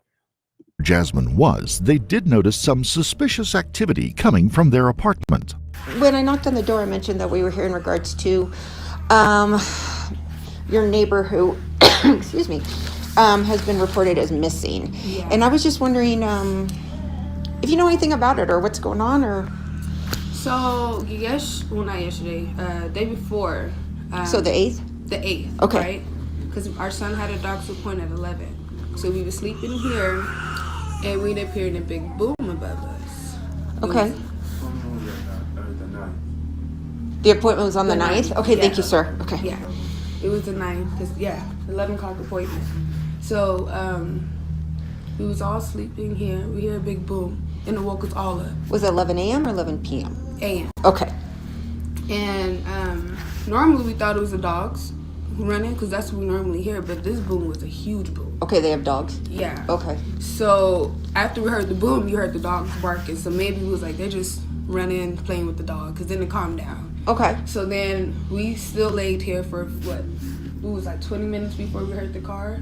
Speaker 4: Jasmine was, they did notice some suspicious activity coming from their apartment.
Speaker 2: When I knocked on the door, I mentioned that we were here in regards to your neighbor who, excuse me, has been reported as missing.
Speaker 18: Yeah.
Speaker 2: And I was just wondering if you know anything about it or what's going on, or...
Speaker 18: So, not yesterday, day before.
Speaker 2: So the 8th?
Speaker 18: The 8th,
Speaker 2: okay.
Speaker 18: Right? Because our son had a doctor's appointment at 11. So we were sleeping here, and we'd appeared a big boom above us.
Speaker 2: Okay. The appointment was on the 9th? Okay, yeah. Thank you, sir. Okay.
Speaker 18: Yeah, it was the 9th, because, 11 o'clock appointment. So, we was all sleeping here. We hear a big boom, and it woke us all up.
Speaker 2: Was it 11 a.m. or 11 p.m.?
Speaker 18: A.m.
Speaker 2: Okay.
Speaker 18: And normally we thought it was the dogs running, because that's what we normally hear, but this boom was a huge boom.
Speaker 2: Okay, they have dogs?
Speaker 18: Yeah.
Speaker 2: Okay.
Speaker 18: So after we heard the boom, you heard the dogs barking, so maybe it was like they're just running, playing with the dog, because then it calmed down.
Speaker 2: Okay.
Speaker 18: So then we still laid here for what? It was like 20 minutes before we heard the car.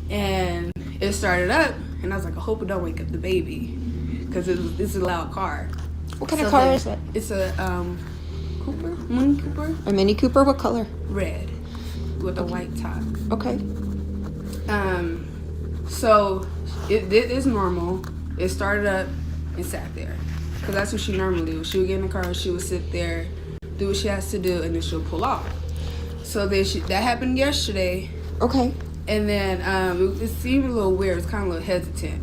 Speaker 18: And it started up, and I was like, I hope it don't wake up the baby, because it's a loud car.
Speaker 2: What kind of car is it?
Speaker 18: It's a Cooper, Mini Cooper.
Speaker 2: A Mini Cooper? What color?
Speaker 18: Red, with a white top.
Speaker 2: Okay.
Speaker 18: So it is normal. It started up and sat there, because that's what she normally do. She would get in the car, she would sit there, do what she has to do, and then she'll pull off. So then that happened yesterday.
Speaker 2: Okay.
Speaker 18: And then it seemed a little weird. It's kind of a little hesitant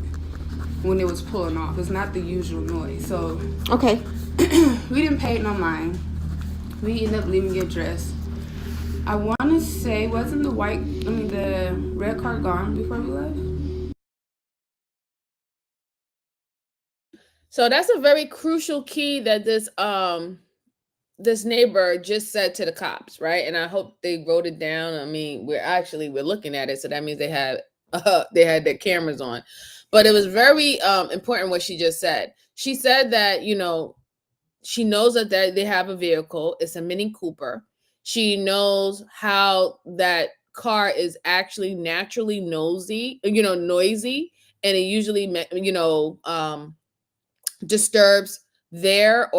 Speaker 18: when it was pulling off. It's not the usual noise. So
Speaker 2: okay.
Speaker 18: We didn't pay it no mind. We ended up leaving, get dressed. I want to say, wasn't the red car gone before we left?
Speaker 1: So that's a very crucial key that this neighbor just said to the cops, right? And I hope they wrote it down. I mean, we're looking at it, so that means they had their cameras on. But it was very important what she just said. She said that, she knows that they have a vehicle. It's a Mini Cooper. She knows how that car is actually naturally noisy, and it usually, disturbs their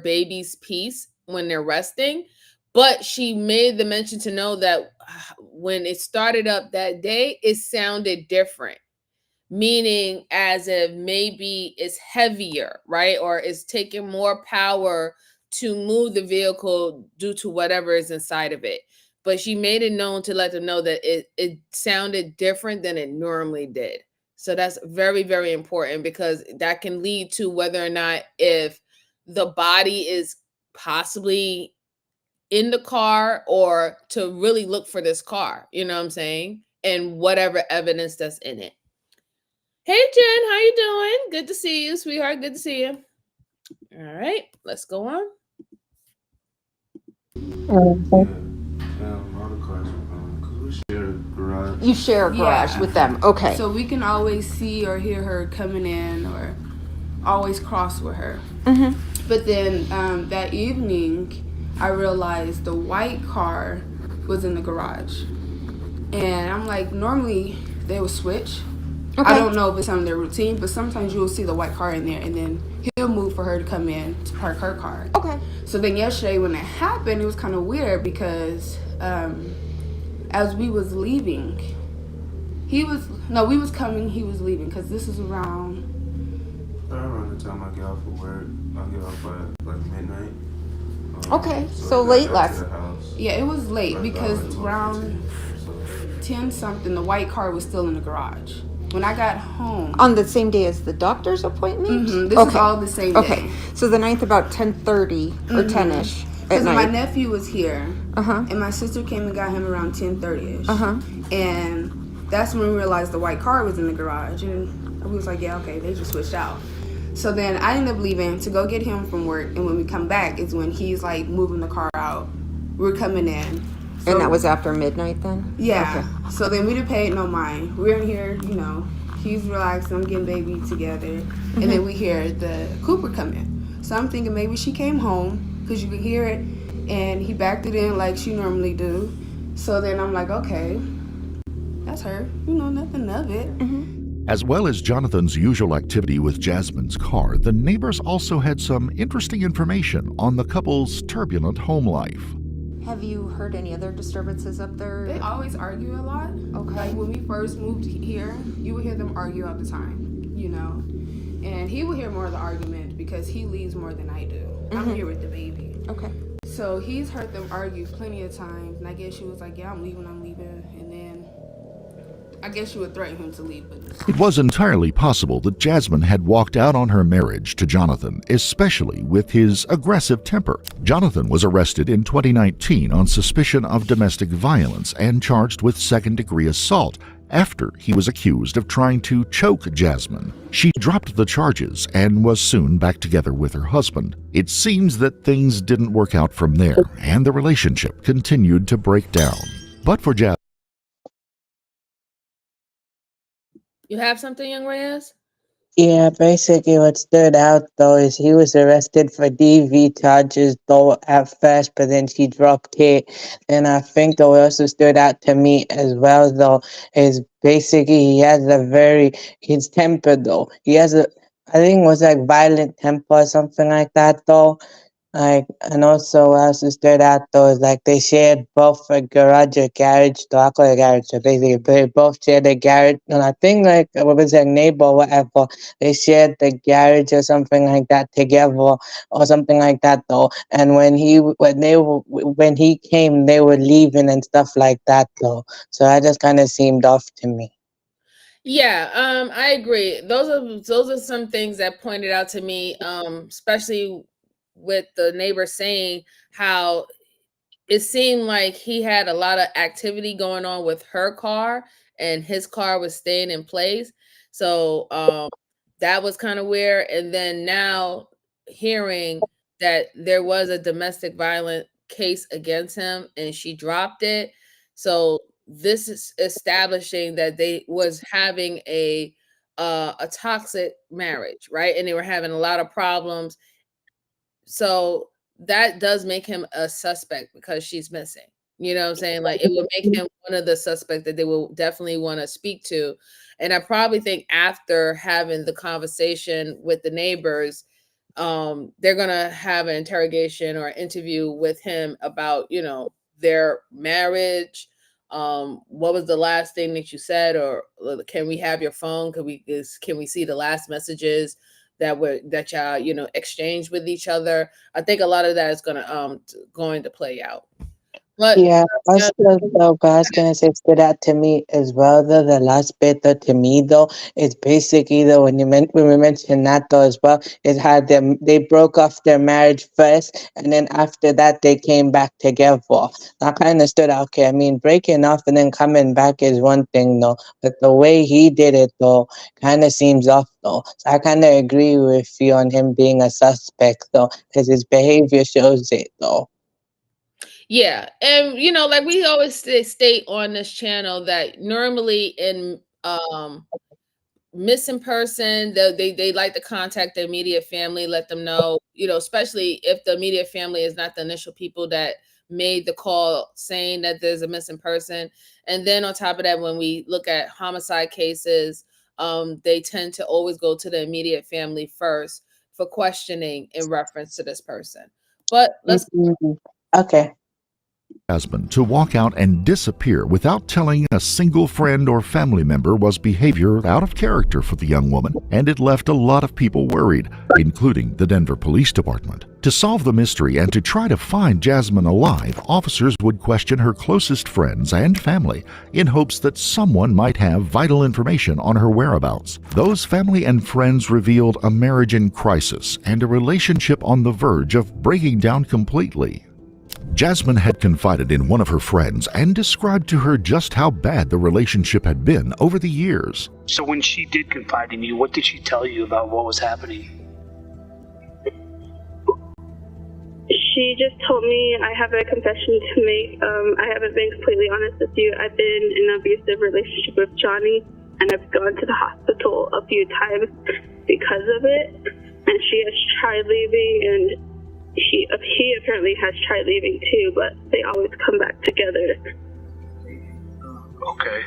Speaker 1: baby's peace when they're resting. But she made the mention to know that when it started up that day, it sounded different, meaning as if maybe it's heavier, right? Or it's taking more power to move the vehicle due to whatever is inside of it. But she made it known to let them know that it sounded different than it normally did. So that's very, very important, because that can lead to whether or not if the body is possibly in the car, or to really look for this car, you know what I'm saying? And whatever evidence that's in it. Hey, Jen, how you doing? Good to see you, sweetheart. Good to see you. All right, let's go on.
Speaker 2: You share a garage with them. Okay.
Speaker 18: So we can always see or hear her coming in, or always cross with her.
Speaker 2: Mm-hmm.
Speaker 18: But then that evening, I realized the white car was in the garage. And I'm like, normally they would switch. Okay. I don't know if it's on their routine, but sometimes you will see the white car in there, and then he'll move for her to come in to park her car.
Speaker 2: Okay.
Speaker 18: So then yesterday when it happened, it was kind of weird, because as we was leaving, we was coming, he was leaving, because this is around
Speaker 3: the time I get off of work. I get off at like midnight.
Speaker 2: Okay, so late last.
Speaker 18: Yeah, it was late, because around 10 something, the white car was still in the garage. When I got home.
Speaker 2: On the same day as the doctor's appointment?
Speaker 18: Mm-hmm. This is all the same day.
Speaker 2: Okay, so the 9th about 10:30 or 10ish.
Speaker 18: Because my nephew was here, and my sister came and got him around 10:30ish. And that's when we realized the white car was in the garage, and we was like, yeah, okay, they just switched out. So then I ended up leaving to go get him from work, and when we come back is when he's like moving the car out. We're coming in.
Speaker 2: So, and that was after midnight then?
Speaker 18: Yeah. Okay. So then we didn't pay it no mind. We're in here, he's relaxed, I'm getting baby together, and then we hear the Cooper come in. So I'm thinking maybe she came home, because you could hear it, and he backed it in like she normally do. So then I'm like, okay, that's her. Nothing of it.
Speaker 4: As well as Jonathan's usual activity with Jasmine's car, the neighbors also had some interesting information on the couple's turbulent home life.
Speaker 2: Have you heard any other disturbances up there?
Speaker 18: They always argue a lot. Okay. Like when we first moved here, you would hear them argue all the time, And he would hear more of the argument because he leaves more than I do. I'm here with the baby.
Speaker 2: Okay.
Speaker 18: So he's heard them argue plenty of times. And I guess she was like, yeah, I'm leaving. And then I guess she would threaten him to leave. But
Speaker 4: It was entirely possible that Jasmine had walked out on her marriage to Jonathan, especially with his aggressive temper. Jonathan was arrested in 2019 on suspicion of domestic violence and charged with second-degree assault after he was accused of trying to choke Jasmine. She dropped the charges and was soon back together with her husband. It seems that things didn't work out from there, and the relationship continued to break down. But for Jasmine,
Speaker 1: You have something, young Reyes?
Speaker 5: Yeah, basically what stood out though is he was arrested for DV charges though at first, but then she dropped it. And I think though what also stood out to me as well though is basically he has his temper though. He has I think it was like violent temper or something like that though. And also what else stood out though is like they shared both a garage or garage, though I call it a garage, so basically they both shared a garage, and I think like what was their neighbor or whatever, they shared the garage or something like that together or something like that though. And when he came, they were leaving and stuff like that though. So that just kind of seemed off to me.
Speaker 1: Yeah, I agree. Those are some things that pointed out to me, especially with the neighbor saying how it seemed like he had a lot of activity going on with her car and his car was staying in place. So that was kind of weird. And then now hearing that there was a domestic violence case against him and she dropped it. So this is establishing that they was having a toxic marriage, right? And they were having a lot of problems. So that does make him a suspect because she's missing. You know what I'm saying? Like it would make him one of the suspects that they will definitely want to speak to. And I probably think after having the conversation with the neighbors, they're gonna have an interrogation or interview with him about, their marriage. What was the last thing that you said, or can we have your phone? Can we see the last messages that y'all exchange with each other? I think a lot of that is going to play out. But
Speaker 5: Yeah, also though, but I was gonna say stood out to me as well though. The last bit though to me though is basically though when we mentioned that though as well is how they broke off their marriage first and then after that they came back together. That kind of stood out. Okay, I mean breaking off and then coming back is one thing though, but the way he did it though kind of seems off though. So I kind of agree with you on him being a suspect though, because his behavior shows it though.
Speaker 1: yeah, and like we always state on this channel that normally in missing person, they like to contact their immediate family, let them know, especially if the immediate family is not the initial people that made the call saying that there's a missing person. And then on top of that, when we look at homicide cases, they tend to always go to the immediate family first for questioning in reference to this person. But let's
Speaker 5: Okay.
Speaker 4: Jasmine to walk out and disappear without telling a single friend or family member was behavior out of character for the young woman, and it left a lot of people worried, including the Denver Police Department. To solve the mystery and to try to find Jasmine alive, officers would question her closest friends and family in hopes that someone might have vital information on her whereabouts. Those family and friends revealed a marriage in crisis and a relationship on the verge of breaking down completely. Jasmine had confided in one of her friends and described to her just how bad the relationship had been over the years.
Speaker 7: So when she did confide in you, what did she tell you about what was happening?
Speaker 20: She just told me I have a confession to make. I haven't been completely honest with you. I've been in an abusive relationship with Johnny, and I've gone to the hospital a few times because of it. And she has tried leaving, and he apparently has tried leaving too, but they always come back together.
Speaker 7: Okay.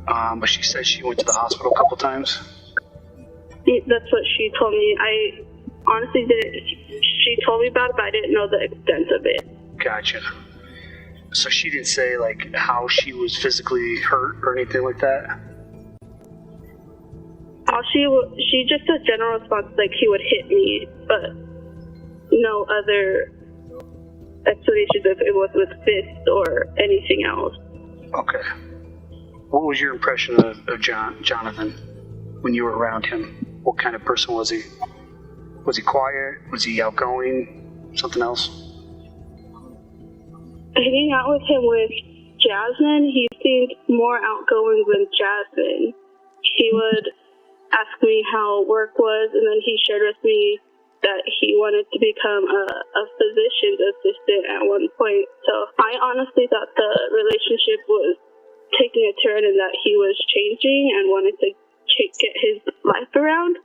Speaker 7: But she said she went to the hospital a couple times.
Speaker 20: That's what she told me. I honestly didn't. She told me about it, but I didn't know the extent of it.
Speaker 7: Gotcha. So she didn't say like how she was physically hurt or anything like that.
Speaker 20: She just a general response like he would hit me, but no other explanations if it was with fists or anything else.
Speaker 7: Okay. What was your impression of Jonathan when you were around him? What kind of person was he? Was he quiet? Was he outgoing? Something else?
Speaker 20: Hanging out with him with Jasmine, he seemed more outgoing than Jasmine. He would ask me how work was, and then he shared with me that he wanted to become a physician's assistant at one point. So I honestly thought the relationship was taking a turn and that he was changing and wanted to get his life around.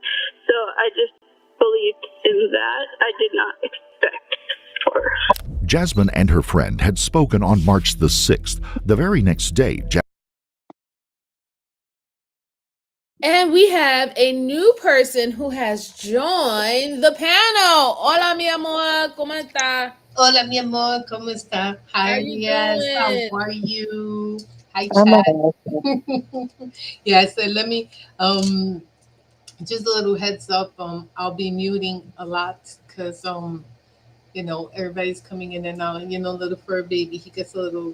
Speaker 20: So I just believed in that. I did not expect for.
Speaker 4: Jasmine and her friend had spoken on March the 6th. The very next day,
Speaker 1: And we have a new person who has joined the panel. Hola, mi amor, ¿cómo está?
Speaker 9: Hola, mi amor, ¿cómo está? Hi,
Speaker 1: How you
Speaker 9: yes, how
Speaker 1: doing?
Speaker 9: are you? Hi,
Speaker 5: I'm
Speaker 9: chat.
Speaker 5: a
Speaker 9: Yeah, so let me just a little heads up. I'll be muting a lot because everybody's coming in and out. Little fur baby, he gets a little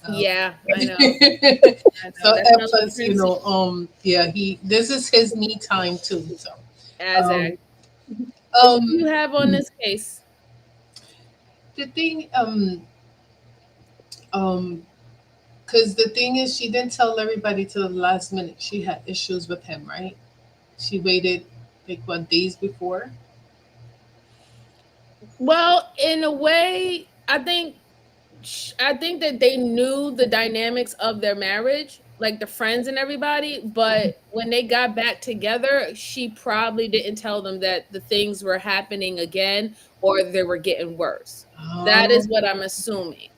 Speaker 1: Yeah, I know.
Speaker 9: so
Speaker 1: That's
Speaker 9: and
Speaker 1: my little
Speaker 9: plus,
Speaker 1: princess.
Speaker 9: yeah, this is his me time too. So
Speaker 1: Exactly. What do you have on this case?
Speaker 9: the thing because the thing is, she didn't tell everybody till the last minute she had issues with him, right? She waited like what, days before?
Speaker 1: Well, in a way, I think that they knew the dynamics of their marriage, like the friends and everybody, but when they got back together, she probably didn't tell them that the things were happening again or they were getting worse. That is what I'm assuming.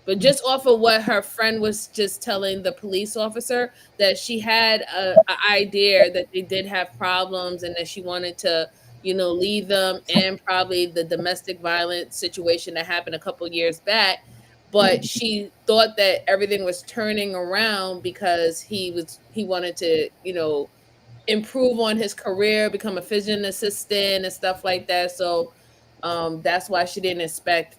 Speaker 1: But just off of what her friend was just telling the police officer, that she had a idea that they did have problems and that she wanted to, leave them, and probably the domestic violence situation that happened a couple years back. But she thought that everything was turning around because he wanted to, improve on his career, become a physician assistant and stuff like that. So that's why she didn't expect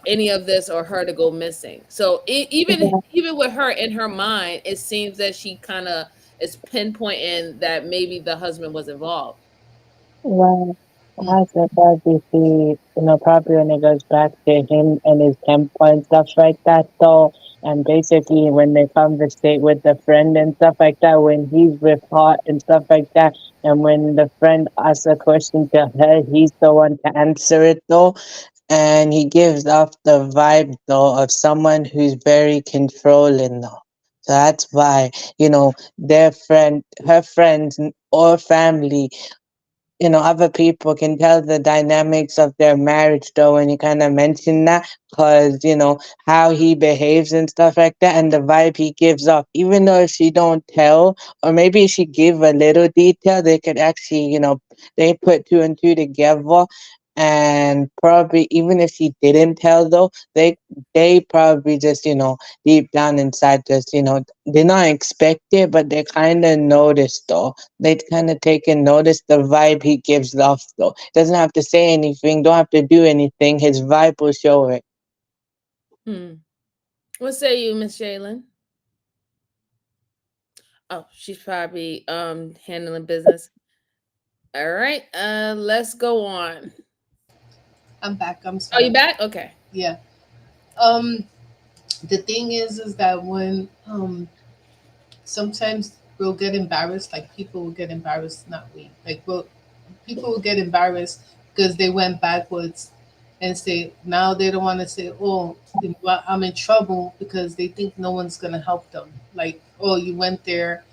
Speaker 1: any of this or her to go missing. So even with her in her mind, it seems that she kind of is pinpointing that maybe the husband was involved.
Speaker 5: Well, I said probably see, probably when it goes back to him and his temper and stuff like that, though. And basically, when they conversate with the friend and stuff like that, when he's with her and stuff like that, and when the friend asks a question to her, he's the one to answer it, though. And he gives off the vibe, though, of someone who's very controlling, though. So that's why, her friends or family, other people can tell the dynamics of their marriage, though, when you kind of mention that, because, how he behaves and stuff like that, and the vibe he gives off, even though if she don't tell, or maybe she give a little detail, they could actually, they put two and two together. And probably even if she didn't tell, though, they probably just, deep down inside, just, they not expect it, but they kind of notice, though. They kind of take and notice the vibe he gives off, though. Doesn't have to say anything, don't have to do anything. His vibe will show it.
Speaker 1: What say you, Miss Jalen? Oh, she's probably handling business. All right, let's go on.
Speaker 9: I'm back. I'm
Speaker 1: Oh,
Speaker 9: sorry.
Speaker 1: you back? Okay.
Speaker 9: Yeah. The thing is that when sometimes we'll get embarrassed, like people will get embarrassed, not we. People will get embarrassed because they went backwards and say now they don't want to say, oh, well, I'm in trouble, because they think no one's gonna help them. Like, oh, you went there.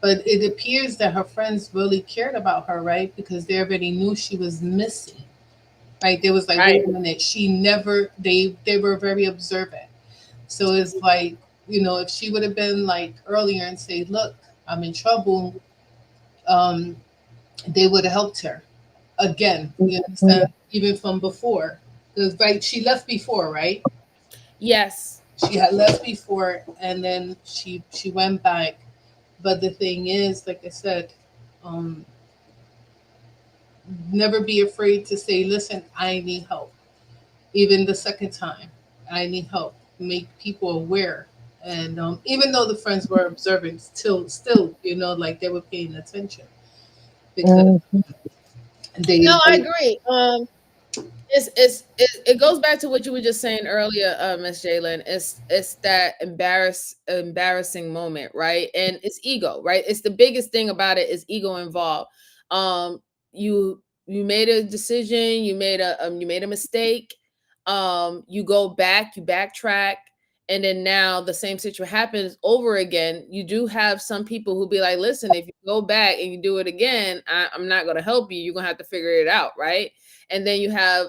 Speaker 9: But it appears that her friends really cared about her, right? Because they already knew she was missing. right? They was like,
Speaker 1: Right.
Speaker 9: wait a minute, she never. They were very observant. So it's like, if she would have been like earlier and say, look, I'm in trouble, um, they would have helped her again. You understand? Even from before, because right, she left before, right?
Speaker 1: Yes.
Speaker 9: She had left before, and then she went back. But the thing is, like I said, um, never be afraid to say, listen, I need help. Even the second time, I need help. Make people aware. And even though the friends were observant, still, like they were paying attention because
Speaker 1: No, I
Speaker 9: they
Speaker 1: agree. It goes back to what you were just saying earlier, Miss Jalen. It's that embarrassing moment, right? And it's ego, right? It's the biggest thing about it is ego involved. Um, you made a decision, you made a mistake. You go back, you backtrack, and then now the same situation happens over again. You do have some people who be like, listen, if you go back and you do it again, I'm not gonna help you. You're gonna have to figure it out, right? And then you have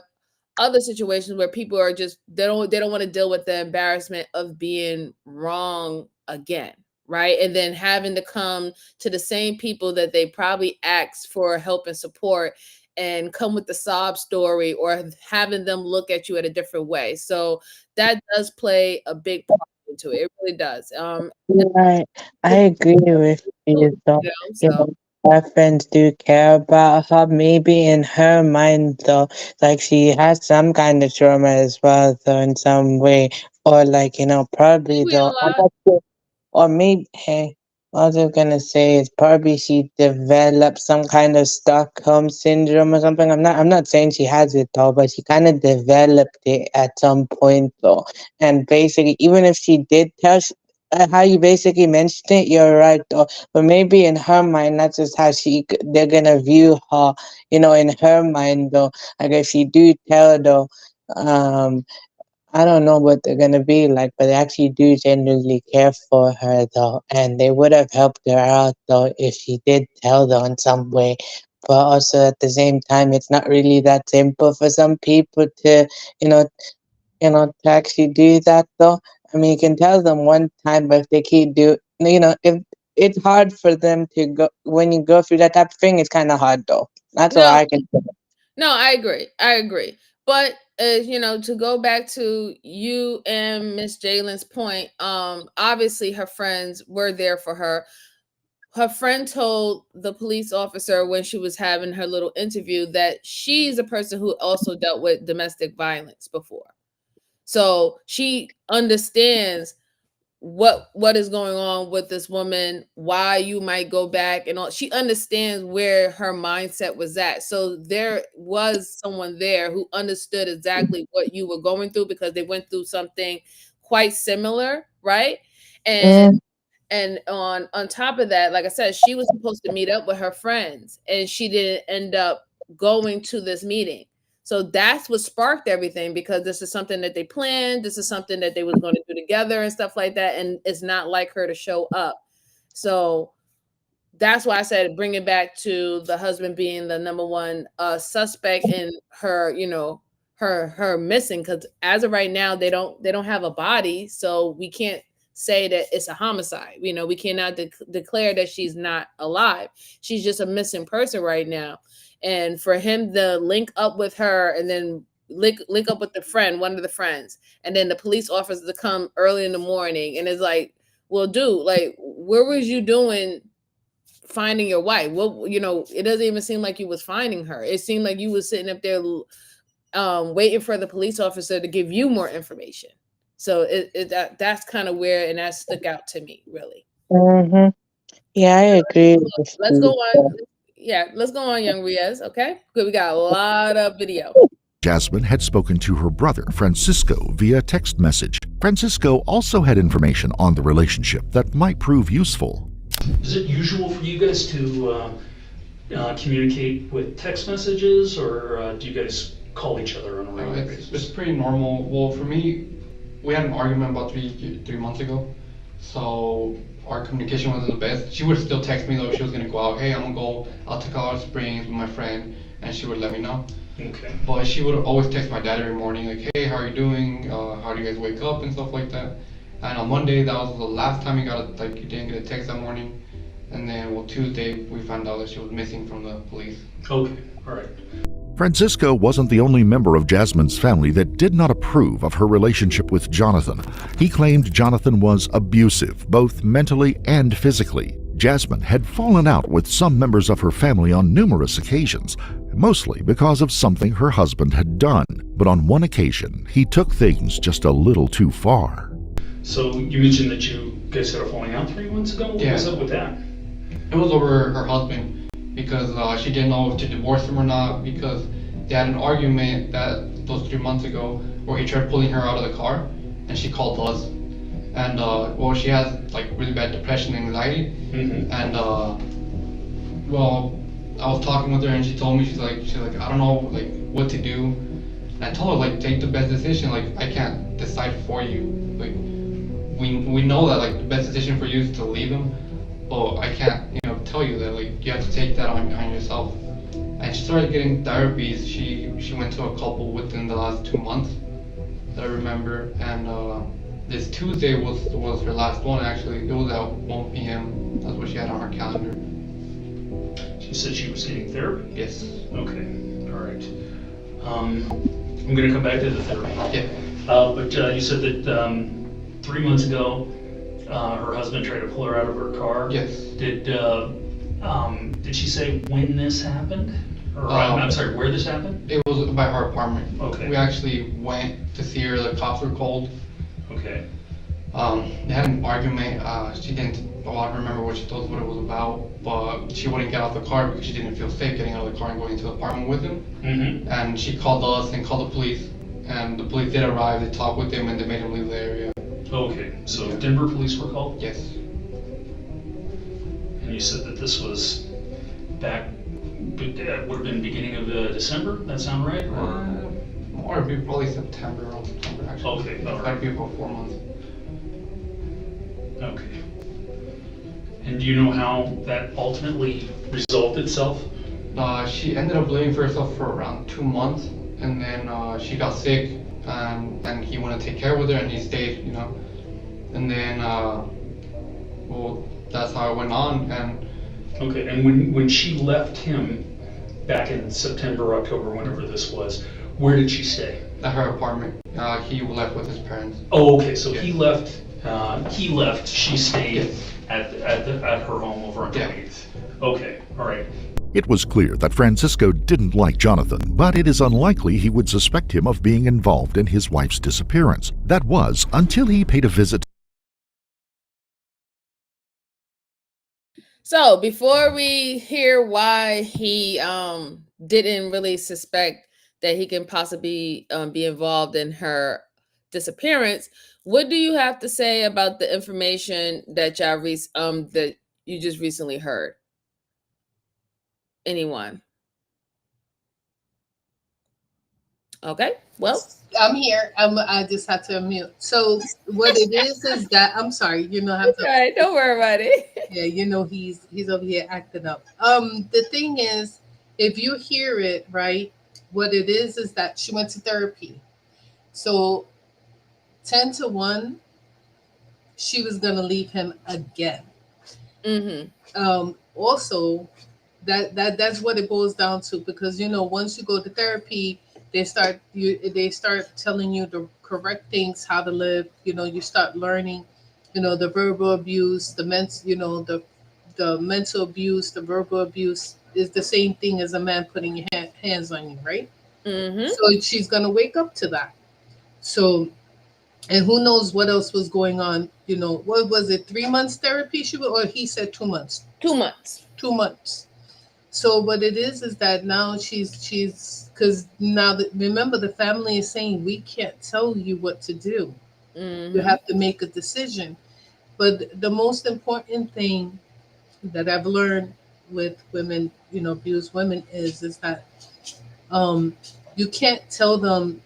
Speaker 1: other situations where people are just they don't want to deal with the embarrassment of being wrong again, right? And then having to come to the same people that they probably asked for help and support and come with the sob story or having them look at you at a different way. So that does play a big part into it. It really does.
Speaker 5: Right. I agree with you, though. You
Speaker 1: So
Speaker 5: know, her friends do care about her. Maybe in her mind, though, like she has some kind of trauma as well, though, in some way. Or, like, probably,
Speaker 1: we a
Speaker 5: though, I'm
Speaker 1: lot.
Speaker 5: not sure. Or maybe, hey, what I was gonna say is probably she developed some kind of Stockholm syndrome or something. I'm not saying she has it though, but she kind of developed it at some point though. And basically, even if she did tell, how you basically mentioned it, you're right though. But maybe in her mind, that's just how they're gonna view her. In her mind though, like if she do tell though, um. I don't know what they're gonna be like, but they actually do genuinely care for her though, and they would have helped her out though if she did tell them in some way. But also at the same time, it's not really that simple for some people to, you know, to actually do that though. I mean, you can tell them one time, but if they keep if it's hard for them to go when you go through that type of thing, it's kind of hard though. That's what
Speaker 1: No,
Speaker 5: I can.
Speaker 1: no, I agree. I agree. But to go back to you and Miss Jalen's point, obviously her friends were there for her. Her friend told the police officer when she was having her little interview that she's a person who also dealt with domestic violence before. So she understands what is going on with this woman, why you might go back and all. She understands where her mindset was at. So there was someone there who understood exactly what you were going through because they went through something quite similar, right? And on top of that, like I said, she was supposed to meet up with her friends and she didn't end up going to this meeting. So that's what sparked everything because this is something that they planned. This is something that they was going to do together and stuff like that. And it's not like her to show up. So that's why I said bring it back to the husband being the number one suspect in her, her missing. Because as of right now, they don't have a body, so we can't say that it's a homicide. We cannot declare that she's not alive. She's just a missing person right now. And for him to link up with her and then link up with the friend, one of the friends, and then the police officer to come early in the morning, and it's like, well, dude, like, where was you doing finding your wife? Well, it doesn't even seem like you was finding her. It seemed like you was sitting up there waiting for the police officer to give you more information. So that's kind of where, and that stuck out to me, really.
Speaker 5: Mm-hmm. Yeah, I agree with
Speaker 1: Let's go
Speaker 5: you.
Speaker 1: on. Yeah, let's go on, young Riaz. Okay, good. We got a lot of video.
Speaker 4: Jasmine had spoken to her brother, Francisco, via text message. Francisco also had information on the relationship that might prove useful.
Speaker 6: Is it usual for you guys to communicate with text messages, or do you guys call each other on a regular basis?
Speaker 19: It's pretty normal. Well, for me, we had an argument about three months ago. So our communication wasn't the best. She would still text me though if she was gonna go out. Hey, I'm gonna go out to Colorado Springs with my friend, and she would let me know.
Speaker 6: Okay.
Speaker 19: But she would always text my dad every morning, like, hey, how are you doing? How do you guys wake up and stuff like that. And on Monday, that was the last time he he didn't get a text that morning. And then, well, Tuesday, we found out that she was missing from the police.
Speaker 6: Okay, all right.
Speaker 4: Francisco wasn't the only member of Jasmine's family that did not approve of her relationship with Jonathan. He claimed Jonathan was abusive, both mentally and physically. Jasmine had fallen out with some members of her family on numerous occasions, mostly because of something her husband had done. But on one occasion, he took things just a little too far.
Speaker 6: So you mentioned that you guys had a falling out 3 months ago? What was up with that?
Speaker 19: It was over her husband, because she didn't know if to divorce him or not, because they had an argument those 3 months ago where he tried pulling her out of the car, and she called us. And well, she has like really bad depression and anxiety. And well, I was talking with her, and she told me, she's like I don't know like what to do. And I told her, like, take the best decision. Like, I can't decide for you. Like, we know that like the best decision for you is to leave him, but I can't tell you that. Like, you have to take that on yourself. And she started getting therapies. She went to a couple within the last 2 months that I remember. And this Tuesday was her last one, actually. It was at 1 p.m. That's what she had on her calendar.
Speaker 6: She said she was getting therapy?
Speaker 19: Yes.
Speaker 6: Okay, all right. I'm going to come back to the therapy.
Speaker 19: Yeah.
Speaker 6: But you said that 3 months ago, her husband tried to pull her out of her car.
Speaker 19: Yes.
Speaker 6: Did she say when this happened? Or I'm sorry, where this happened?
Speaker 19: It was by her apartment.
Speaker 6: Okay.
Speaker 19: We actually went to see her. The cops were called.
Speaker 6: Okay.
Speaker 19: They had an argument. She didn't remember what she told us what it was about, but she wouldn't get out of the car because she didn't feel safe getting out of the car and going into the apartment with him. And she called us and called the police, and the police did arrive. They talked with him and they made him leave the area.
Speaker 6: Okay, so Denver police were called?
Speaker 19: Yes.
Speaker 6: And you said that this was back, would have been beginning of December, that sound right?
Speaker 19: Or it'd be probably September actually.
Speaker 6: Okay, all right.
Speaker 19: That'd be about 4 months.
Speaker 6: Okay. And do you know how that ultimately resolved itself?
Speaker 19: She ended up living for herself for around 2 months, and then she got sick, and he wanted to take care of her, and he stayed, And then, well, that's how it went on. And
Speaker 6: okay, and when she left him back in September, October, whenever this was, where did she stay?
Speaker 19: At her apartment. He left with his parents.
Speaker 6: Oh, okay, so yes. He left, she stayed at her home over on 28th. Okay, all right.
Speaker 4: It was clear that Francisco didn't like Jonathan, but it is unlikely he would suspect him of being involved in his wife's disappearance. That was until he paid a visit.
Speaker 1: So before we hear why he didn't really suspect that he can possibly be involved in her disappearance, what do you have to say about the information that that you just recently heard? Anyone? Okay, well,
Speaker 9: I'm here. I just had to unmute. So what it is that I'm sorry, I have to.
Speaker 1: Okay, don't worry about it.
Speaker 9: Yeah, he's over here acting up. The thing is, if you hear it right, what it is that she went to therapy. So 10 to 1, she was gonna leave him again. Also, that's what it boils down to, because once you go to therapy, they start telling you the correct things, how to live. You start learning, the verbal abuse, the mental abuse, the verbal abuse is the same thing as a man putting hands on you, right? So she's gonna wake up to that. So, and who knows what else was going on? What was it? 3 months therapy? Or he said 2 months.
Speaker 1: 2 months.
Speaker 9: 2 months. So what it is that now she's because now remember, the family is saying we can't tell you what to do. You have to make a decision. But the most important thing that I've learned with women, abused women, is that you can't tell them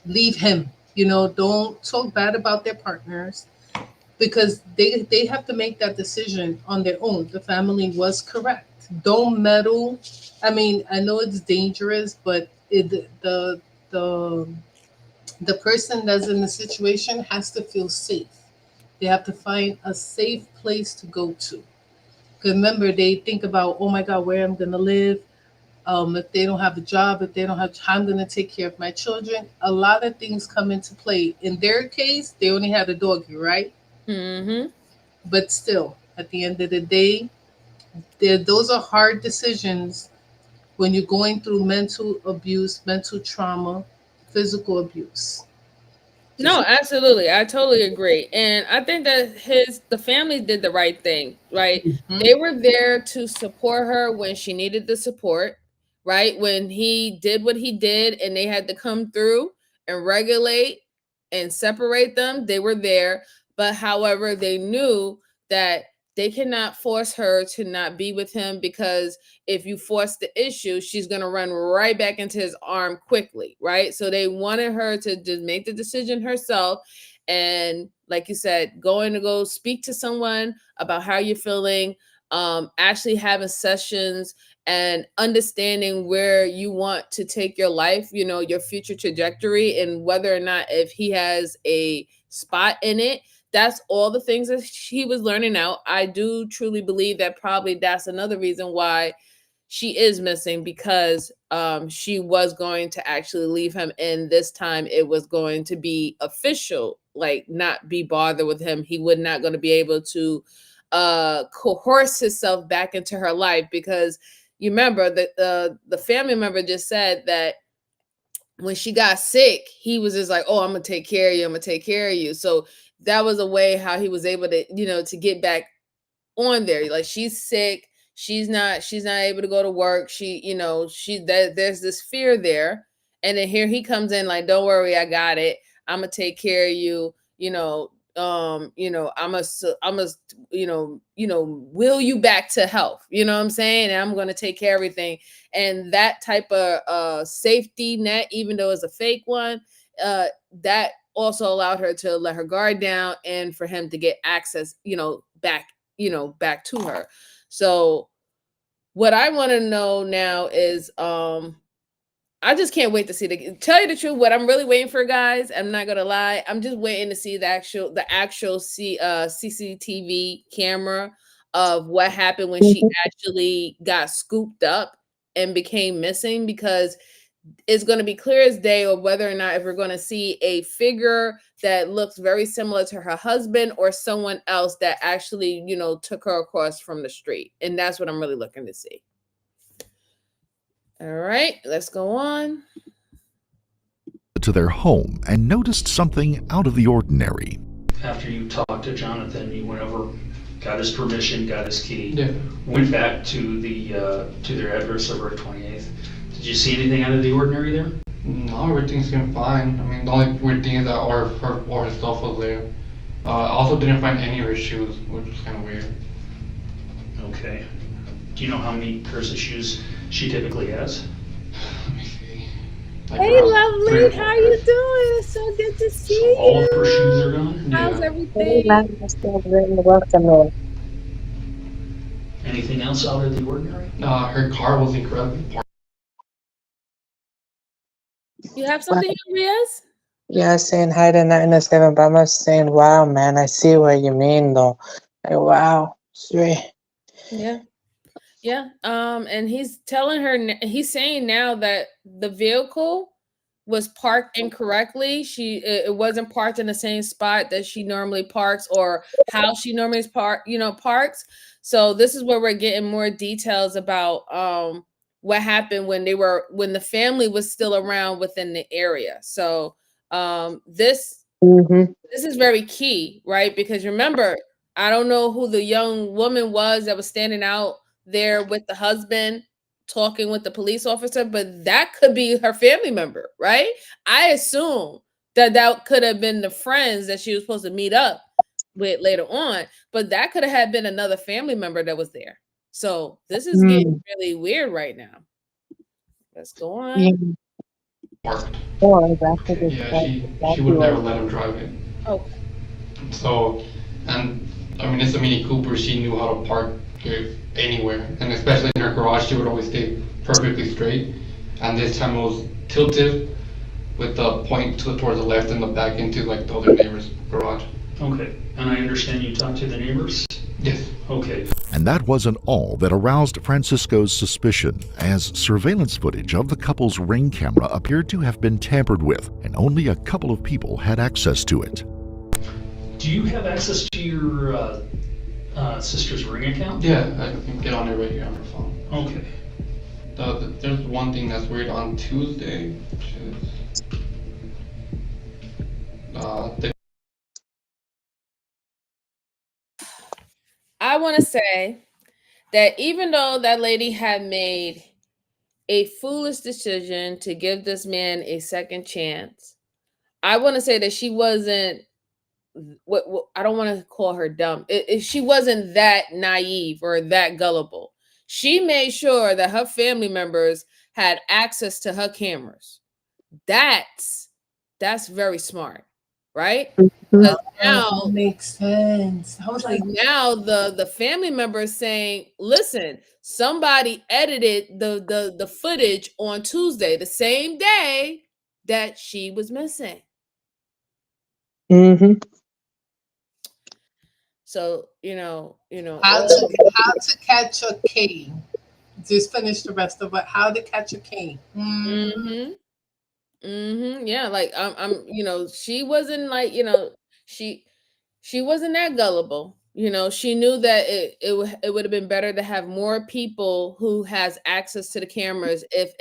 Speaker 9: leave him. Don't talk bad about their partners. because they have to make that decision on their own. The family was correct. Don't meddle. I mean, I know it's dangerous, but the the person that's in the situation has to feel safe. They have to find a safe place to go to. 'Cause remember, they think about, oh my God, where I'm gonna live. If they don't have a job, if they don't have, how I'm gonna take care of my children. A lot of things come into play. In their case, they only had a doggy, right?
Speaker 1: Mm-hmm.
Speaker 9: But still, at the end of the day, those are hard decisions when you're going through mental abuse, mental trauma, physical abuse.
Speaker 1: No, absolutely. I totally agree. And I think that the family did the right thing, right? They were there to support her when she needed the support, right? When he did what he did and they had to come through and regulate and separate them, they were there. But however, they knew that they cannot force her to not be with him, because if you force the issue, she's going to run right back into his arm quickly, right? So they wanted her to just make the decision herself. And like you said, going to go speak to someone about how you're feeling, actually having sessions and understanding where you want to take your life, your future trajectory, and whether or not if he has a spot in it. That's all the things that he was learning out. I do truly believe that probably that's another reason why she is missing, because she was going to actually leave him, and this time it was going to be official, like not be bothered with him. He would not going to be able to coerce himself back into her life, because you remember that the family member just said that when she got sick, he was just like, oh, I'm gonna take care of you, I'm gonna take care of you. So that was a way how he was able to, to get back on there. Like, she's sick, she's not able to go to work, there's this fear there. And then here he comes in like, don't worry, I got it, I'm gonna take care of you, will you back to health, what I'm saying, and I'm gonna take care of everything. And that type of safety net, even though it's a fake one, that also allowed her to let her guard down and for him to get access, back to her. So what I want to know now is, I just can't wait to see tell you the truth, what I'm really waiting for, guys, I'm not gonna lie, I'm just waiting to see the actual CCTV camera of what happened when she actually got scooped up and became missing, because it's going to be clear as day of whether or not if we're going to see a figure that looks very similar to her husband, or someone else that actually, took her across from the street. And that's what I'm really looking to see. All right, let's go on
Speaker 4: to their home and noticed something out of the ordinary.
Speaker 6: After you talked to Jonathan, you went over, got his permission, got his key,
Speaker 19: Yeah.
Speaker 6: went back to to their address over at 28th. Did you see anything out of the ordinary there?
Speaker 19: No, everything seemed fine. I mean, the only weird thing is that her stuff was there. I also didn't find any of her shoes, which was kind of weird.
Speaker 6: Okay. Do you know how many pairs of shoes she typically has?
Speaker 19: Let me see. Like
Speaker 1: hey,
Speaker 19: around
Speaker 1: lovely,
Speaker 19: 3 or 4
Speaker 1: how you
Speaker 19: pairs.
Speaker 1: doing? It's so good to see you.
Speaker 6: All of her shoes are gone?
Speaker 1: How's
Speaker 19: Yeah.
Speaker 1: everything?
Speaker 6: Anything else out of the ordinary?
Speaker 19: Her car was incredibly parked.
Speaker 1: You have something, Riaz?
Speaker 5: Yeah, saying hi to 907, but I'm not saying, wow, man, I see what you mean, though. Like, wow, sweet.
Speaker 1: Yeah. Yeah. And he's telling her, he's saying now that the vehicle was parked incorrectly. It wasn't parked in the same spot that she normally parks, or how she normally parks. So this is where we're getting more details about what happened when the family was still around within the area. So this is very key, right? Because remember, I don't know who the young woman was that was standing out there with the husband talking with the police officer, but that could be her family member, right? I assume that could have been the friends that she was supposed to meet up with later on, but that could have been another family member that was there. So this is getting really weird right now. Let's go on.
Speaker 5: Yeah.
Speaker 19: Parked.
Speaker 5: Oh, exactly.
Speaker 19: Yeah, she would never let him drive it.
Speaker 1: Okay.
Speaker 19: So And I mean, it's a Mini Cooper. She knew how to park it anywhere, and especially in her garage, she would always stay perfectly straight. And this time it was tilted with the point towards the left and the back into like the other neighbor's garage.
Speaker 6: Okay, and I understand you talked to the neighbors?
Speaker 19: Yes.
Speaker 6: Okay.
Speaker 4: And that wasn't all that aroused Francisco's suspicion, as surveillance footage of the couple's Ring camera appeared to have been tampered with, and only a couple of people had access to it.
Speaker 6: Do you have access to your sister's Ring account?
Speaker 19: Yeah, I can get on it right here on her phone.
Speaker 6: Okay.
Speaker 19: There's one thing that's weird on Tuesday, which is
Speaker 1: I want to say that even though that lady had made a foolish decision to give this man a second chance, I want to say that she wasn't what I don't want to call her dumb. She wasn't that naive or that gullible. She made sure that her family members had access to her cameras. That's very smart, right? Because now
Speaker 9: That makes sense. I was like,
Speaker 1: now the family member is saying, listen, somebody edited the footage on Tuesday, the same day that she was missing.
Speaker 5: Mm-hmm.
Speaker 1: So
Speaker 9: how to catch a cane. Just finish the rest of it. How to catch a cane.
Speaker 1: Yeah, like I'm she wasn't like, she wasn't that gullible. She knew that it would have been better to have more people who has access to the cameras if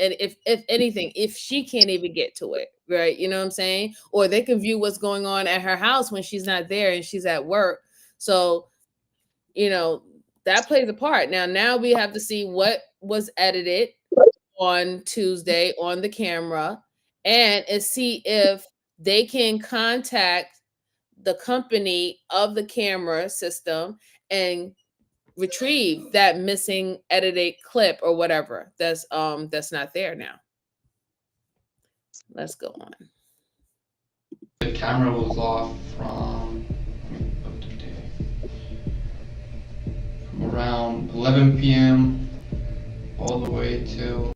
Speaker 1: anything, if she can't even get to it, right? You know what I'm saying? Or they can view what's going on at her house when she's not there and she's at work. So, that plays a part. Now we have to see what was edited on Tuesday on the camera and see if they can contact the company of the camera system and retrieve that missing edited clip or whatever that's not there now. Let's go on.
Speaker 19: the camera was off from around 11 p.m. all the way till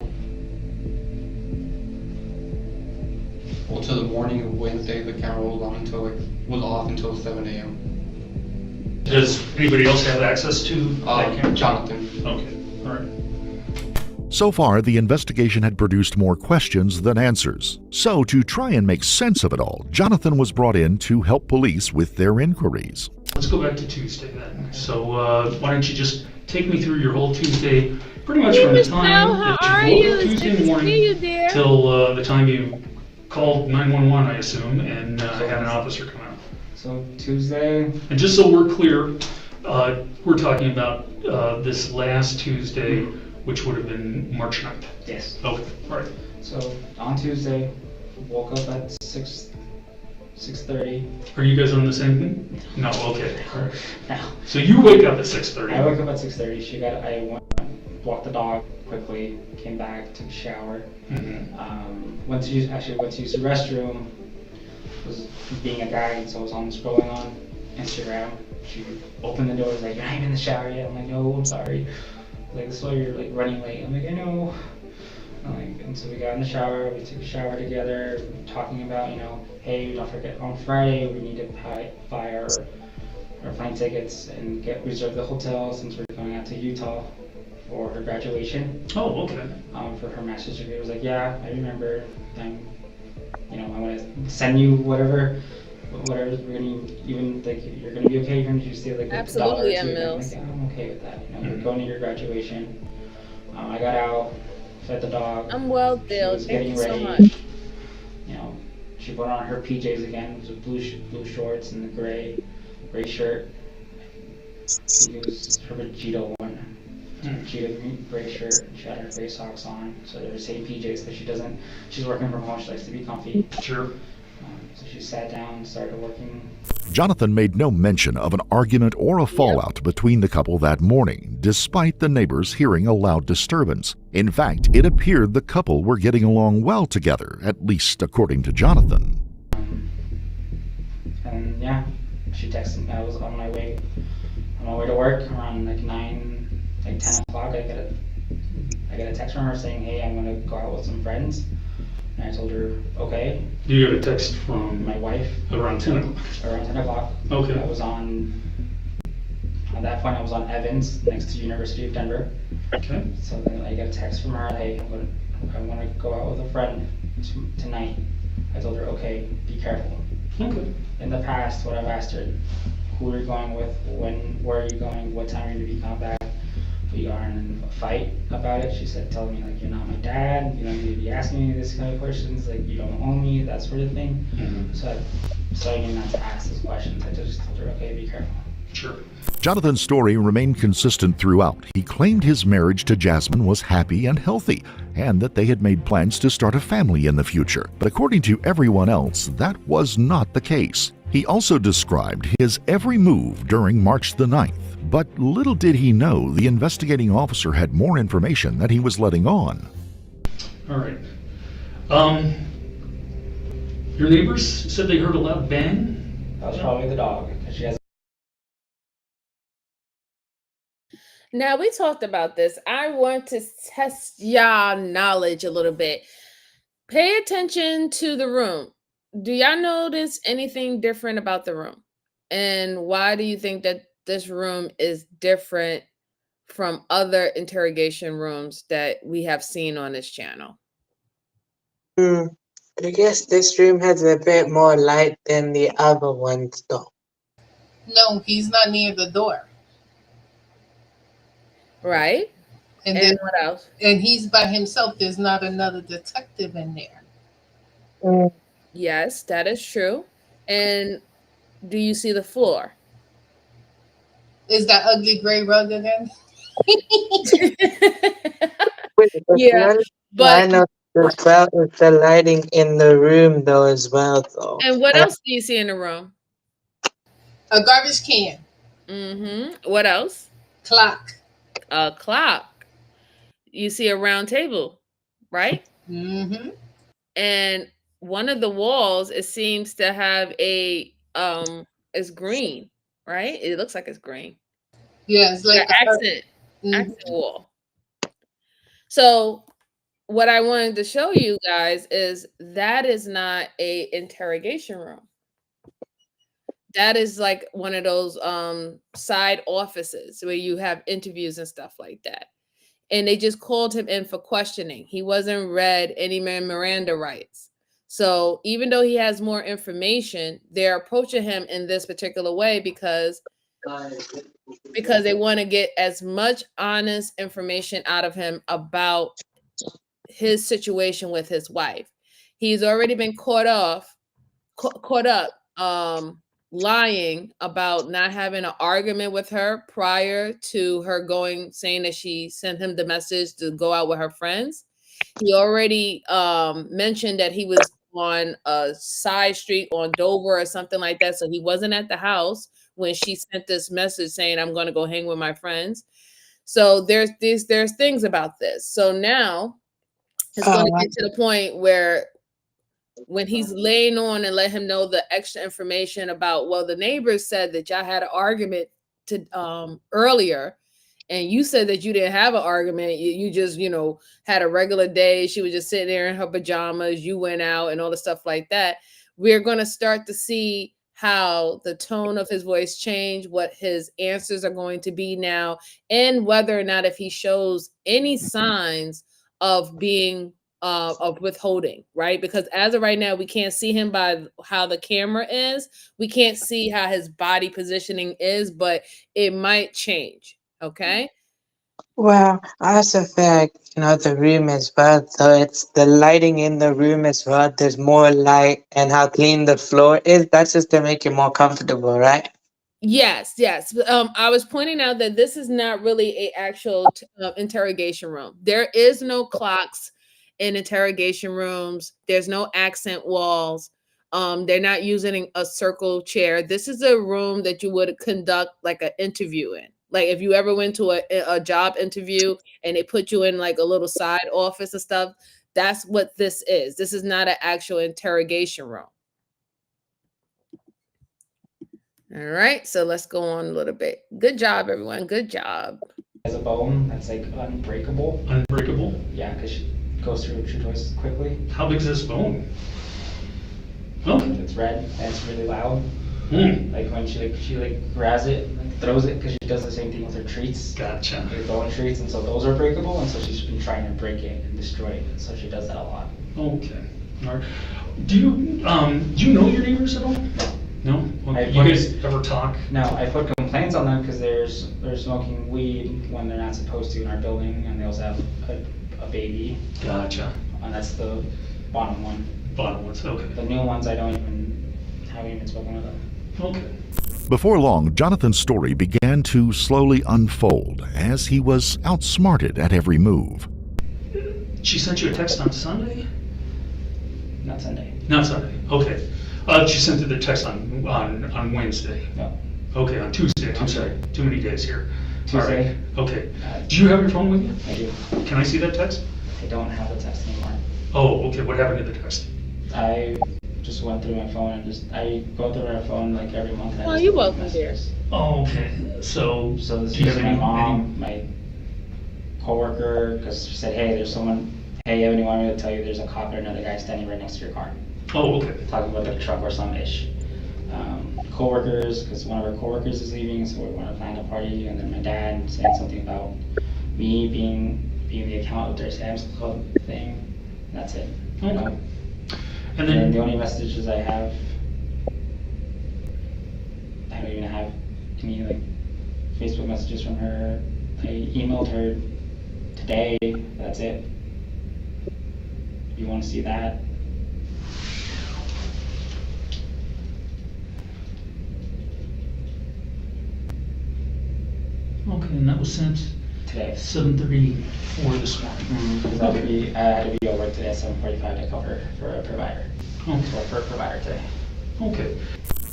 Speaker 19: the morning of Wednesday. The camera was off until 7 a.m.
Speaker 6: Does anybody else have access to that camera?
Speaker 19: Jonathan.
Speaker 6: Okay, all right.
Speaker 4: So far, the investigation had produced more questions than answers. So, to try and make sense of it all, Jonathan was brought in to help police with their inquiries.
Speaker 6: Let's go back to Tuesday then. So why don't you just take me through your whole Tuesday, pretty much from the time that you woke up Tuesday morning till the time you called 911, I assume, and had an officer come out.
Speaker 10: So Tuesday.
Speaker 6: And just so we're clear, we're talking about this last Tuesday, which would have been March 9th.
Speaker 10: Yes.
Speaker 6: Okay, all right.
Speaker 10: So on Tuesday, woke up at 6:30.
Speaker 6: Are you guys on the same thing? No, okay. All right.
Speaker 10: No.
Speaker 6: So you wake up at 6:30.
Speaker 10: I woke up at 6:30. I walked the dog quickly, came back, took a shower.
Speaker 6: Mm-hmm.
Speaker 10: Went to use the restroom. Was being a guy, so I was scrolling on Instagram. She opened the door, was like, "You're not even in the shower yet." I'm like, "No, I'm sorry." Like, this is why you're like running late. I'm like, "I know." And so we got in the shower, we took a shower together, talking about, hey, don't forget on Friday we need to buy our plane tickets and reserve the hotel since we're going out to Utah for her graduation.
Speaker 6: Oh, okay.
Speaker 10: For her master's degree. I was like, yeah, I remember. I want to send you whatever we're gonna even like you're gonna be okay. You're gonna just say like
Speaker 1: absolutely,
Speaker 10: $1 or $2.
Speaker 1: Mills.
Speaker 10: Like, I'm okay with that. We're going to your graduation. I got out, fed the dog.
Speaker 1: I'm well, Bill. Thank you so much.
Speaker 10: She put on her PJs again, with blue shorts and the gray shirt. It was her Vegeta one. Vegeta gray shirt. She had her gray socks on, so they're the same PJs because she's working from home. She likes to be comfy.
Speaker 6: Sure.
Speaker 10: So she sat down and started working.
Speaker 4: Jonathan made no mention of an argument or a fallout between the couple that morning, despite the neighbors hearing a loud disturbance. In fact, it appeared the couple were getting along well together, at least according to Jonathan.
Speaker 10: And yeah, she texted me. I was on my way to work around like 10 o'clock. I get a text from her saying, "Hey, I'm gonna go out with some friends." And I told her, "Okay."
Speaker 6: You got a text from
Speaker 10: my wife
Speaker 6: around 10 o'clock.
Speaker 10: Around 10 o'clock.
Speaker 6: Okay.
Speaker 10: I was at that point I was on Evans next to University of Denver.
Speaker 6: Okay.
Speaker 10: So then I get a text from her, "Hey, I want to go out with a friend tonight." I told her, "Okay, be careful."
Speaker 6: Okay.
Speaker 10: In the past, what I've asked her, who are you going with, where are you going, what time are you going to be coming back? We got in a fight about it. She said, "Tell me like you're not my dad. You don't need to be asking me this kind of questions. Like you don't own me, that sort of thing."
Speaker 6: Mm-hmm.
Speaker 10: So I started not to ask those questions. I just told her, "Okay, be careful."
Speaker 6: Sure.
Speaker 4: Jonathan's story remained consistent throughout. He claimed his marriage to Jasmine was happy and healthy, and that they had made plans to start a family in the future. But according to everyone else, that was not the case. He also described his every move during March the 9th. But little did he know the investigating officer had more information that he was letting on.
Speaker 6: All right. Your neighbors said they heard a loud bang?
Speaker 10: That was probably the dog, because she has.
Speaker 1: Now, we talked about this. I want to test y'all knowledge a little bit. Pay attention to the room. Do y'all notice anything different about the room? And why do you think that this room is different from other interrogation rooms that we have seen on this channel?
Speaker 5: I guess this room has a bit more light than the other ones, though.
Speaker 9: No, he's not near the door.
Speaker 1: Right. And
Speaker 9: then
Speaker 1: what else?
Speaker 9: And he's by himself. There's not another detective in there.
Speaker 1: Yes, that is true. And do you see the floor?
Speaker 9: Is that ugly gray rug again?
Speaker 1: Yeah, but
Speaker 5: I know as well as the lighting in the room, though, as well, though.
Speaker 1: and what else do you see in the room?
Speaker 9: A garbage can.
Speaker 1: Mm-hmm. What else?
Speaker 9: Clock.
Speaker 1: A clock. You see a round table, right?
Speaker 9: Mm-hmm.
Speaker 1: And one of the walls, it seems to have it's green, right? It looks like it's green.
Speaker 9: Yeah, it's like
Speaker 1: the accent wall. So what I wanted to show you guys is that is not a interrogation room. That is like one of those side offices where you have interviews and stuff like that. And they just called him in for questioning. He wasn't read any Miranda rights. So even though he has more information, they're approaching him in this particular way because they want to get as much honest information out of him about his situation with his wife. He's already been caught up lying about not having an argument with her prior to her saying that she sent him the message to go out with her friends. He already mentioned that he was on a side street on Dover or something like that, so he wasn't at the house when she sent this message saying, "I'm going to go hang with my friends." So there's things about this. So now it's going to get to the point where when he's laying on and let him know the extra information about, well, the neighbors said that y'all had an argument earlier, and you said that you didn't have an argument. You just, had a regular day. She was just sitting there in her pajamas. You went out and all the stuff like that. We're going to start to see how the tone of his voice change, what his answers are going to be now, and whether or not if he shows any signs of being of withholding, right? Because as of right now, we can't see him by how the camera is. We can't see how his body positioning is, but it might change. Okay.
Speaker 5: Well, I also feel like, the room as well, so it's the lighting in the room as well. There's more light and how clean the floor is. That's just to make it more comfortable, right?
Speaker 1: Yes. I was pointing out that this is not really a actual interrogation room. There is no clocks in interrogation rooms. There's no accent walls. They're not using a circle chair. This is a room that you would conduct like an interview in. Like if you ever went to a job interview and they put you in like a little side office and stuff, that's what this is. This is not an actual interrogation room. All right, so let's go on a little bit. Good job, everyone. Good job.
Speaker 10: Has a bone that's like unbreakable.
Speaker 6: Unbreakable?
Speaker 10: Yeah, because she goes through true toys quickly.
Speaker 6: How big is this bone? Okay.
Speaker 10: It's red and it's really loud.
Speaker 6: Hmm.
Speaker 10: Like when she grabs it, like throws it, because she does the same thing with her treats.
Speaker 6: Gotcha.
Speaker 10: Her bone treats, and so those are breakable, and so she's been trying to break it and destroy it. So she does that a lot.
Speaker 6: Okay. All right. Do you know your neighbors at all? No. Okay. You guys ever talk?
Speaker 10: No, I put complaints on them because they're smoking weed when they're not supposed to in our building, and they also have a baby.
Speaker 6: Gotcha.
Speaker 10: And that's the bottom one.
Speaker 6: Bottom ones. Okay.
Speaker 10: The new ones haven't even spoken with them.
Speaker 6: Okay.
Speaker 4: Before long, Jonathan's story began to slowly unfold as he was outsmarted at every move.
Speaker 6: She sent you a text on Sunday?
Speaker 10: Not Sunday.
Speaker 6: Not Sunday. Okay. She sent you the text on Wednesday.
Speaker 10: No.
Speaker 6: Okay, on Tuesday. I'm sorry. Too many days here.
Speaker 10: Tuesday.
Speaker 6: All right. Okay. Do you have your phone with you?
Speaker 10: I do.
Speaker 6: Can I see that text?
Speaker 10: I don't have the text anymore.
Speaker 6: Oh, okay. What happened to the text?
Speaker 10: I just went through my phone and I go through my phone like every month.
Speaker 1: Oh, you're welcome, dear.
Speaker 6: Oh, okay. So
Speaker 10: this
Speaker 6: do you
Speaker 10: is
Speaker 6: have
Speaker 10: my
Speaker 6: any
Speaker 10: mom, my coworker, because she said, hey, there's someone, hey, Evan, wanted me to tell you there's a cop or another guy standing right next to your car.
Speaker 6: Oh, okay.
Speaker 10: Talking about the truck or some ish. Coworkers, because one of our coworkers is leaving, so we want to plan a party, and then my dad saying something about me being the account with their Sam's Club thing. And that's it.
Speaker 6: Okay.
Speaker 10: And then the only messages I have, I don't even have any like Facebook messages from her. I emailed her today. That's it. If you want to see that.
Speaker 6: Okay, and that was sent
Speaker 10: today.
Speaker 6: 7:34 this morning.
Speaker 10: Because I had to be over today at 7:45 to cover for a provider.
Speaker 6: Okay.
Speaker 10: So for a provider today.
Speaker 6: Okay.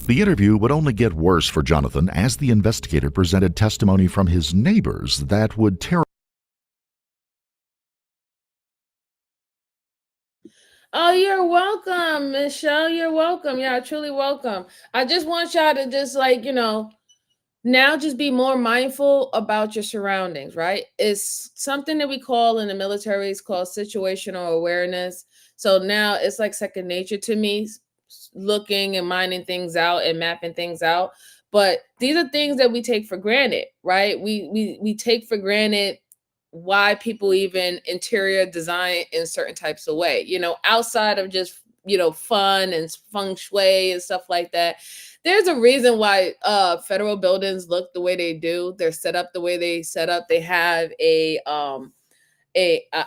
Speaker 4: The interview would only get worse for Jonathan as the investigator presented testimony from his neighbors that would tear.
Speaker 1: Oh, you're welcome, Michelle. You're welcome. Yeah, truly welcome. I just want y'all to just now just be more mindful about your surroundings, right? It's something that we call in the military, it's called situational awareness. So now it's like second nature to me, looking and minding things out and mapping things out. But these are things that we take for granted, right? We take for granted why people even interior design in certain types of way, outside of just, fun and feng shui and stuff like that. There's a reason why federal buildings look the way they do. They're set up the way they set up. They have a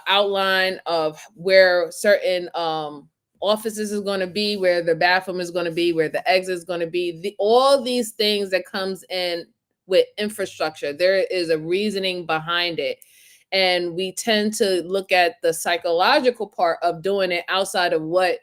Speaker 1: outline of where certain offices is going to be, where the bathroom is going to be, where the exit is going to be. All these things that comes in with infrastructure, there is a reasoning behind it. And we tend to look at the psychological part of doing it outside of what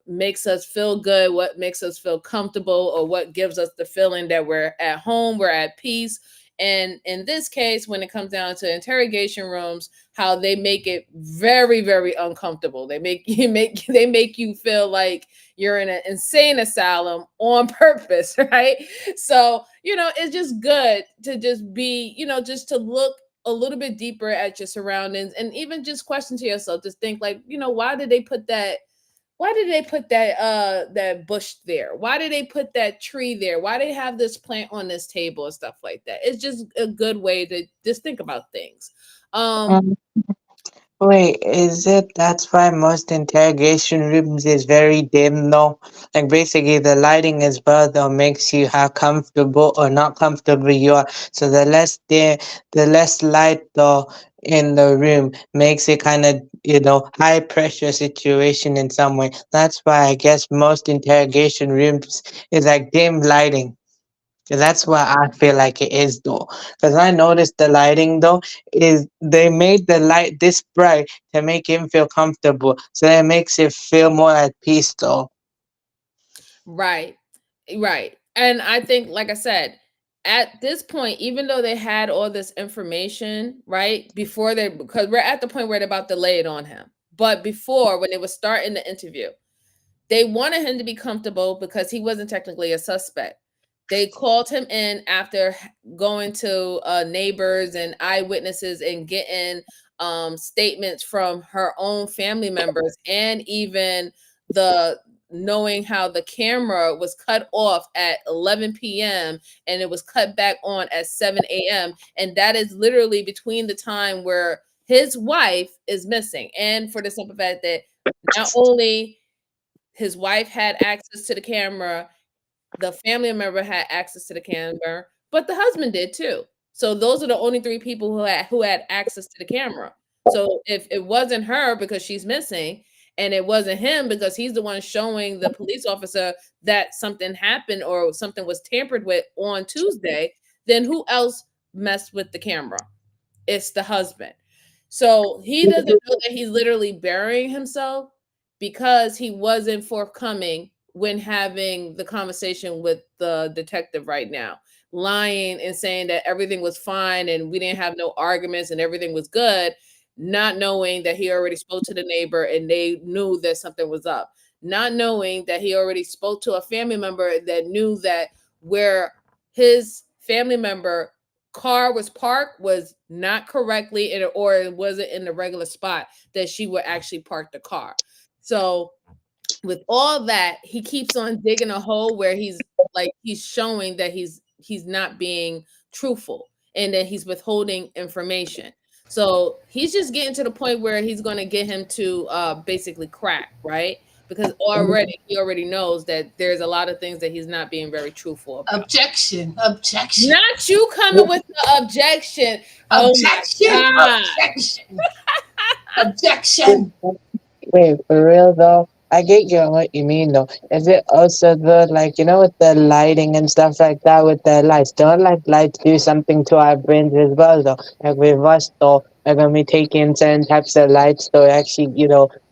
Speaker 1: makes us feel good, what makes us feel comfortable, or what gives us the feeling that we're at home, we're at peace. And in this case, when it comes down to interrogation rooms, how they make it very, very uncomfortable. They make you feel like you're in an insane asylum on purpose, right? So, it's just good to just be, just to look a little bit deeper at your surroundings, and even just question to yourself, just think like, why did they put that that bush there? Why did they put that tree there? Why they have this plant on this table and stuff like that? It's just a good way to just think about things.
Speaker 5: Wait, is it that's why most interrogation rooms is very dim though? Like basically the lighting as well though makes you how comfortable or not comfortable you are. So the less dim, the less light though in the room makes it kind of, high pressure situation in some way. That's why I guess most interrogation rooms is like dim lighting. That's what I feel like it is though. Because I noticed the lighting though is they made the light this bright to make him feel comfortable. So that makes it feel more at peace though.
Speaker 1: Right. And I think, like I said, at this point, even though they had all this information, right, because we're at the point where they're about to lay it on him. But before, when they were starting the interview, they wanted him to be comfortable because he wasn't technically a suspect. They called him in after going to neighbors and eyewitnesses and getting statements from her own family members, and even the knowing how the camera was cut off at 11 p.m. and it was cut back on at 7 a.m. And that is literally between the time where his wife is missing. And for the simple fact that not only his wife had access to the camera, the family member had access to the camera, but the husband did too. So those are the only three people who had access to the camera. So if it wasn't her because she's missing, and it wasn't him because he's the one showing the police officer that something happened or something was tampered with on Tuesday, then who else messed with the camera? It's the husband. So he doesn't know that he's literally burying himself because he wasn't forthcoming when having the conversation with the detective right now, lying and saying that everything was fine and we didn't have no arguments and everything was good, not knowing that he already spoke to the neighbor and they knew that something was up, not knowing that he already spoke to a family member that knew that where his family member car was parked was not correctly in, or it wasn't in the regular spot that she would actually park the car. So with all that, he keeps on digging a hole where he's showing that he's not being truthful and that he's withholding information. So he's just getting to the point where he's going to get him to basically crack, right? Because he already knows that there's a lot of things that he's not being very truthful about.
Speaker 9: Objection.
Speaker 1: Not you coming with the objection.
Speaker 9: Objection. Objection.
Speaker 5: Wait, for real though? I get what you mean though. Is it also the like with the lighting and stuff like that with the lights? Don't like lights do something to our brains as well though? Like with us though, like when we take in certain types of lights though, it actually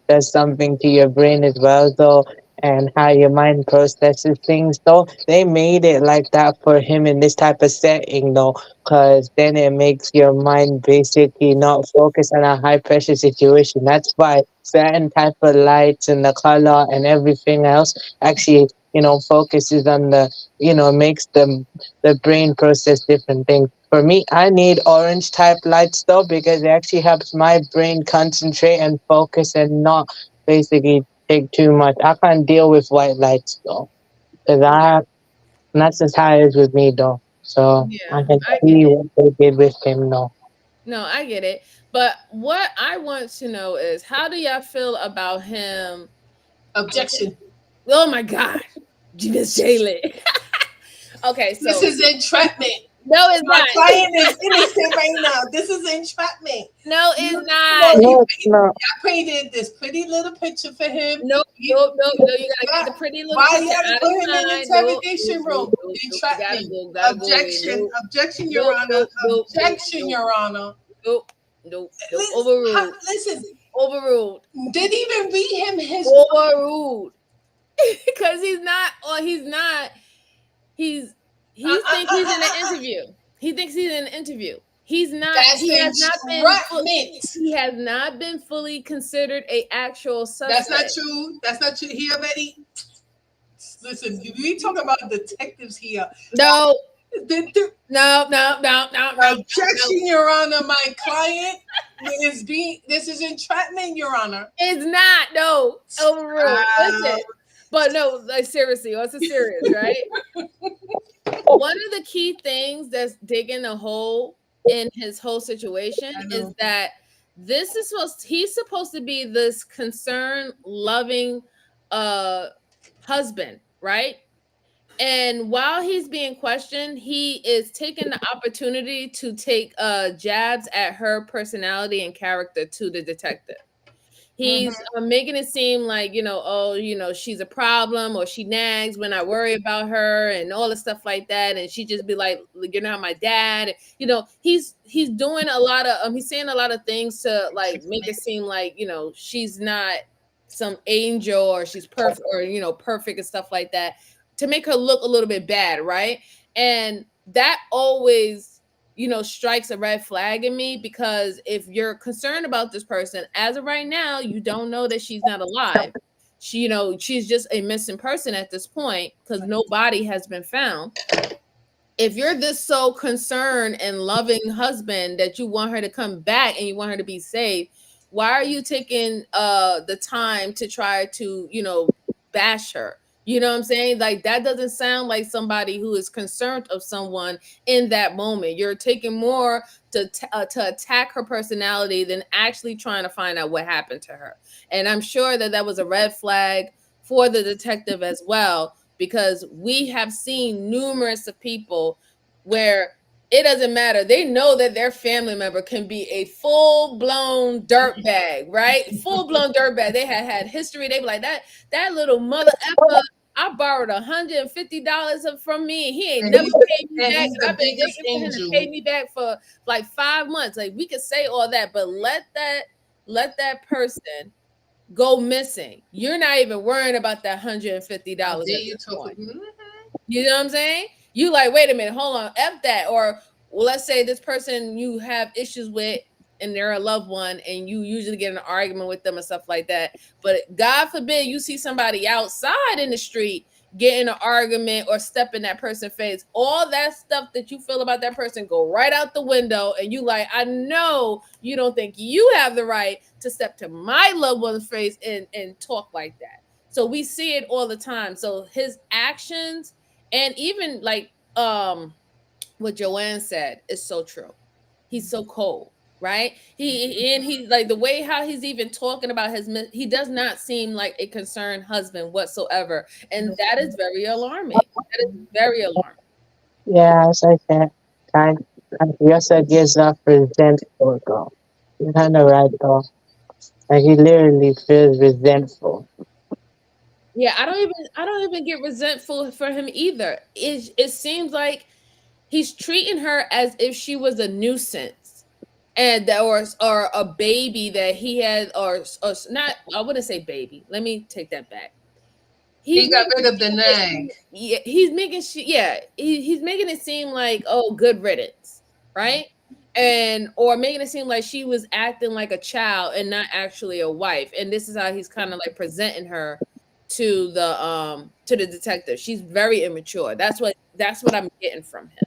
Speaker 5: does something to your brain as well though, and how your mind processes things though. They made it like that for him in this type of setting though, because then it makes your mind basically not focus on a high pressure situation. That's why certain type of lights and the color and everything else actually focuses on makes the brain process different things. For me, I need orange type lights though, because it actually helps my brain concentrate and focus and not basically take too much. I can't deal with white lights though, because that's just how it is with me though. So I can see what they did with him though.
Speaker 1: No, I get it. But what I want to know is, how do y'all feel about him?
Speaker 9: Objection.
Speaker 1: Oh my God. Miss Jalen. Okay, so
Speaker 9: this is entrapment.
Speaker 1: No, it's
Speaker 9: My
Speaker 1: not.
Speaker 9: client is innocent right now. This is entrapment.
Speaker 1: No, it's not.
Speaker 5: No, it's not.
Speaker 9: I painted this pretty little picture for him.
Speaker 1: No, you gotta get the pretty little
Speaker 9: Why
Speaker 1: picture
Speaker 9: you gotta
Speaker 1: out
Speaker 9: put
Speaker 1: of
Speaker 9: him in the
Speaker 1: mind.
Speaker 9: interrogation room? Entrapment. Objection. Objection, Your Honor. Objection, Your Honor.
Speaker 1: Nope. Overruled.
Speaker 9: Listen.
Speaker 1: Overruled.
Speaker 9: Didn't even read him his
Speaker 1: overruled. Because he's not. He thinks he's in an interview. He thinks he's in an interview. He's not. He has not been fully considered a actual suspect.
Speaker 9: That's not true. That's not true. He already. Listen, we talk about detectives here.
Speaker 1: No. No.
Speaker 9: Objection, Your Honor. My client is being. This is entrapment, Your Honor.
Speaker 1: It's not. No. Overruled. Listen. But no, like seriously, it's serious, right? One of the key things that's digging a hole in his whole situation is that he's supposed to be this concerned, loving husband, right? And while he's being questioned, he is taking the opportunity to take jabs at her personality and character to the detective. He's making it seem like, she's a problem, or she nags when I worry about her and all the stuff like that. And she just be like, you're not my dad. He's doing a lot of, he's saying a lot of things to like make it seem like, she's not some angel or she's perfect or, perfect and stuff like that, to make her look a little bit bad. Right. And that always strikes a red flag in me, because if you're concerned about this person, as of right now, you don't know that she's not alive. she's just a missing person at this point because no body has been found. If you're this so concerned and loving husband that you want her to come back and you want her to be safe, why are you taking the time to try to, bash her? You know what I'm saying? Like that doesn't sound like somebody who is concerned of someone in that moment. You're taking more to attack her personality than actually trying to find out what happened to her. And I'm sure that was a red flag for the detective as well, because we have seen numerous of people where it doesn't matter. They know that their family member can be a full-blown dirtbag, right? Full-blown dirtbag. They had history. They be like, that little mother effer, I borrowed $150 from me, and he ain't
Speaker 9: And
Speaker 1: never
Speaker 9: he's the,
Speaker 1: paid me
Speaker 9: and
Speaker 1: back.
Speaker 9: he's
Speaker 1: And
Speaker 9: the
Speaker 1: I've been
Speaker 9: biggest
Speaker 1: waiting for him to
Speaker 9: angel.
Speaker 1: pay me back for like 5 months. Like we could say all that, but let that person go missing. You're not even worrying about that $150 at this point. You know what I'm saying? You like, wait a minute, hold on, F that. Or well, let's say this person you have issues with and they're a loved one and you usually get in an argument with them and stuff like that. But God forbid you see somebody outside in the street get in an argument or step in that person's face. All that stuff that you feel about that person go right out the window, and you like, I know you don't think you have the right to step to my loved one's face and talk like that. So we see it all the time. So his actions, and even like what Joanne said is so true. He's so cold, right? He like the way how he's even talking about he does not seem like a concerned husband whatsoever, and that is very alarming. That is very alarming.
Speaker 5: Yeah, as I said, kind he also gives off resentful though. You're kind of right though. Like he literally feels resentful.
Speaker 1: Yeah, I don't even get resentful for him either. It seems like he's treating her as if she was a nuisance, and or a baby that he had, or not. I wouldn't say baby. Let me take that back.
Speaker 9: He got rid of the nag.
Speaker 1: Yeah, he's making it seem like, oh, good riddance, right? And or making it seem like she was acting like a child and not actually a wife. And this is how he's kind of like presenting her to the detective. She's very immature. That's what I'm getting from him.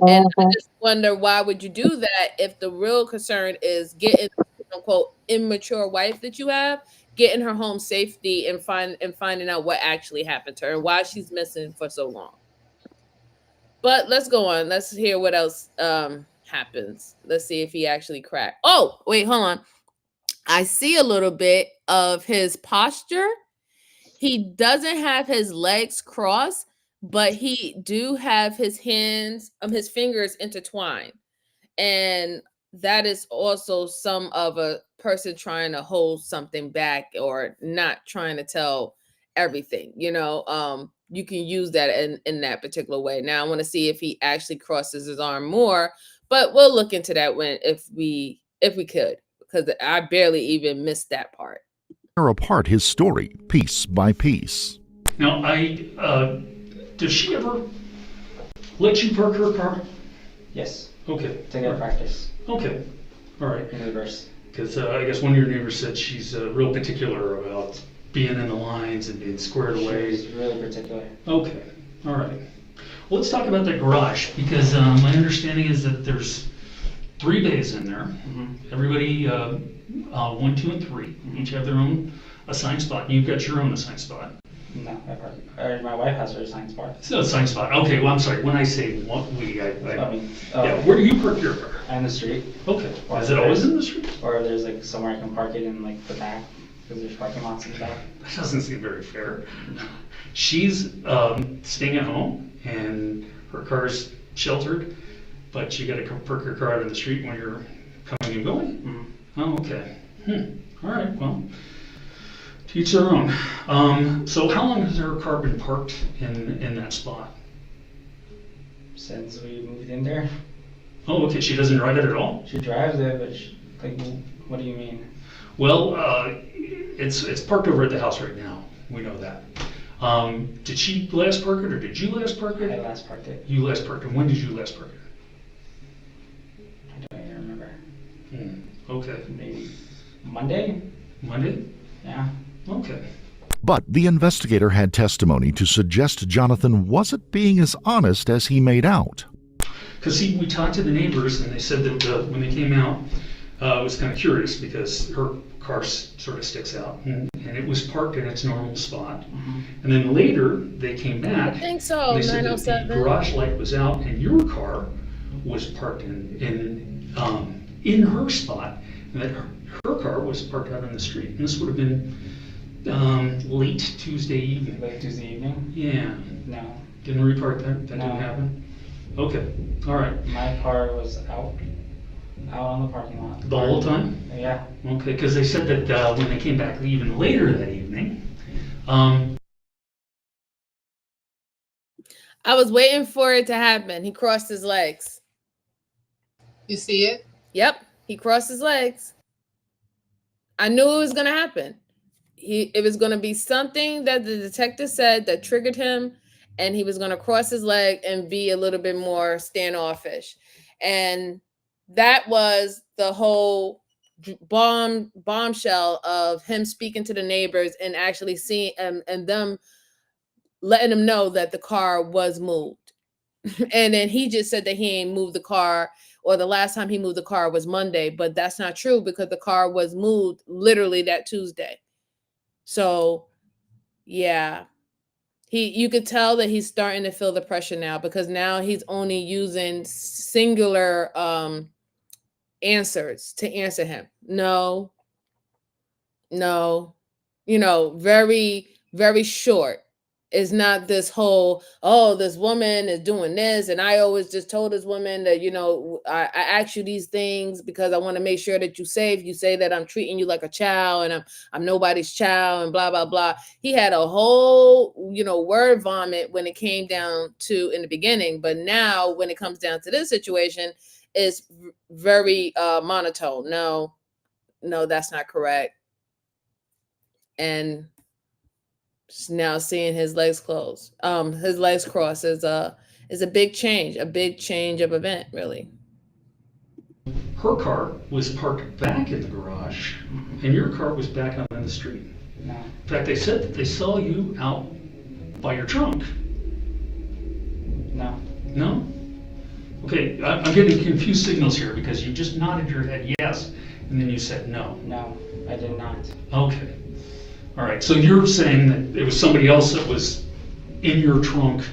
Speaker 1: And I just wonder, why would you do that if the real concern is getting, quote unquote, immature wife that you have, getting her home safety and finding out what actually happened to her and why she's missing for so long. But let's go on. Let's hear what else happens. Let's see if he actually cracked. Oh, wait, hold on. I see a little bit of his posture. He doesn't have his legs crossed, but he do have his fingers intertwined. And that is also some of a person trying to hold something back or not trying to tell everything. You can use that in that particular way. Now I want to see if he actually crosses his arm more, but we'll look into that if we could, because I barely even missed that part.
Speaker 4: Tear apart his story piece by piece.
Speaker 6: Now, does she ever let you park her car?
Speaker 10: Yes.
Speaker 6: Okay.
Speaker 10: To get practice.
Speaker 6: Okay. All right.
Speaker 10: In reverse.
Speaker 6: Because I guess one of your neighbors said she's real particular about being in the lines and being squared away.
Speaker 10: She's really particular.
Speaker 6: Okay. All right. Well, let's talk about the garage, because my understanding is that there's 3 bays in there.
Speaker 10: Mm-hmm.
Speaker 6: Everybody, 1, 2, and 3, each have their own assigned spot. You've got your own assigned spot.
Speaker 10: No, my wife has her assigned spot.
Speaker 6: So assigned spot. Okay. Well, I'm sorry. When I say where do you park your car?
Speaker 10: On the street.
Speaker 6: Okay. Is it always in the street?
Speaker 10: Or there's like somewhere I can park it in like the back, because there's parking lots in the back.
Speaker 6: That doesn't seem very fair. She's staying at home and her car's sheltered, but you got to park your car out in the street when you're coming and going.
Speaker 10: Mm-hmm.
Speaker 6: Oh, okay. All right. Well, to each their own. So how long has her car been parked in that spot?
Speaker 10: Since we moved in there.
Speaker 6: Oh, okay. She doesn't drive it at all?
Speaker 10: She drives it, but what do you mean?
Speaker 6: Well, it's parked over at the house right now. We know that. Did she last park it, or did you last park it?
Speaker 10: I last parked it.
Speaker 6: You last parked it. When did you last park it?
Speaker 10: I don't even remember.
Speaker 6: Okay.
Speaker 10: Maybe Monday?
Speaker 6: Monday?
Speaker 10: Yeah.
Speaker 6: Okay.
Speaker 4: But the investigator had testimony to suggest Jonathan wasn't being as honest as he made out.
Speaker 6: Because we talked to the neighbors, and they said that when they came out, it was kind of curious because her car sort of sticks out, and it was parked in its normal spot. And then later, they came back.
Speaker 1: I think so.
Speaker 6: And they said that
Speaker 1: 907.
Speaker 6: the garage light was out, and your car was parked in her spot, and that her car was parked out on the street. And this would have been late Tuesday evening.
Speaker 10: Late Tuesday evening?
Speaker 6: Yeah.
Speaker 10: No.
Speaker 6: Didn't report that? That
Speaker 10: No.
Speaker 6: didn't happen? Okay. All right.
Speaker 10: My car was out on the parking lot.
Speaker 6: The whole time?
Speaker 10: Yeah.
Speaker 6: Okay, because they said that when they came back even later that evening,
Speaker 1: I was waiting for it to happen. He crossed his legs.
Speaker 9: You see it?
Speaker 1: Yep, he crossed his legs. I knew it was going to happen. It was going to be something that the detective said that triggered him, and he was going to cross his leg and be a little bit more standoffish. And that was the whole bombshell of him speaking to the neighbors and actually seeing and them letting him know that the car was moved. And then he just said that he ain't moved the car, or the last time he moved the car was Monday, but that's not true because the car was moved literally that Tuesday. So yeah, you could tell that he's starting to feel the pressure now, because now he's only using singular answers to answer him. No, very, very short. It's not this whole, oh, this woman is doing this, and I always just told this woman that, I ask you these things because I want to make sure that you're safe. You say that I'm treating you like a child, and I'm nobody's child, and blah, blah, blah. He had a whole, word vomit when it came down to in the beginning, but now when it comes down to this situation, it's very monotone. No, that's not correct. And now seeing his legs cross is a big change of event, really.
Speaker 6: her car was parked back in the garage, and your car was back out on the street.
Speaker 10: No.
Speaker 6: In fact, they said that they saw you out by your trunk.
Speaker 10: No.
Speaker 6: No? Okay, I'm getting confused signals here because you just nodded your head yes, and then you said no.
Speaker 10: No, I did not.
Speaker 6: Okay. All right, so you're saying that it was somebody else that was in your trunk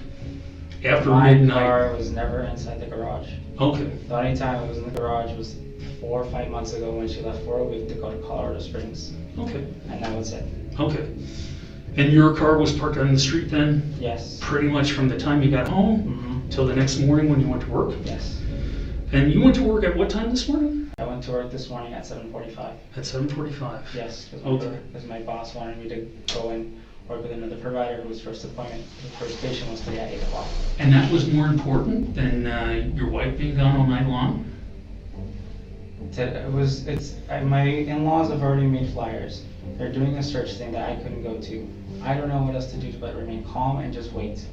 Speaker 6: after midnight?
Speaker 10: My car was never inside the garage.
Speaker 6: Okay.
Speaker 10: The only time it was in the garage was 4 or 5 months ago when she left for a week to go to Colorado Springs.
Speaker 6: Okay.
Speaker 10: And that was it.
Speaker 6: Okay. And your car was parked on the street then?
Speaker 10: Yes.
Speaker 6: Pretty much from the time you got home till the next morning when you went to work?
Speaker 10: Yes.
Speaker 6: And you went to work at what time this morning?
Speaker 10: I went to work this morning at 7:45.
Speaker 6: At 7:45?
Speaker 10: Yes,
Speaker 6: Okay.
Speaker 10: Because my boss wanted me to go and work with another provider whose first appointment, the first patient was today at 8 o'clock.
Speaker 6: And that was more important than your wife being gone all night long?
Speaker 10: My in-laws have already made flyers. They're doing a search thing that I couldn't go to. I don't know what else to do but remain calm and just wait.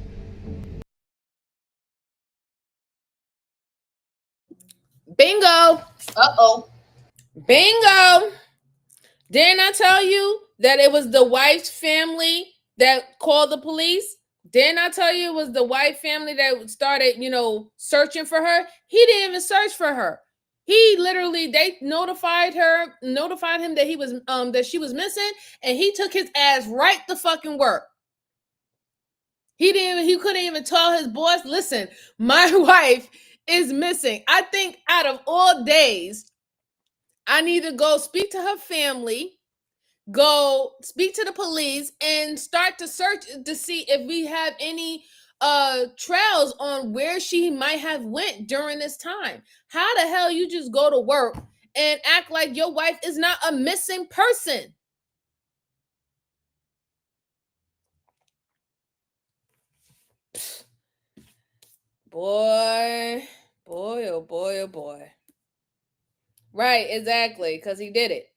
Speaker 1: Bingo! Uh-oh. Bingo! Didn't I tell you that it was the wife's family that called the police? Didn't I tell you it was the wife family that started, searching for her? He didn't even search for her. He literally, they notified him that he was that she was missing, and he took his ass right to fucking work. He couldn't even tell his boss, listen, my wife is missing. I think out of all days, I need to go speak to her family, go speak to the police, and start to search to see if we have any trails on where she might have went during this time. How the hell you just go to work and act like your wife is not a missing person? Boy, oh boy, oh boy. Right, exactly, because he did it.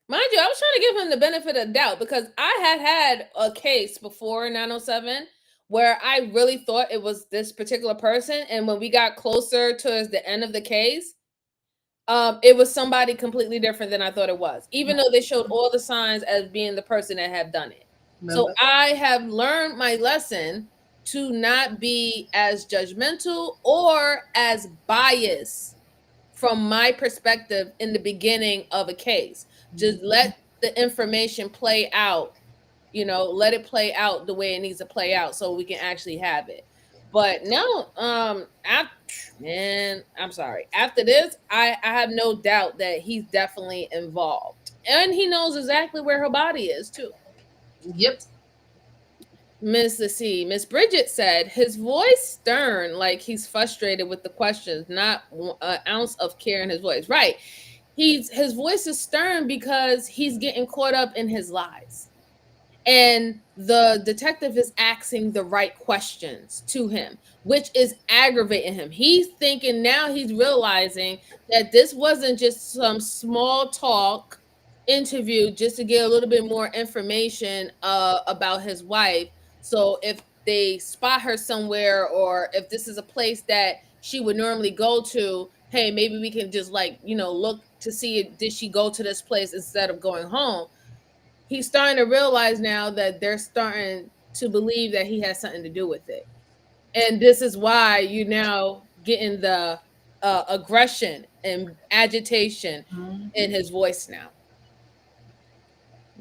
Speaker 1: Mind you, I was trying to give him the benefit of doubt because I had a case before 907 where I really thought it was this particular person. And when we got closer towards the end of the case, It was somebody completely different than I thought it was, even though they showed all the signs as being the person that have done it. So
Speaker 9: Remember?
Speaker 1: I have learned my lesson to not be as judgmental or as biased from my perspective in the beginning of a case. Just let the information play out, let it play out the way it needs to play out so we can actually have it. But no, man, I'm sorry. After this, I have no doubt that he's definitely involved. And he knows exactly where her body is too.
Speaker 9: Yep.
Speaker 1: Miss Bridget said his voice stern, like he's frustrated with the questions, not an ounce of care in his voice. Right. His voice is stern because he's getting caught up in his lies. And the detective is asking the right questions to him, which is aggravating him. He's thinking now, he's realizing that this wasn't just some small talk interview just to get a little bit more information about his wife. So if they spot her somewhere, or if this is a place that she would normally go to, hey, maybe we can just look to see, did she go to this place instead of going home. He's starting to realize now that they're starting to believe that he has something to do with it. And this is why you now getting the aggression and agitation in his voice now.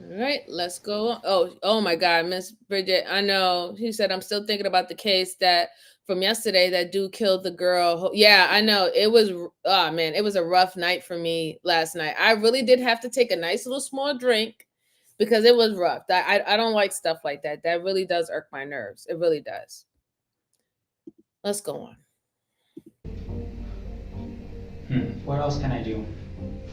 Speaker 1: All right, let's go. Oh my God, Miss Bridget. I know. He said, I'm still thinking about the case that from yesterday, that dude killed the girl. Yeah, I know. It was, oh man, it was a rough night for me last night. I really did have to take a nice little small drink because it was rough. I don't like stuff like that. That really does irk my nerves. It really does. Let's go on.
Speaker 10: What else can I do?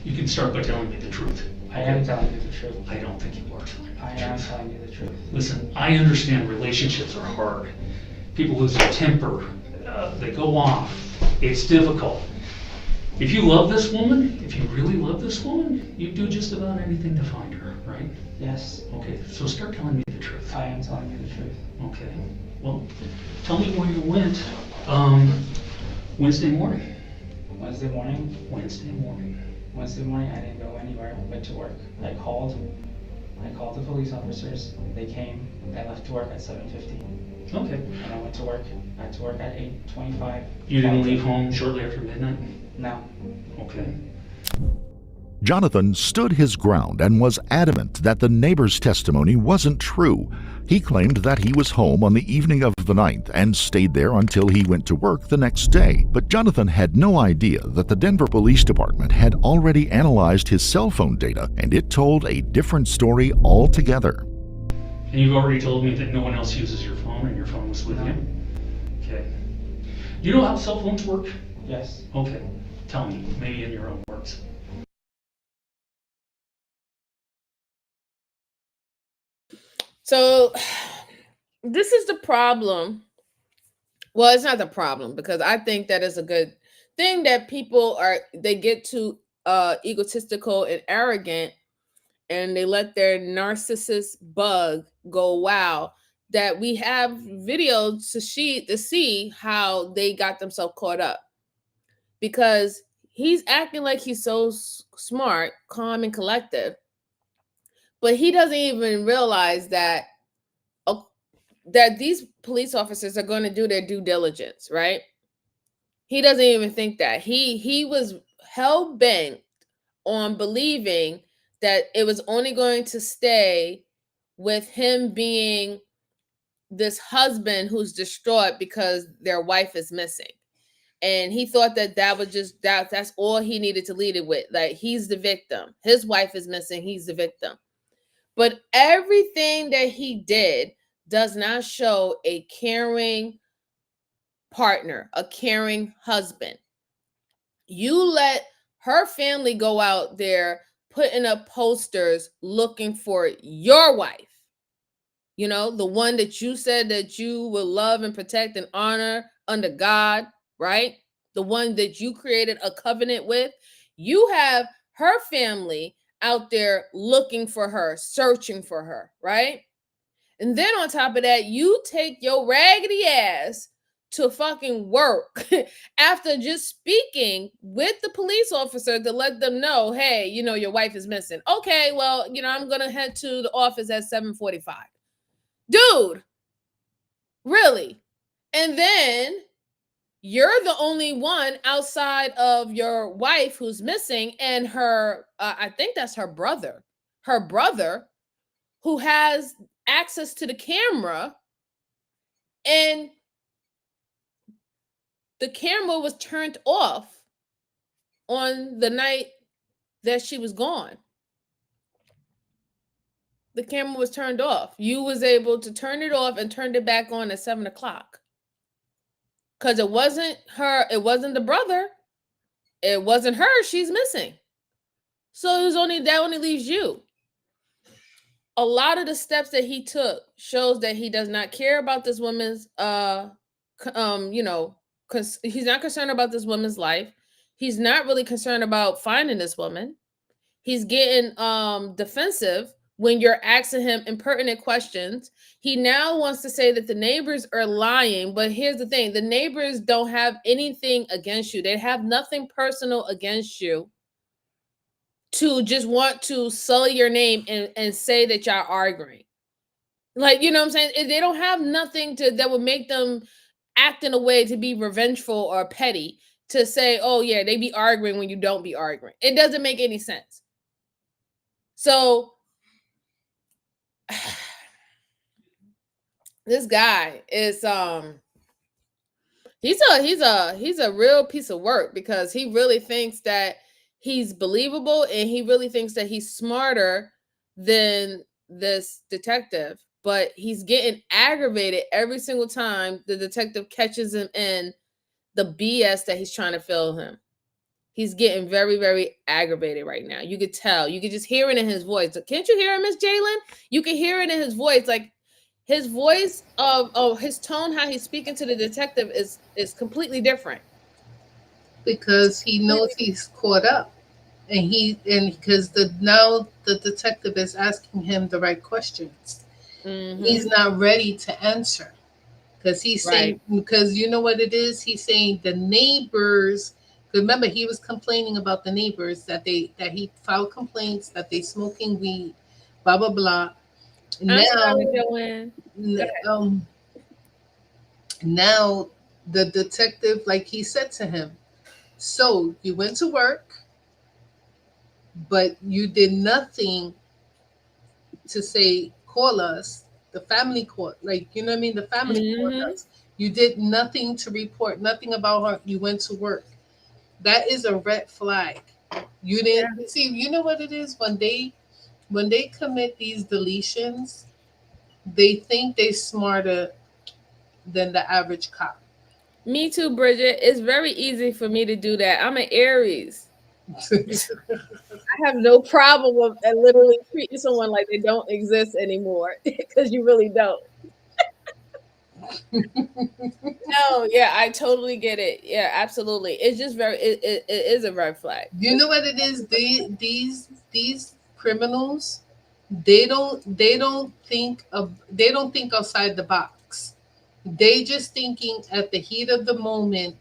Speaker 6: You can start by telling me the truth.
Speaker 10: I am telling you the truth.
Speaker 6: I don't think you are telling me the
Speaker 10: I
Speaker 6: truth.
Speaker 10: am telling you the truth.
Speaker 6: Listen, I understand relationships are hard. People lose their temper. They go off. It's difficult. If you love this woman, if you really love this woman, you'd do just about anything to find her, right?
Speaker 10: Yes.
Speaker 6: Okay, so start telling me the truth.
Speaker 10: I am telling you the truth.
Speaker 6: Okay. Well, tell me where you went Wednesday morning.
Speaker 10: Wednesday morning?
Speaker 6: Wednesday morning.
Speaker 10: Wednesday morning, I didn't go anywhere. I went to work. I called the police officers. They came. I left to work at 7:50.
Speaker 6: Okay.
Speaker 10: And I went to work. I had to work at 8:25.
Speaker 6: You didn't leave home shortly after midnight?
Speaker 10: No.
Speaker 6: Okay.
Speaker 4: Jonathan stood his ground and was adamant that the neighbor's testimony wasn't true. He claimed that he was home on the evening of the 9th and stayed there until he went to work the next day. But Jonathan had no idea that the Denver Police Department had already analyzed his cell phone data, and it told a different story altogether.
Speaker 6: And you've already told me that no one else uses your phone and your phone was with you? Okay. You know how cell phones work?
Speaker 10: Yes.
Speaker 6: Okay. Tell me, maybe in your own words.
Speaker 1: So this is the problem. Well, it's not the problem, because I think that is a good thing that they get too egotistical and arrogant, and they let their narcissist bug go wild, that we have videos to see how they got themselves caught up. Because he's acting like he's so smart, calm, and collective, but he doesn't even realize that these police officers are going to do their due diligence, right? He doesn't even think that. He was hell bent on believing that it was only going to stay with him being this husband who's distraught because their wife is missing. And he thought that was just that's all he needed to lead it with. Like, he's the victim. His wife is missing. He's the victim. But everything that he did does not show a caring partner, a caring husband. You let her family go out there putting up posters looking for your wife. The one that you said that you will love and protect and honor under God, right? The one that you created a covenant with. You have her family out there looking for her, searching for her, right? And then on top of that, you take your raggedy ass to fucking work after just speaking with the police officer to let them know, hey, your wife is missing. Okay, well, I'm gonna head to the office at 7:45. Dude, really? And then you're the only one outside of your wife who's missing, and her I think that's her brother who has access to the camera, and the camera was turned off on the night that she was gone. The camera was turned off. You was able to turn it off and turned it back on at 7:00. Because it wasn't her, it wasn't the brother, it wasn't her, she's missing. So that only leaves you. A lot of the steps that he took shows that he does not care about this woman's he's not concerned about this woman's life. He's not really concerned about finding this woman. He's getting defensive when you're asking him impertinent questions. He now wants to say that the neighbors are lying, but here's the thing: the neighbors don't have anything against you. They have nothing personal against you to just want to sully your name and say that y'all arguing. Like, you know what I'm saying? They don't have nothing that would make them act in a way to be revengeful or petty, to say, oh yeah, they be arguing when you don't be arguing. It doesn't make any sense. So this guy is he's a real piece of work, because he really thinks that he's believable, and he really thinks that he's smarter than this detective, but he's getting aggravated every single time the detective catches him in the BS that he's trying to fill him. He's getting very, very aggravated right now. You could tell. You could just hear it in his voice. Can't you hear it, Miss Jalen? You can hear it in his voice. Like, his voice of his tone, how he's speaking to the detective is completely different.
Speaker 9: Because he knows he's caught up. And because now the detective is asking him the right questions.
Speaker 1: Mm-hmm.
Speaker 9: He's not ready to answer. Because he's saying, because you know what it is? He's saying the neighbors. Remember, he was complaining about the neighbors that he filed complaints that they smoking weed, blah blah blah.
Speaker 1: I'm sorry, Joanne.
Speaker 9: Now the detective, like he said to him, so you went to work, but you did nothing to say call us. The family called, like, you know what I mean? The family called us. You did nothing to report, nothing about her. You went to work. That is a red flag. You didn't see. You know what it is when they commit these deletions, they think they're smarter than the average cop.
Speaker 1: Me too, Bridget. It's very easy for me to do that. I'm an Aries. I have no problem with literally treating someone like they don't exist anymore, because you really don't. No, yeah, I totally get it. Yeah, absolutely. It's just it is a red flag.
Speaker 9: You know what it is? These criminals, they don't think outside the box. They just thinking at the heat of the moment.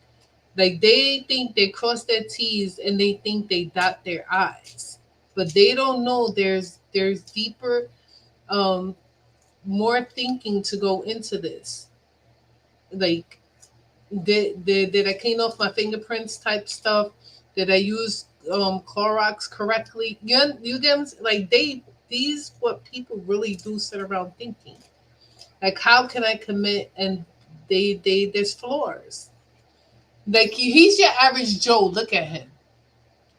Speaker 9: Like, they think they cross their T's and they think they dot their I's, but they don't know there's deeper, more thinking to go into this. Like, did I clean off my fingerprints type stuff? Did I use Clorox correctly? You get, like, these what people really do sit around thinking. Like, how can I commit? And there's flaws. Like, he's your average Joe. Look at him.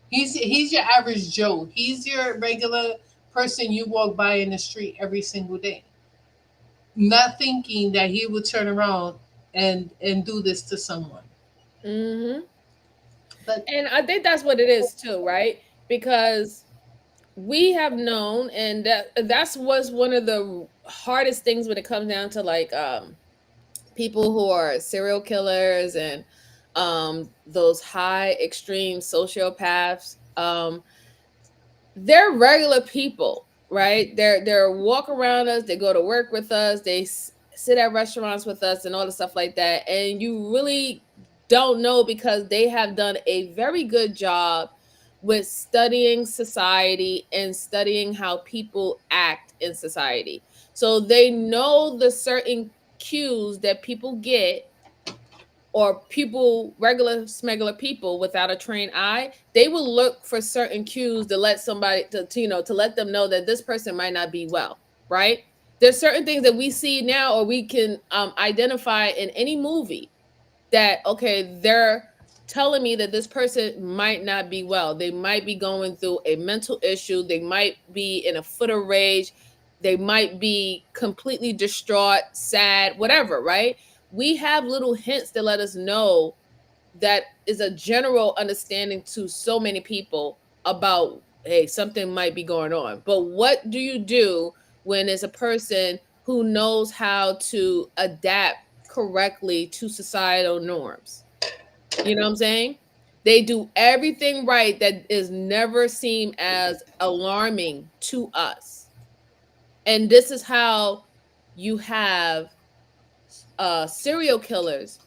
Speaker 9: He's your average Joe. He's your regular person you walk by in the street every single day. Not thinking that he would turn around and do this to someone.
Speaker 1: Mm-hmm. And I think that's what it is too, right? Because we have known, and that's was one of the hardest things when it comes down to, like, people who are serial killers and those high extreme sociopaths. They're regular people, right? They're walk around us, they go to work with us, they sit at restaurants with us and all the stuff like that, and you really don't know because they have done a very good job with studying society and studying how people act in society. So they know the certain cues that people get, or people, regular smuggler people without a trained eye, they will look for certain cues to let somebody to let them know that this person might not be well, right? There's certain things that we see now, or we can identify in any movie, that okay, they're telling me that this person might not be well. They might be going through a mental issue. They might be in a fit of rage. They might be completely distraught, sad, whatever, right? We have little hints that let us know that is a general understanding to so many people about, hey, something might be going on. But what do you do when it's a person who knows how to adapt correctly to societal norms? You know what I'm saying? They do everything right that is never seen as alarming to us. And this is how you have serial killers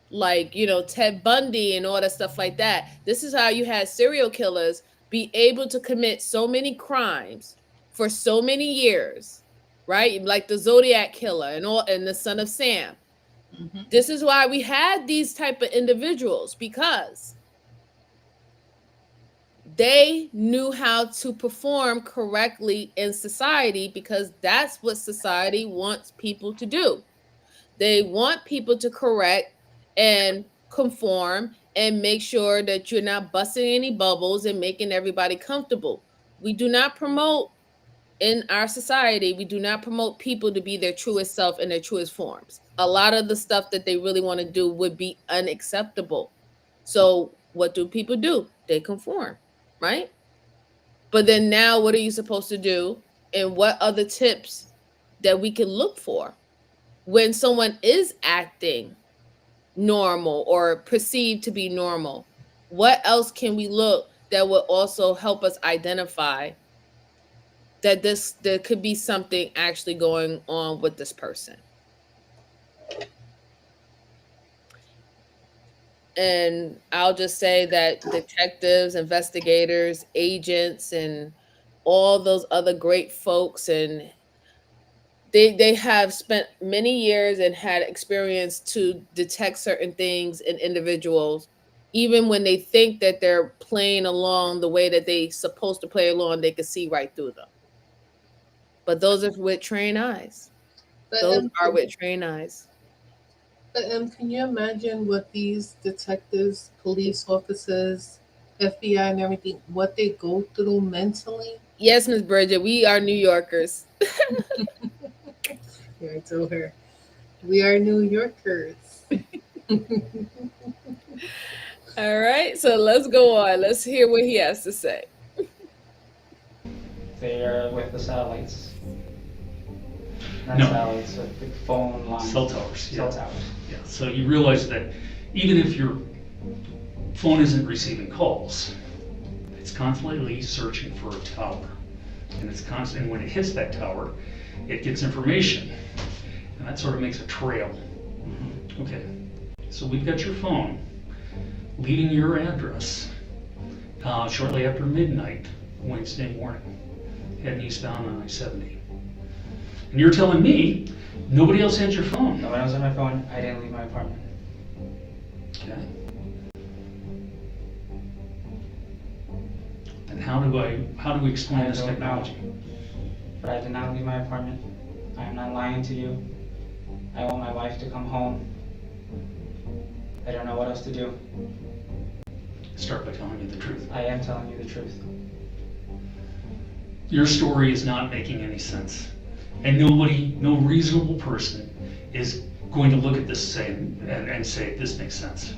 Speaker 1: like, Ted Bundy and all that stuff like that. This is how you had serial killers be able to commit so many crimes for so many years, right? Like the Zodiac killer and the Son of Sam. This is why we had these type of individuals, because they knew how to perform correctly in society, because that's what society wants people to do. They want people to correct and conform and make sure that you're not busting any bubbles and making everybody comfortable. We do not promote, in our society, we do not promote people to be their truest self in their truest forms. A lot of the stuff that they really want to do would be unacceptable. So what do people do? They conform, right? But then now what are you supposed to do? And what other tips that we can look for when someone is acting normal or perceived to be normal? What else can we look that will also help us identify that there could be something actually going on with this person? And I'll just say that detectives, investigators, agents, and all those other great folks, and they have spent many years and had experience to detect certain things in individuals, even when they think that they're playing along the way that they supposed to play along, they can see right through them. But those are with trained eyes. Those are with trained eyes.
Speaker 9: But can you imagine what these detectives, police officers, FBI, and everything, what they go through mentally?
Speaker 1: Yes, Miss Bridget, we are New Yorkers.
Speaker 9: Yeah, I told her we are New Yorkers.
Speaker 1: All right, so let's go on. Let's hear what he has to say.
Speaker 10: They are with the satellites. Not
Speaker 6: No.
Speaker 10: satellites, with the phone lines.
Speaker 6: Cell towers.
Speaker 10: Cell towers.
Speaker 6: Yeah. So you realize that even if your phone isn't receiving calls, it's constantly searching for a tower, and it's constant. And when it hits that tower, it gets information, and that sort of makes a trail. Okay. So we've got your phone leaving your address shortly after midnight Wednesday morning, heading eastbound on I-70. And you're telling me nobody else had your phone?
Speaker 10: Nobody else had my phone. I didn't leave my apartment.
Speaker 6: Okay. And how do we explain this technology?
Speaker 10: But I did not leave my apartment. I am not lying to you. I want my wife to come home. I don't know what else to do.
Speaker 6: Start by telling me the truth.
Speaker 10: I am telling you the truth.
Speaker 6: Your story is not making any sense. And no reasonable person is going to look at this and say, this makes sense.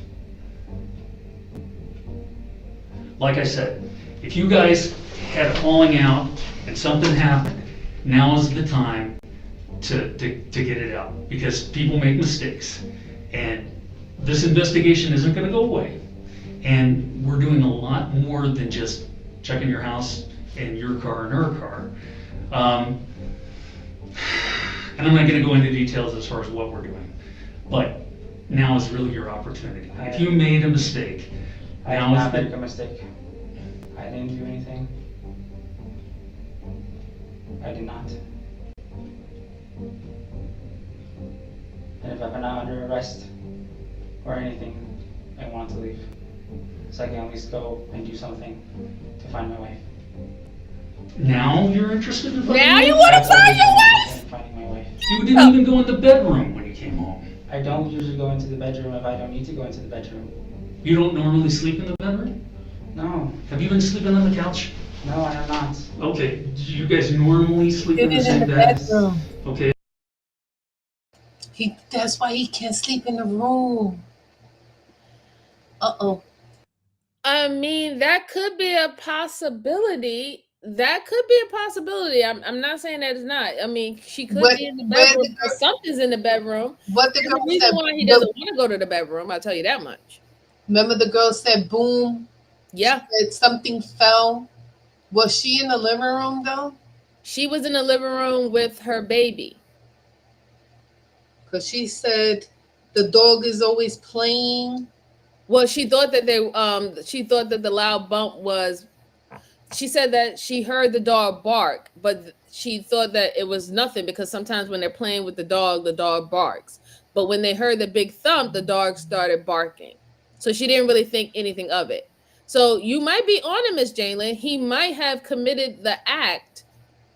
Speaker 6: Like I said, if you guys had a falling out and something happened, now is the time to get it out, because people make mistakes. And this investigation isn't going to go away. And we're doing a lot more than just checking your house and your car and her car. And I'm not gonna go into details as far as what we're doing, but now is really your opportunity. If you made a mistake,
Speaker 10: I did
Speaker 6: now
Speaker 10: not
Speaker 6: is
Speaker 10: make a mistake. I didn't do anything. I did not. And if I'm not under arrest or anything, I want to leave. So I can at least go and do something to find my wife.
Speaker 6: Now you're interested in
Speaker 1: Now you want to find your wife?
Speaker 10: Finding my wife.
Speaker 6: You didn't even go in the bedroom when you came home.
Speaker 10: I don't usually go into the bedroom if I don't need to go into the bedroom.
Speaker 6: You don't normally sleep in the bedroom?
Speaker 10: No.
Speaker 6: Have you been sleeping on the couch?
Speaker 10: No, I have not.
Speaker 6: Okay, do you guys normally sleep in the same bed? Okay.
Speaker 9: That's why he can't sleep in the room. Uh-oh.
Speaker 1: I mean, that could be a possibility. That could be a possibility. I'm not saying that it's not. I mean, she could be in the bedroom or something's in the bedroom.
Speaker 9: What the
Speaker 1: There's
Speaker 9: girl
Speaker 1: a reason
Speaker 9: said,
Speaker 1: why he doesn't want to go to the bedroom, I'll tell you that much.
Speaker 9: Remember the girl said boom?
Speaker 1: Yeah.
Speaker 9: She said something fell. Was she in the living room though?
Speaker 1: She was in the living room with her baby.
Speaker 9: Because she said the dog is always playing.
Speaker 1: Well, she thought that the loud bump was, she said that she heard the dog bark, but she thought that it was nothing because sometimes when they're playing with the dog barks. But when they heard the big thump, the dog started barking. So she didn't really think anything of it. So you might be on him, Miss Jalen. He might have committed the act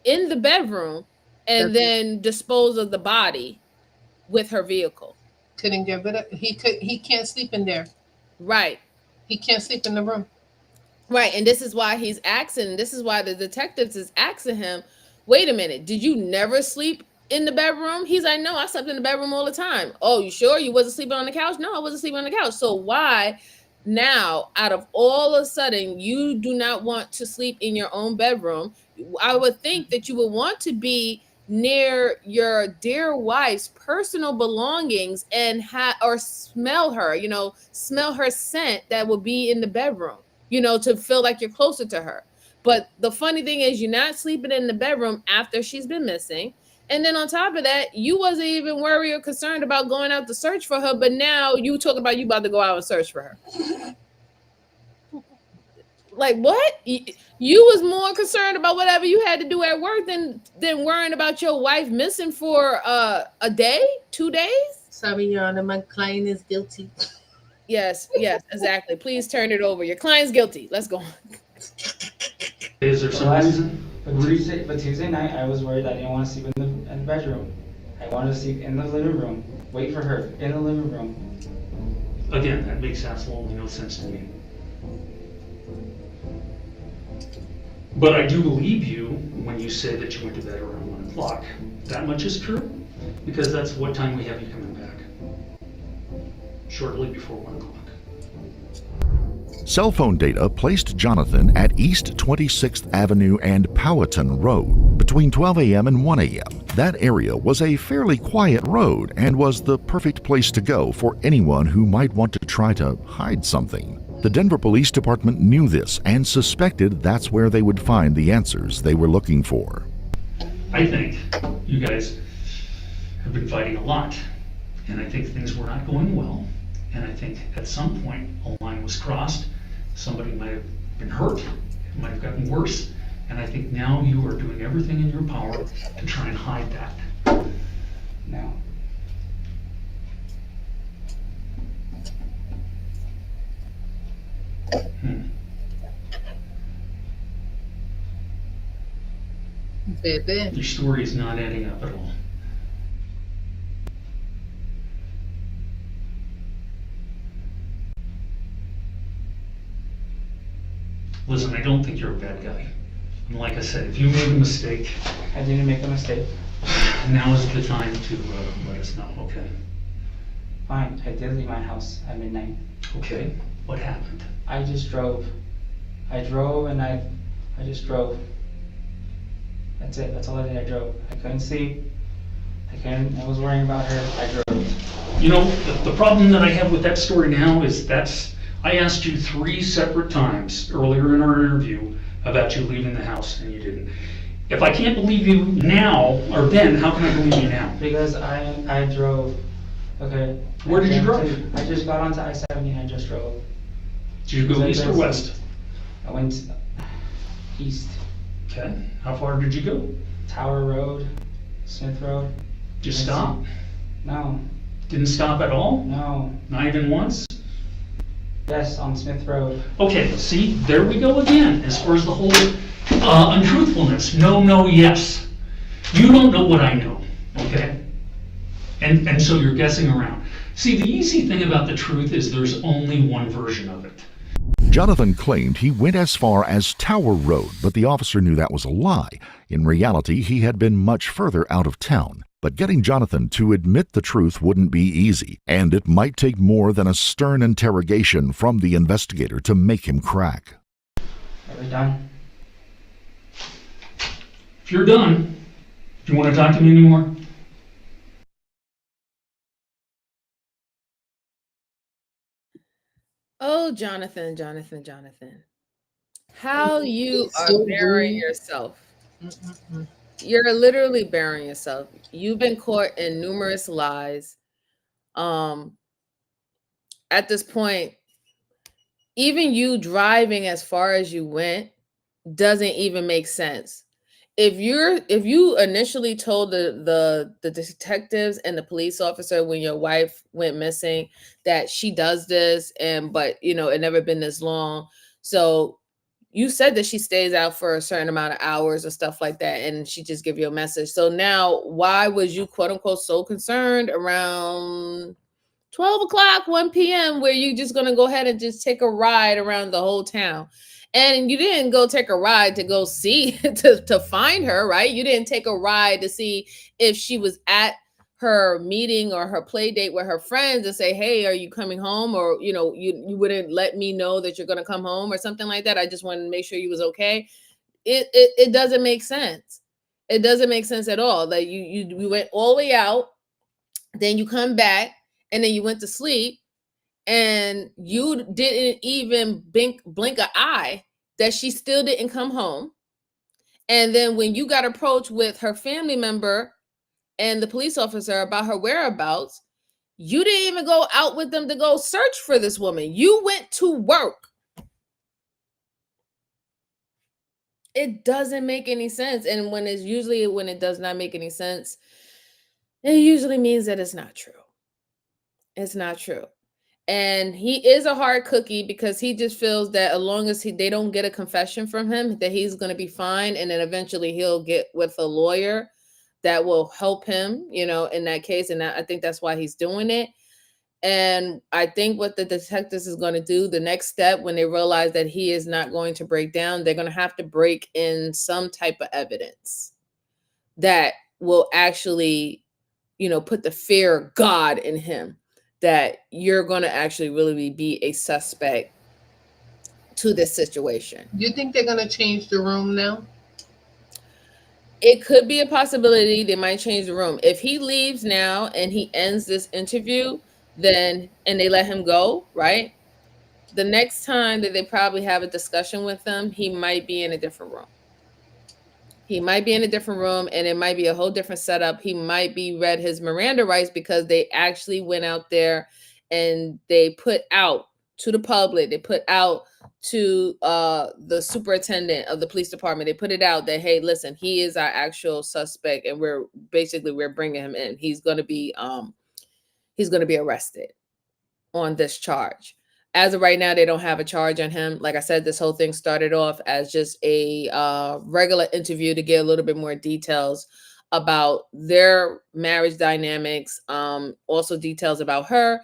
Speaker 1: in the bedroom and then disposed of the body with her vehicle.
Speaker 9: Couldn't get rid of he can't sleep in there.
Speaker 1: Right.
Speaker 9: He can't sleep in the room.
Speaker 1: Right. And this is why he's asking, this is why the detectives is asking him, wait a minute, did you never sleep in the bedroom? He's like, no, I slept in the bedroom all the time. Oh, you sure you wasn't sleeping on the couch? No, I wasn't sleeping on the couch. So why now, out of all of a sudden, you do not want to sleep in your own bedroom? I would think that you would want to be near your dear wife's personal belongings and or smell her, smell her scent that will be in the bedroom, to feel like you're closer to her. But the funny thing is you're not sleeping in the bedroom after she's been missing. And then on top of that, you wasn't even worried or concerned about going out to search for her, but now you talk about you about to go out and search for her. Like what? You was more concerned about whatever you had to do at work than worrying about your wife missing for a day, 2 days?
Speaker 9: Sorry, Your Honor, my client is guilty.
Speaker 1: Yes, exactly. Please turn it over. Your client's guilty. Let's go on.
Speaker 6: Is there some reason?
Speaker 10: But Tuesday night, I was worried I didn't want to sleep in the bedroom. I wanted to sleep in the living room. Wait for her in the living room.
Speaker 6: Again, that makes absolutely no sense to me. But I do believe you when you say that you went to bed around 1 o'clock. That much is true, because that's what time we have you coming back. Shortly before 1 o'clock.
Speaker 4: Cell phone data placed Jonathan at East 26th Avenue and Powhatan Road between 12 a.m. and 1 a.m. That area was a fairly quiet road and was the perfect place to go for anyone who might want to try to hide something. The Denver Police Department knew this and suspected that's where they would find the answers they were looking for.
Speaker 6: I think you guys have been fighting a lot, and I think things were not going well, and I think at some point a line was crossed. Somebody might have been hurt, it might have gotten worse, and I think now you are doing everything in your power to try and hide that.
Speaker 10: No.
Speaker 9: Baby.
Speaker 6: Your story is not adding up at all. Listen, I don't think you're a bad guy. And like I said, if you made a mistake...
Speaker 10: I didn't make a mistake.
Speaker 6: Now is the time to let us know, okay?
Speaker 10: Fine, I did leave my house at midnight.
Speaker 6: Okay, what happened?
Speaker 10: I just drove. I drove and I just drove. That's it, that's all I did, I drove. I couldn't sleep. I was worrying about her, I drove.
Speaker 6: You know, the problem that I have with that story now is I asked you 3 separate times earlier in our interview about you leaving the house, and you didn't. If I can't believe you now or then, how can I believe you now?
Speaker 10: Because I drove. Okay.
Speaker 6: Where did you drive?
Speaker 10: I just got onto I-70 and I just drove.
Speaker 6: Did you go east or west?
Speaker 10: I went east.
Speaker 6: Okay. How far did you go?
Speaker 10: Tower Road, Smith Road.
Speaker 6: Did you stop?
Speaker 10: No.
Speaker 6: Didn't stop at all?
Speaker 10: No.
Speaker 6: Not even once?
Speaker 10: Yes, on Smith Road.
Speaker 6: Okay, see, there we go again, as far as the whole untruthfulness. No, yes. You don't know what I know, okay? And so you're guessing around. See, the easy thing about the truth is there's only one version of it.
Speaker 4: Jonathan claimed he went as far as Tower Road, but the officer knew that was a lie. In reality, he had been much further out of town. But getting Jonathan to admit the truth wouldn't be easy, and it might take more than a stern interrogation from the investigator to make him crack.
Speaker 10: Are we done?
Speaker 6: If you're done, do you want to talk to me anymore?
Speaker 1: Oh, Jonathan. How you are burying yourself. You're literally burying yourself. You've been caught in numerous lies. At this point, even you driving as far as you went doesn't even make sense. If you initially told the detectives and the police officer when your wife went missing that she does this but it never been this long, so you said that she stays out for a certain amount of hours or stuff like that, and she just give you a message. So now why was you quote unquote so concerned around 12 o'clock, 1 p.m., where you just gonna go ahead and just take a ride around the whole town? And you didn't go take a ride to go see to find her, right? You didn't take a ride to see if she was at her meeting or her play date with her friends and say, hey, are you coming home? Or you wouldn't let me know that you're gonna come home or something like that. I just wanted to make sure you was okay. It doesn't make sense. It doesn't make sense at all. That you went all the way out, then you come back, and then you went to sleep, and you didn't even blink an eye that she still didn't come home. And then when you got approached with her family member and the police officer about her whereabouts, you didn't even go out with them to go search for this woman. You went to work. It doesn't make any sense. And when it does not make any sense, it usually means that it's not true. It's not true. And he is a hard cookie because he just feels that as long as they don't get a confession from him, that he's going to be fine. And then eventually he'll get with a lawyer that will help him, in that case. And I think that's why he's doing it. And I think what the detectives is going to do, the next step, when they realize that he is not going to break down, they're going to have to break in some type of evidence that will actually, put the fear of God in him, that you're going to actually really be a suspect to this situation.
Speaker 9: Do you think they're going to change the room now?
Speaker 1: It could be a possibility. They might change the room. If he leaves now and he ends this interview, and they let him go, right? The next time that they probably have a discussion with him, he might be in a different room. He might be in a different room, and it might be a whole different setup. He might be read his Miranda rights because they actually went out there and they put out to the public, they put out to the superintendent of the police department, they put it out that, hey, listen, he is our actual suspect, and we're bringing him in. He's going to be arrested on this charge. As of right now, they don't have a charge on him. Like I said, this whole thing started off as just a regular interview to get a little bit more details about their marriage dynamics, also details about her.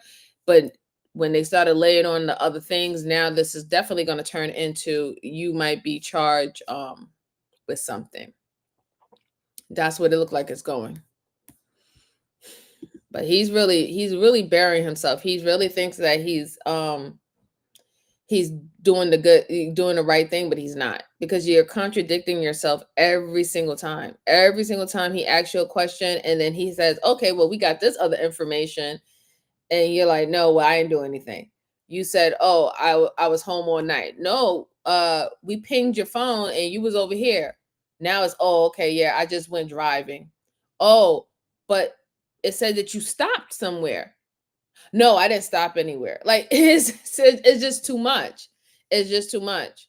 Speaker 1: But when they started laying on the other things, now this is definitely going to turn into, you might be charged with something. That's what it looked like it's going. But he's really burying himself. He really thinks that he's doing the right thing, but he's not, because you're contradicting yourself every single time. Every single time he asks you a question, and then he says, okay, well, we got this other information, and you're like, no, well, I didn't do anything. You said, oh, I was home all night. No, we pinged your phone and you was over here. Now it's, oh, okay, yeah, I just went driving. Oh, but it said that you stopped somewhere. No, I didn't stop anywhere. Like it's just too much. It's just too much.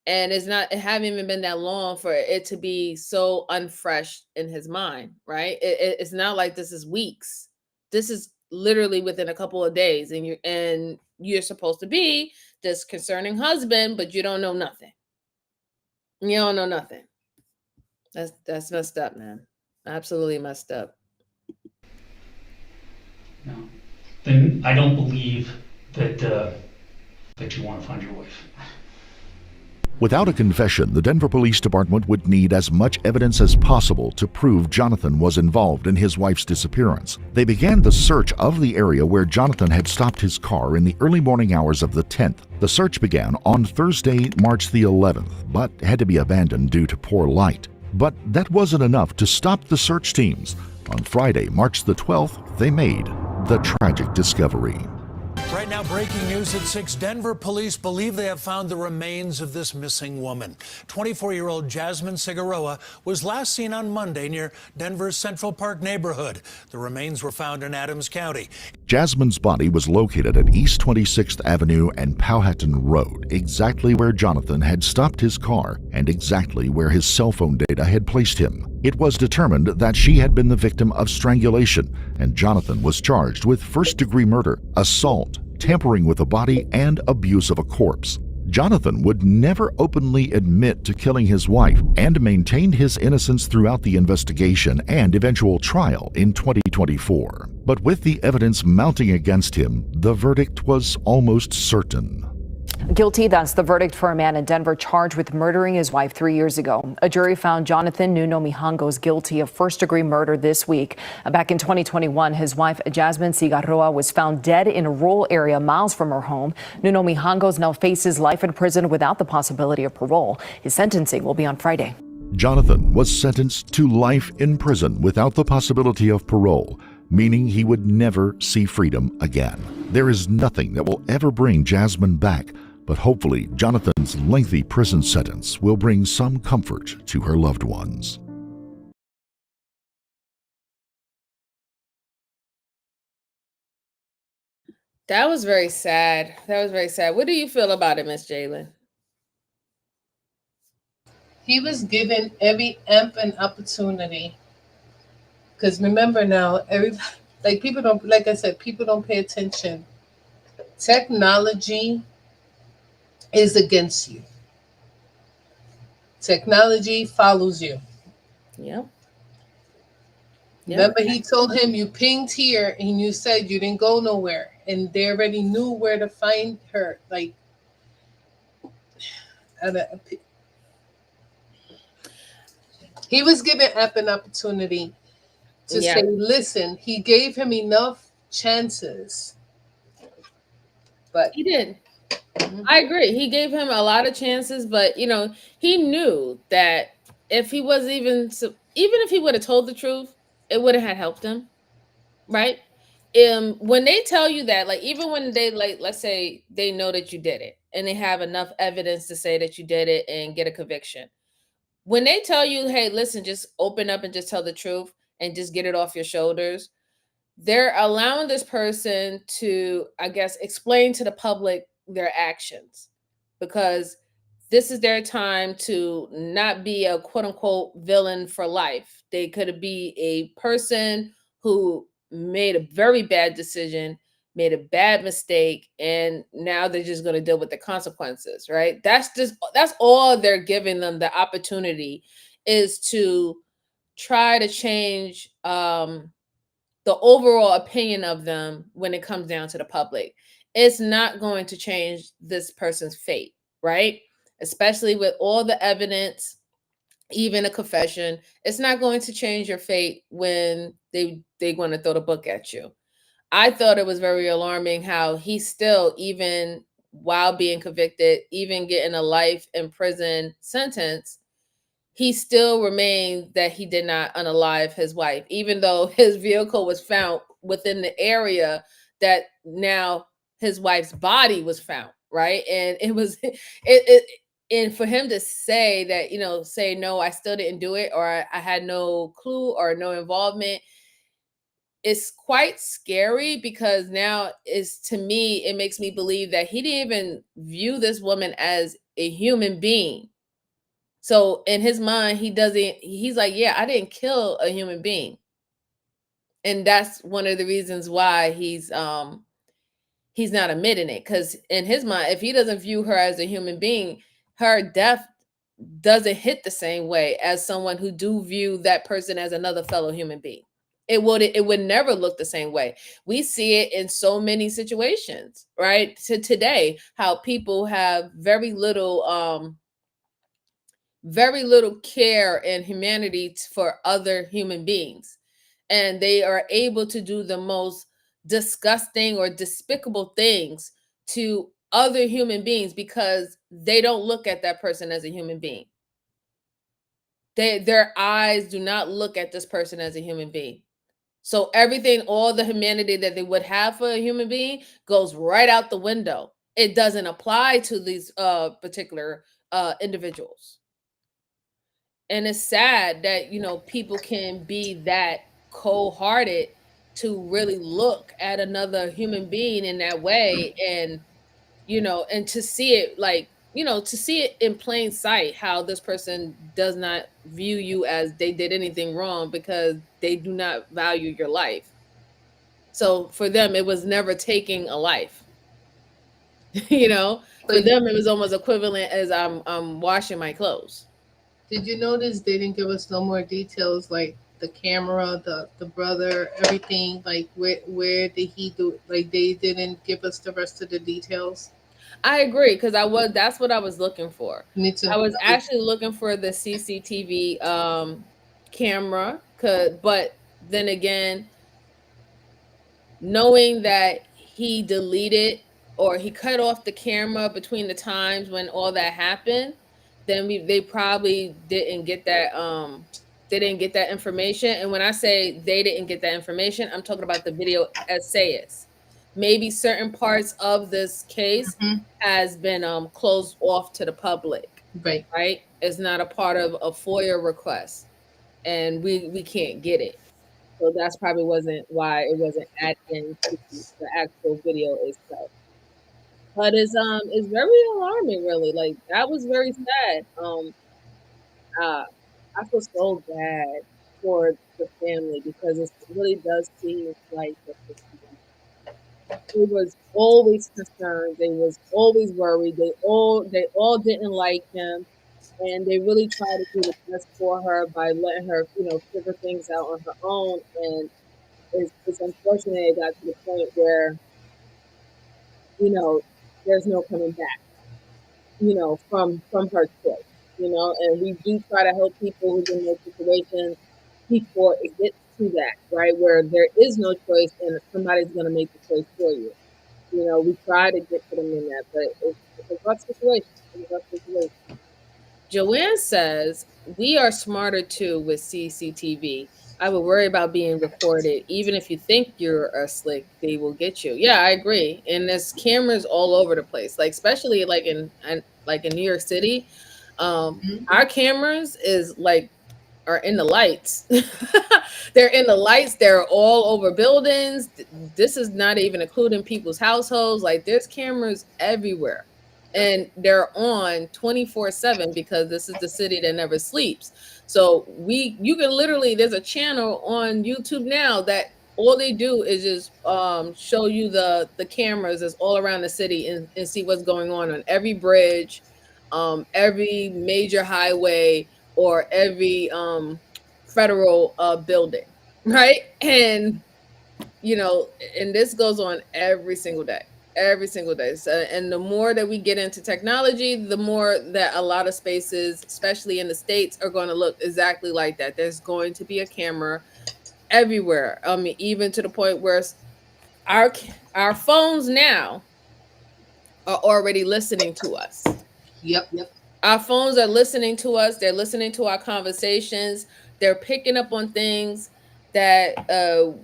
Speaker 1: And it haven't even been that long for it to be so unfresh in his mind, right? It's not like this is weeks. This is literally within a couple of days, and you're supposed to be this concerning husband, but you don't know nothing. You don't know nothing. That's messed up, man. Absolutely messed up.
Speaker 6: No. Then I don't believe that that you want to find your wife.
Speaker 4: Without a confession, the Denver Police Department would need as much evidence as possible to prove Jonathan was involved in his wife's disappearance. They began the search of the area where Jonathan had stopped his car in the early morning hours of the 10th. The search began on Thursday, March the 11th, but had to be abandoned due to poor light. But that wasn't enough to stop the search teams. On Friday, March the 12th, they made the tragic discovery.
Speaker 11: Right now, breaking news at 6. Denver police believe they have found the remains of this missing woman. 24-year-old Jasmine Cigarroa was last seen on Monday near Denver's Central Park neighborhood. The remains were found in Adams County.
Speaker 4: Jasmine's body was located at East 26th Avenue and Powhatan Road, exactly where Jonathan had stopped his car and exactly where his cell phone data had placed him. It was determined that she had been the victim of strangulation, and Jonathan was charged with first-degree murder, assault, tampering with a body, and abuse of a corpse. Jonathan would never openly admit to killing his wife and maintained his innocence throughout the investigation and eventual trial in 2024. But with the evidence mounting against him, the verdict was almost certain.
Speaker 12: Guilty, that's the verdict for a man in Denver charged with murdering his wife 3 years ago. A jury found Jonathan Nuno Mijangos guilty of first-degree murder this week. Back in 2021, his wife Jasmine Cigarroa was found dead in a rural area miles from her home. Nuno Mijangos now faces life in prison without the possibility of parole. His sentencing will be on Friday.
Speaker 4: Jonathan was sentenced to life in prison without the possibility of parole, meaning he would never see freedom again. There is nothing that will ever bring Jasmine back, but hopefully Jonathan's lengthy prison sentence will bring some comfort to her loved ones.
Speaker 1: That was very sad. That was very sad. What do you feel about it, Miss Jalen?
Speaker 9: He was given every amp and opportunity. Because remember now, people don't, like I said, people don't pay attention. Technology is against you. Technology follows you.
Speaker 1: Yep.
Speaker 9: Remember, he told him you pinged here and you said you didn't go nowhere. And they already knew where to find her. Like, he was given an opportunity to say, listen, he gave him enough chances. But
Speaker 1: he did. I agree. He gave him a lot of chances, but he knew that if he was even if he would have told the truth, it would have helped him, right? When they tell you that, like, even when they, like, let's say they know that you did it and they have enough evidence to say that you did it and get a conviction. When they tell you, hey, listen, just open up and just tell the truth and just get it off your shoulders, they're allowing this person to, I guess, explain to the public their actions, because this is their time to not be a quote unquote villain for life. They could be a person who made a very bad decision, made a bad mistake, and now they're just going to deal with the consequences, right? That's all they're giving them the opportunity, is to try to change the overall opinion of them when it comes down to the public. It's not going to change this person's fate, right? Especially with all the evidence, even a confession. It's not going to change your fate when they want to throw the book at you. I thought it was very alarming how he still, even while being convicted, even getting a life in prison sentence, he still remained that he did not unalive his wife, even though his vehicle was found within the area that now his wife's body was found, right? And it was And for him to say that, say no, I still didn't do it, or I had no clue or no involvement, it's quite scary, because now is, to me, it makes me believe that he didn't even view this woman as a human being. So in his mind, he's like, yeah, I didn't kill a human being. And that's one of the reasons why he's not admitting it, because in his mind, if he doesn't view her as a human being, her death doesn't hit the same way as someone who do view that person as another fellow human being. It would never look the same way. We see it in so many situations, right? To today, how people have very little care and humanity for other human beings, and they are able to do the most disgusting or despicable things to other human beings because they don't look at that person as a human being. Their eyes do not look at this person as a human being. So everything, all the humanity that they would have for a human being goes right out the window. It doesn't apply to these particular individuals. And it's sad that, people can be that cold-hearted to really look at another human being in that way, and to see it, like, to see it in plain sight, how this person does not view you as they did anything wrong, because they do not value your life. So for them, it was never taking a life. For
Speaker 9: But
Speaker 1: them, it was almost equivalent as I'm washing my clothes.
Speaker 9: did you notice they didn't give us no more details, like the camera, the brother, everything? Like where did he do? Like they didn't give us the rest of the details.
Speaker 1: I agree, because that's what I was looking for.
Speaker 9: Me too.
Speaker 1: I was actually looking for the CCTV camera, but then again, knowing that he deleted or he cut off the camera between the times when all that happened, then they probably didn't get that information. And when I say they didn't get that information, I'm talking about the video essayists. Maybe certain parts of this case has been closed off to the public,
Speaker 9: Right.
Speaker 1: right? It's not a part of a FOIA request, and we can't get it. So that's probably wasn't why it wasn't added into the actual video itself. But it's very alarming, really. Like, that was very sad. Uh I feel so bad for the family, because it really does seem like that they was always concerned, they was always worried, they all didn't like him, and they really tried to do the best for her by letting her, figure things out on her own. And it's unfortunate it got to the point where, you know, there's no coming back, from her choice, and we do try to help people who's in those situations before it gets to that, right, where there is no choice and somebody's going to make the choice for you. We try to get to them in that, but it's a rough situation. It's a rough situation. Joanne says, we are smarter too with CCTV. I would worry about being recorded. Even if you think you're a slick, they will get you. Yeah, I agree. And there's cameras all over the place, like especially like in New York City. Our cameras is like are in the lights. They're in the lights. They're all over buildings. This is not even including people's households. Like, there's cameras everywhere, and they're on 24/7, because this is the city that never sleeps. So you can literally, there's a channel on YouTube now that all they do is just show you the cameras that's all around the city, and see what's going on every bridge, every major highway, or every federal building, right? And and this goes on every single day, every single day. So, and the more that we get into technology, the more that a lot of spaces, especially in the States, are going to look exactly like that. There's going to be a camera everywhere. I mean, even to the point where our our phones now are already listening to us.
Speaker 9: Yep.
Speaker 1: Our phones are listening to us. They're listening to our conversations. They're picking up on things that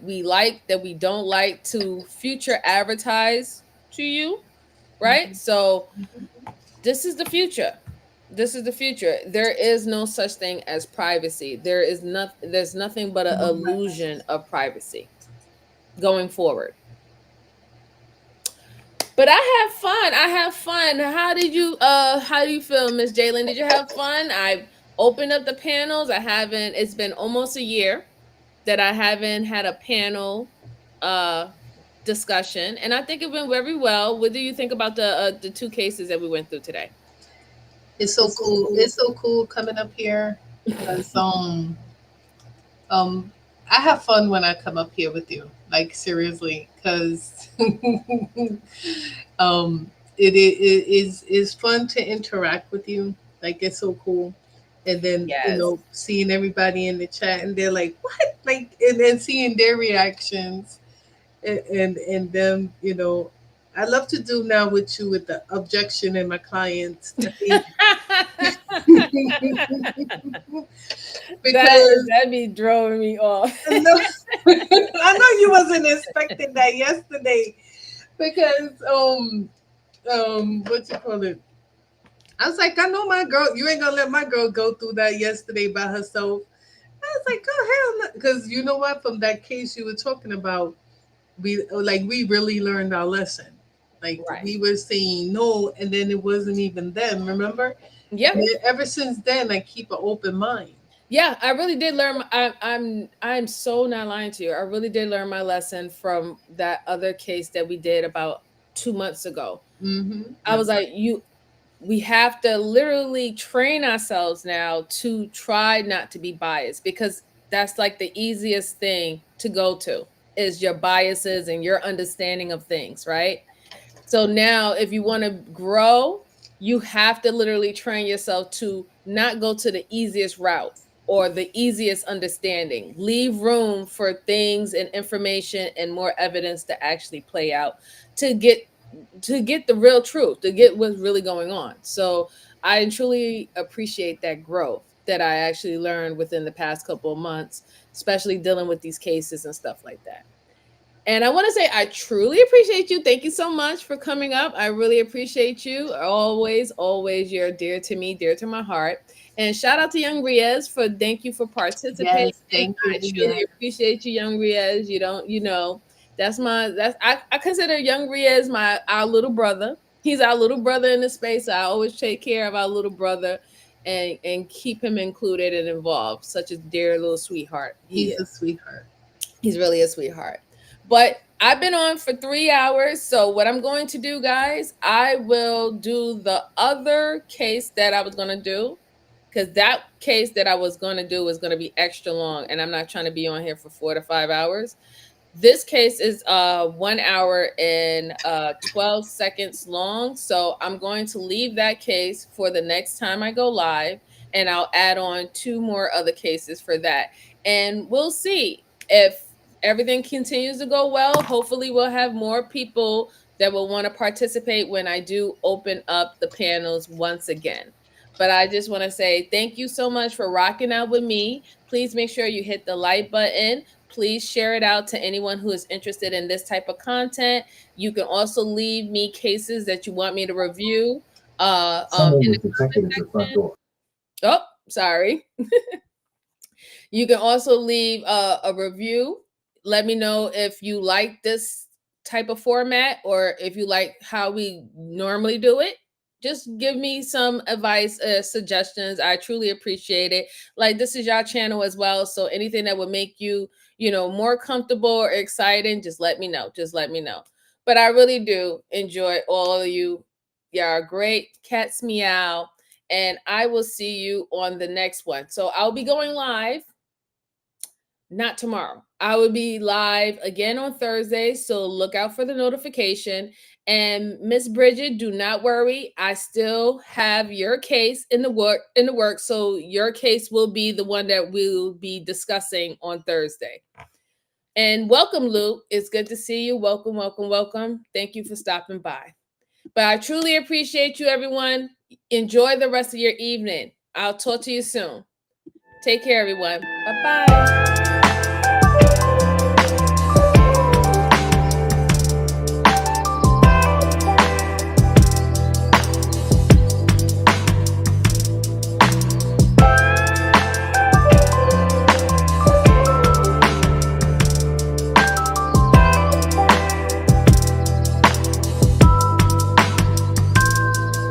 Speaker 1: we like, that we don't like, to future advertise to you, right? So this is the future. This is the future. There is no such thing as privacy. There's nothing but an illusion of privacy going forward. But I have fun. I have fun. How do you feel, Miss Jalen? Did you have fun? I opened up the panels. It's been almost a year that I haven't had a panel discussion, and I think it went very well. What do you think about the two cases that we went through today?
Speaker 9: It's so cool. It's so cool coming up here because I have fun when I come up here with you. Like seriously, because it is fun to interact with you. Like it's so cool. And then
Speaker 1: Yes.
Speaker 9: seeing everybody in the chat and they're like, what? Like and then seeing their reactions and them, I love to do now with you with the objection and my clients. Because
Speaker 1: That'd be drawing me off.
Speaker 9: I know you wasn't expecting that yesterday because what you call it? I was like, I know my girl. You ain't gonna let my girl go through that yesterday by herself. I was like, oh hell no, because you know what? From that case you were talking about, we really learned our lesson. Like we were saying no, and then it wasn't even them. Remember?
Speaker 1: Yeah.
Speaker 9: And then ever since then, I keep an open mind.
Speaker 1: Yeah, I really did learn. I'm so not lying to you. I really did learn my lesson from that other case that we did about 2 months ago.
Speaker 9: Mm-hmm.
Speaker 1: I was like, we have to literally train ourselves now to try not to be biased, because that's like the easiest thing to go to is your biases and your understanding of things, right? So now if you want to grow, you have to literally train yourself to not go to the easiest route or the easiest understanding. Leave room for things and information and more evidence to actually play out to get the real truth, to get what's really going on. So I truly appreciate that growth that I actually learned within the past couple of months, especially dealing with these cases and stuff like that. And I want to say I truly appreciate you. Thank you so much for coming up. I really appreciate you. Always, you're dear to me, dear to my heart. And shout out to Young Riaz for thank you for participating.
Speaker 9: Yes, thank you.
Speaker 1: I truly appreciate you, Young Riaz. I consider Young Riaz our little brother. He's our little brother in the space. I always take care of our little brother and keep him included and involved. Such a dear little sweetheart.
Speaker 9: He's a sweetheart.
Speaker 1: He's really a sweetheart. But I've been on for 3 hours. So what I'm going to do, guys, I will do the other case that I was going to do, because that case that I was going to do was going to be extra long, and I'm not trying to be on here for 4 to 5 hours. This case is 1 hour and 12 seconds long. So I'm going to leave that case for the next time I go live, and I'll add on 2 more other cases for that. And we'll see if everything continues to go well. Hopefully we'll have more people that will want to participate when I do open up the panels once again. But I just want to say thank you so much for rocking out with me. Please make sure you hit the like button. Please share it out to anyone who is interested in this type of content. You can also leave me cases that you want me to review.
Speaker 13: Someone was detected at your front door.
Speaker 1: Oh, sorry. You can also leave a review. Let me know if you like this type of format or if you like how we normally do it. Just give me some advice, suggestions. I truly appreciate it. Like, this is your channel as well. So anything that would make you, more comfortable or exciting, just let me know. Just let me know. But I really do enjoy all of you. You are great. Cats meow. And I will see you on the next one. So I'll be going live. Not tomorrow. I will be live again on Thursday, so look out for the notification. And Miss Bridget, do not worry. I still have your case in the work. So your case will be the one that we'll be discussing on Thursday. And welcome, Lou. It's good to see you. Welcome, welcome, welcome. Thank you for stopping by. But I truly appreciate you, everyone. Enjoy the rest of your evening. I'll talk to you soon. Take care, everyone. Bye-bye.